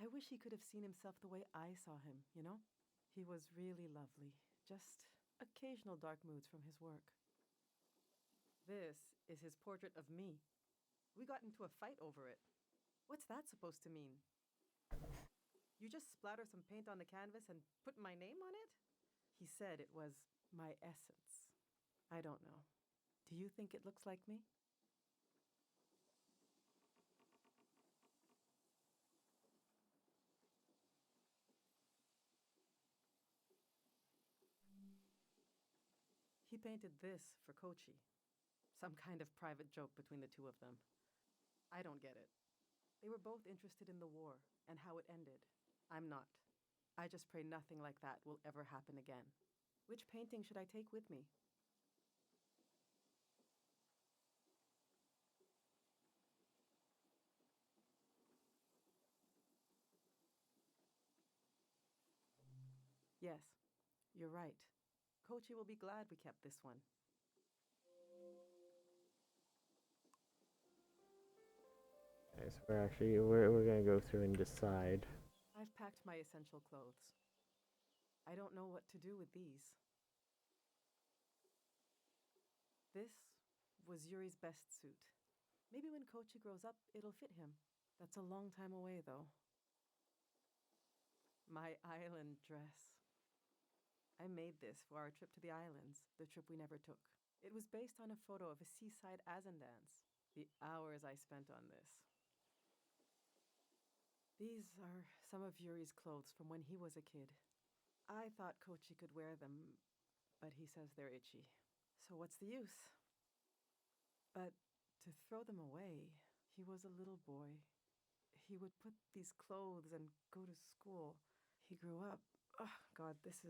I wish he could have seen himself the way I saw him, you know? He was really lovely. Just occasional dark moods from his work. This is his portrait of me. We got into a fight over it. What's that supposed to mean? You just splatter some paint on the canvas and put my name on it? He said it was my essence. I don't know. Do you think it looks like me? He painted this for Kochi. Some kind of private joke between the 2 of them. I don't get it. They were both interested in the war and how it ended. I'm not. I just pray nothing like that will ever happen again. Which painting should I take with me? Yes, you're right. Kochi will be glad we kept this one. Okay, so we're gonna go through and decide. I've packed my essential clothes. I don't know what to do with these. This was Yuri's best suit. Maybe when Kochi grows up, it'll fit him. That's a long time away, though. My island dress. I made this for our trip to the islands, the trip we never took. It was based on a photo of a seaside Azan dance. The hours I spent on this. These are some of Yuri's clothes from when he was a kid. I thought Kochi could wear them, but he says they're itchy. So what's the use? But to throw them away, he was a little boy. He would put these clothes and go to school. he grew up. Oh, God, this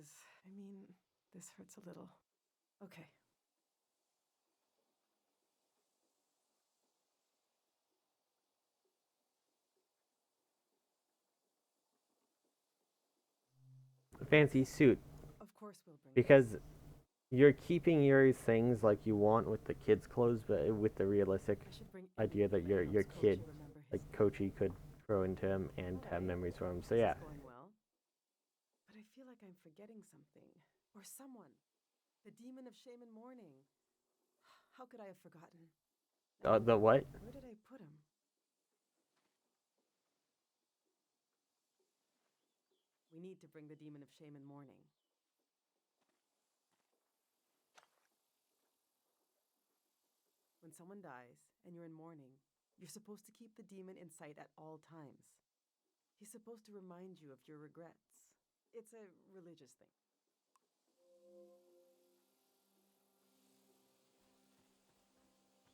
hurts a little. Okay. Fancy suit. Of course we'll bring Because you're keeping Yuri's things like you want with the kid's clothes, but with the realistic idea that your kid, like Kochi, could grow into him and have memories from him. So yeah. Going well. But I feel like I'm forgetting something. Or someone. The demon of shame and mourning. How could I have forgotten? The what? Where did I put him? We need to bring the demon of shame and mourning. When someone dies and you're in mourning, you're supposed to keep the demon in sight at all times. He's supposed to remind you of your regrets. It's a religious thing.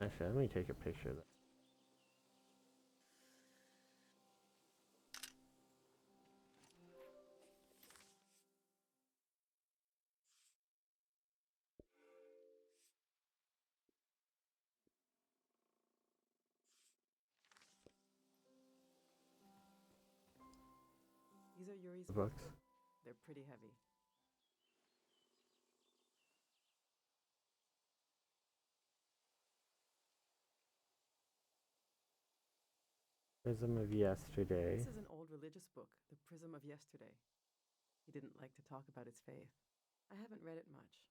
Actually, let me take a picture of that. These are Yuri's books. They're pretty heavy. Prism of Yesterday. This is an old religious book, The Prism of Yesterday. He didn't like to talk about his faith. I haven't read it much.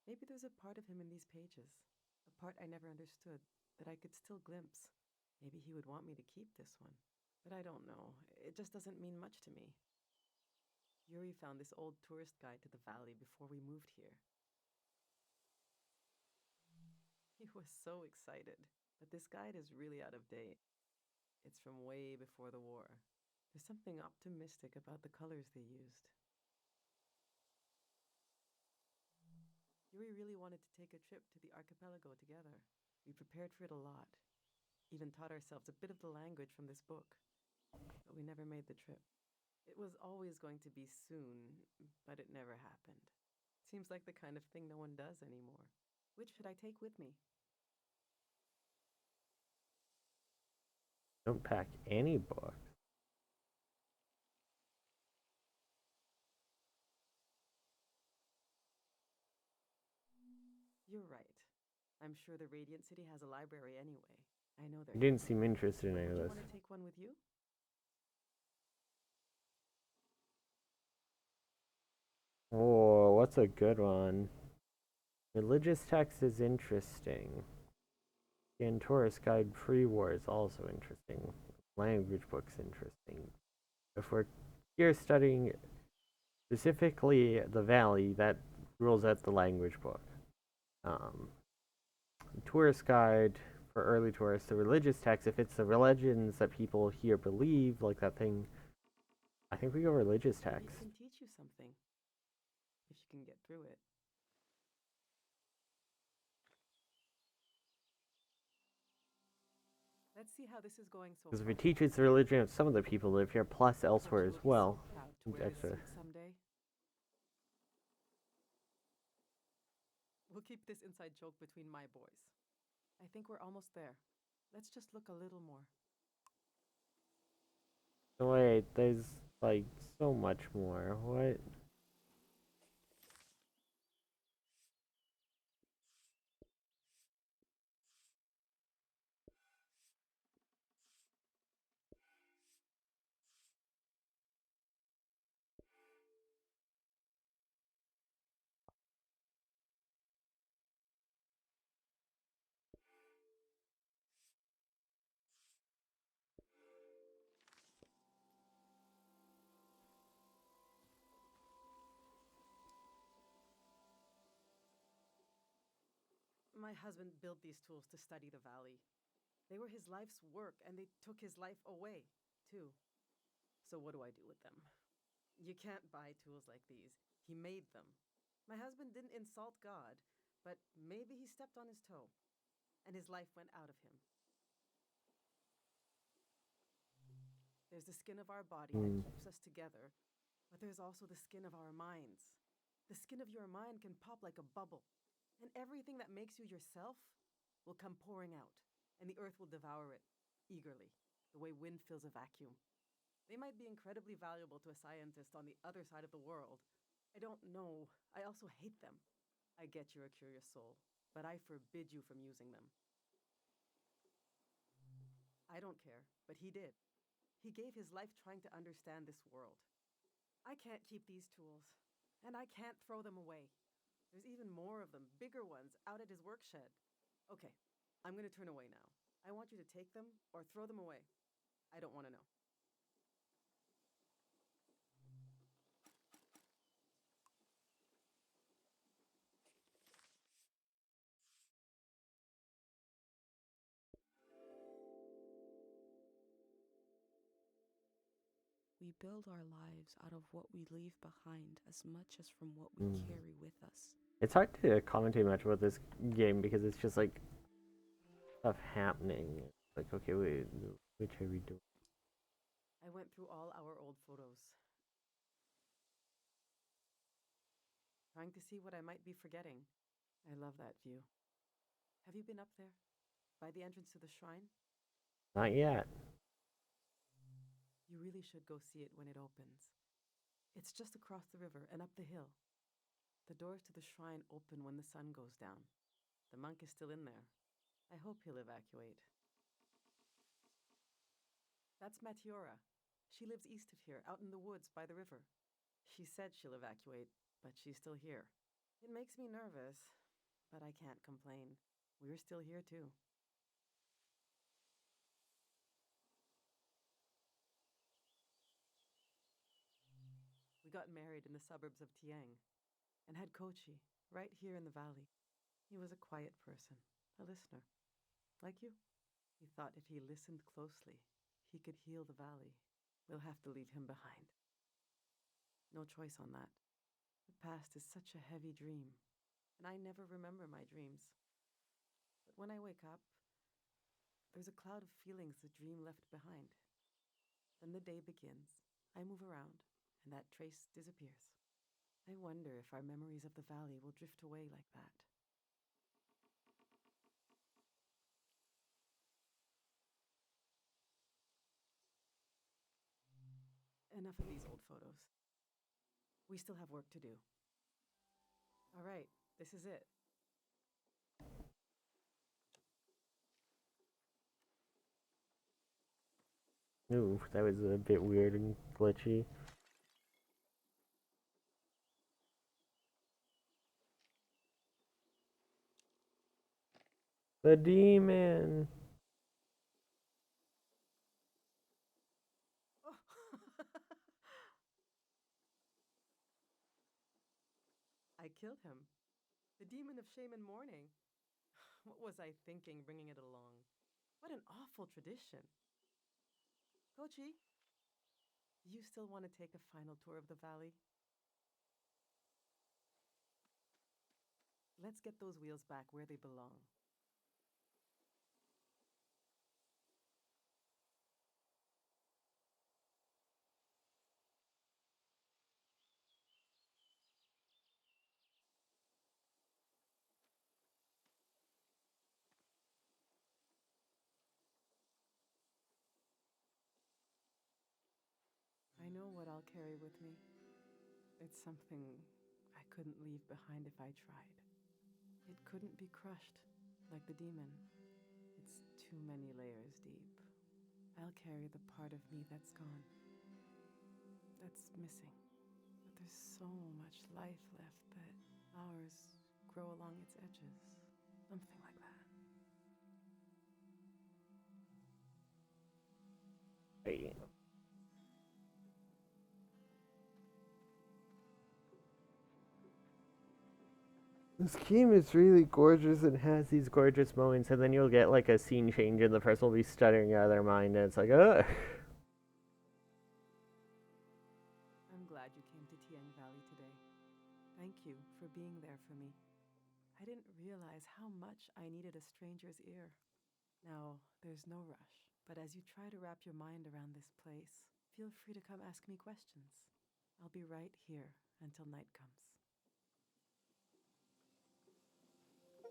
Maybe there's a part of him in these pages, a part I never understood, that I could still glimpse. Maybe he would want me to keep this one. But I don't know. It just doesn't mean much to me. Yuri found this old tourist guide to the valley before we moved here. He was so excited, but this guide is really out of date. It's from way before the war. There's something optimistic about the colors they used. Yuri really wanted to take a trip to the archipelago together. We prepared for it a lot. Even taught ourselves a bit of the language from this book. But we never made the trip. It was always going to be soon, but it never happened. Seems like the kind of thing no one does anymore. Which should I take with me? Don't pack any books. You're right. I'm sure the Radiant City has a library anyway. I know there. You didn't seem interested in any of Do you this. want to take one with you? Oh, what's a good one? Religious text is interesting. And Tourist Guide Pre-War is also interesting. Language book's interesting. If we're here studying specifically the Valley, that rules out the language book. Tourist Guide for early tourists, the religious text, if it's the religions that people here believe, like that thing, I think we go religious text. It can teach you something. If you can get through it. Let's see how this is going so Because if far. it teaches the religion of some of the people who live here, plus elsewhere as well. Someday. We'll keep this inside joke between my boys. I think we're almost there. Let's just look a little more. Wait, there's like so much more. What? My husband built these tools to study the valley. They were his life's work, and they took his life away, too. So what do I do with them? You can't buy tools like these. He made them. My husband didn't insult God, but maybe he stepped on his toe, and his life went out of him. There's the skin of our body that keeps us together, But there's also the skin of our minds. The skin of your mind can pop like a bubble, and everything that makes you yourself will come pouring out, and the earth will devour it eagerly, the way wind fills a vacuum. They might be incredibly valuable to a scientist on the other side of the world. I don't know. I also hate them. I get you're a curious soul, but I forbid you from using them. I don't care, but he did. He gave his life trying to understand this world. I can't keep these tools, and I can't throw them away. There's even more of them, bigger ones, out at his work shed. Okay, I'm going to turn away now. I want you to take them or throw them away. I don't want to know. We build our lives out of what we leave behind as much as from what we carry with us. It's hard to commentate much about this game because it's just like stuff happening. Like, okay, wait, which are we doing? I went through all our old photos, trying to see what I might be forgetting. I love that view. Have you been up there? By the entrance to the shrine? Not yet. You really should go see it when it opens. It's just across the river and up the hill. The doors to the shrine open when the sun goes down. The monk is still in there. I hope he'll evacuate. That's Matiora. She lives east of here, out in the woods by the river. She said she'll evacuate, but she's still here. It makes me nervous, but I can't complain. We're still here too. We got married in the suburbs of Tiang and had Kochi right here in the valley. He was a quiet person, a listener, like you. He thought if he listened closely, he could heal the valley. We'll have to leave him behind. No choice on that. The past is such a heavy dream, and I never remember my dreams. But when I wake up, there's a cloud of feelings the dream left behind. Then the day begins. I move around, and that trace disappears. I wonder if our memories of the valley will drift away like that. Enough of these old photos. We still have work to do. All right, this is it. Ooh, that was a bit weird and glitchy. The demon! Oh. I killed him. The demon of shame and mourning. What was I thinking bringing it along? What an awful tradition. Kochi, do you still want to take a final tour of the valley? Let's get those wheels back where they belong. I know what I'll carry with me. It's something I couldn't leave behind if I tried. It couldn't be crushed, like the demon. It's too many layers deep. I'll carry the part of me that's gone, that's missing. But there's so much life left that ours grow along its edges. Something like that. Hey. This game is really gorgeous and has these gorgeous moments, and then you'll get like a scene change and the person will be stuttering out of their mind, and it's like, ugh. I'm glad you came to Tiang Valley today. Thank you for being there for me. I didn't realize how much I needed a stranger's ear. Now, there's no rush, but as you try to wrap your mind around this place, feel free to come ask me questions. I'll be right here until night comes.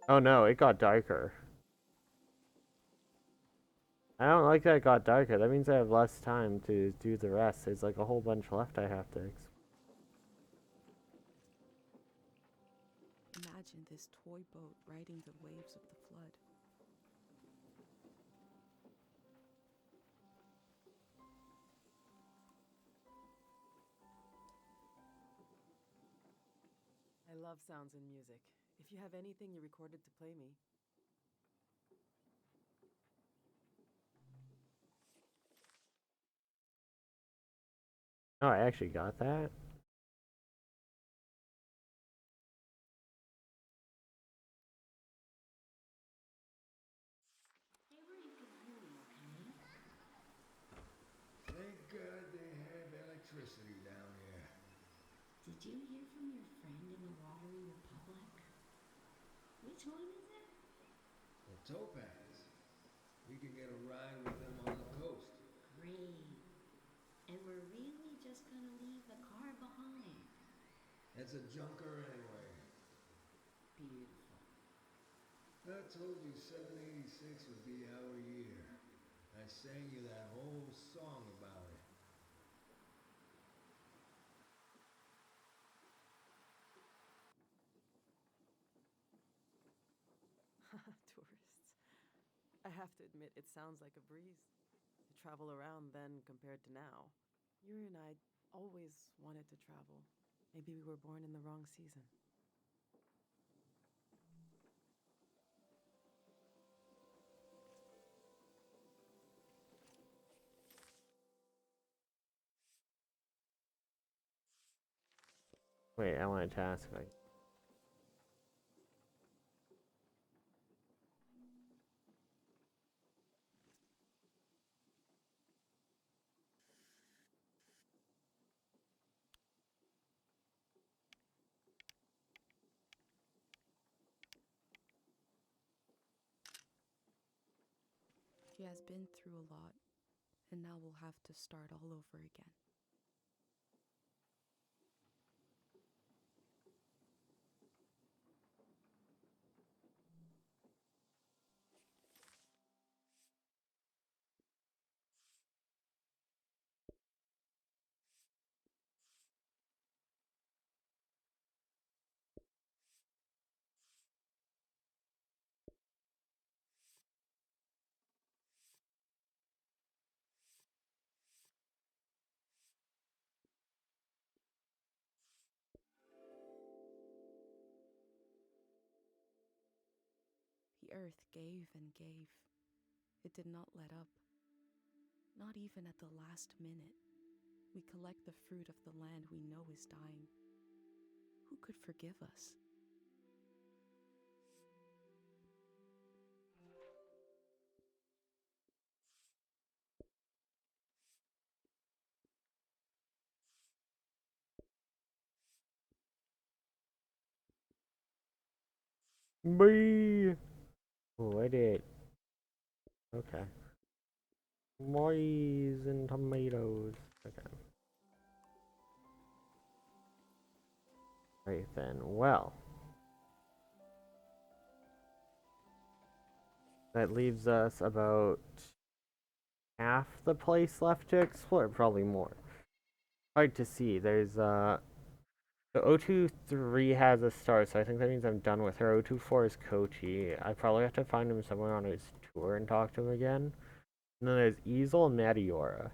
Oh no, it got darker. I don't like that it got darker. That means I have less time to do the rest. There's like a whole bunch left I have to Imagine this toy boat riding the waves of the flood. I love sounds and music. If you have anything you recorded to play me. Oh, I actually got that? Thank God they have electricity down here. Did you hear from your friend in the Watery Republic? Which one is it? Well, Topaz. We can get a ride with them on the coast. Great. And we're really just gonna leave the car behind. It's a junker anyway. Beautiful. I told you 786 would be our year. I sang you that whole song about it. Tourists. I have to admit, it sounds like a breeze. To travel around then compared to now. Yuri and I always wanted to travel. Maybe we were born in the wrong season. Wait, I wanted to ask like She has been through a lot, and now we'll have to start all over again. The earth gave and gave. It did not let up. Not even at the last minute. We collect the fruit of the land we know is dying. Who could forgive us? Bee. Oh, I did. Okay. Mois and tomatoes. Okay. Right then. Well. That leaves us about half the place left to explore. Probably more. Hard to see. There's the 023 has a star, so I think that means I'm done with her. 024 is Kochi. I probably have to find him somewhere on his tour and talk to him again. And then there's Easel and Madiora.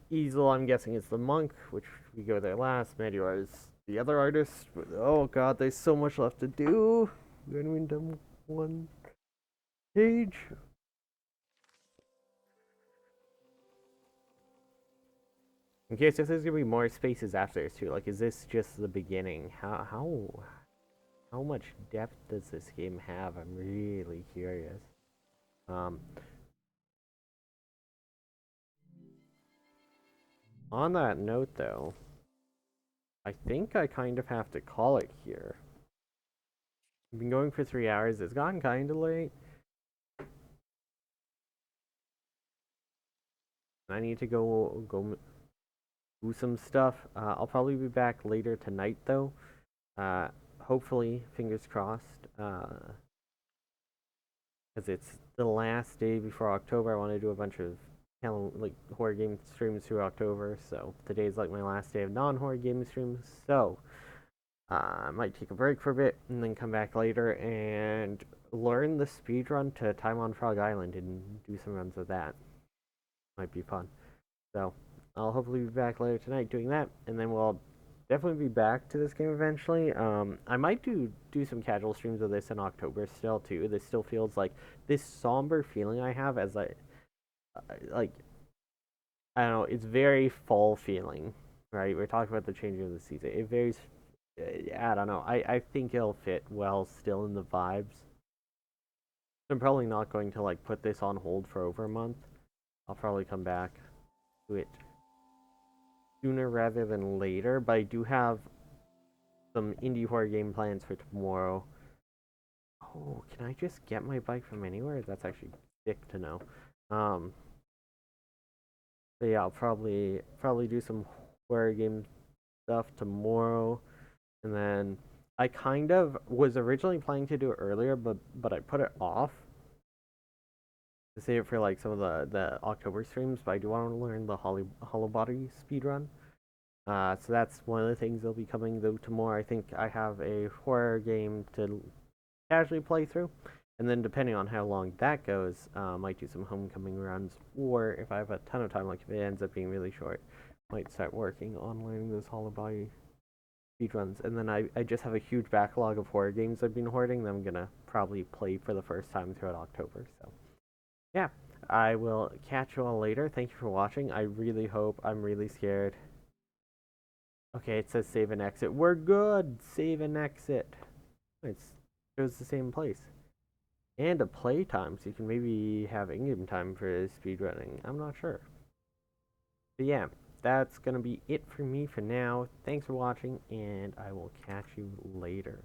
Easel, I'm guessing, is the monk, which we go there last. Madiora is the other artist. But, oh god, there's so much left to do. We're gonna be done one page. In case if there's gonna be more spaces after this too, like, is this just the beginning? How much depth does this game have? I'm really curious. On that note, though, I think I kind of have to call it here. I've been going for 3 hours. It's gotten kind of late. I need to go do some stuff. I'll probably be back later tonight though. Hopefully, fingers crossed. Because it's the last day before October. I want to do a bunch of horror game streams through October. So today's like my last day of non-horror game streams. So I might take a break for a bit and then come back later and learn the speedrun to Time on Frog Island and do some runs of that. Might be fun. So I'll hopefully be back later tonight doing that, and then we'll definitely be back to this game eventually. I might do some casual streams of this in October still too. This still feels like this somber feeling I have as I don't know, it's very fall feeling, right? We're talking about the changing of the season. It varies. I don't know. I think it'll fit well still in the vibes. I'm probably not going to like put this on hold for over a month. I'll probably come back to it sooner rather than later, but I do have some indie horror game plans for tomorrow. Oh, can I just get my bike from anywhere? That's actually sick to know. So yeah, I'll probably do some horror game stuff tomorrow, and then I kind of was originally planning to do it earlier, but I put it off to save it for like some of the October streams. But I do want to learn the Hollow Body speedrun. So that's one of the things that'll be coming though tomorrow. I think I have a horror game to casually play through, and then depending on how long that goes, I might do some homecoming runs, or if I have a ton of time, like if it ends up being really short, might start working on learning those Hollow Body speedruns. And then I just have a huge backlog of horror games I've been hoarding that I'm gonna probably play for the first time throughout October. So yeah, I will catch you all later. Thank you for watching. I really hope. I'm really scared. Okay, it says save and exit. We're good. Save and exit. It shows the same place. And a play time, so you can maybe have in-game time for speedrunning. I'm not sure. But yeah, that's going to be it for me for now. Thanks for watching, and I will catch you later.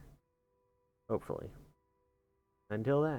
Hopefully. Until then.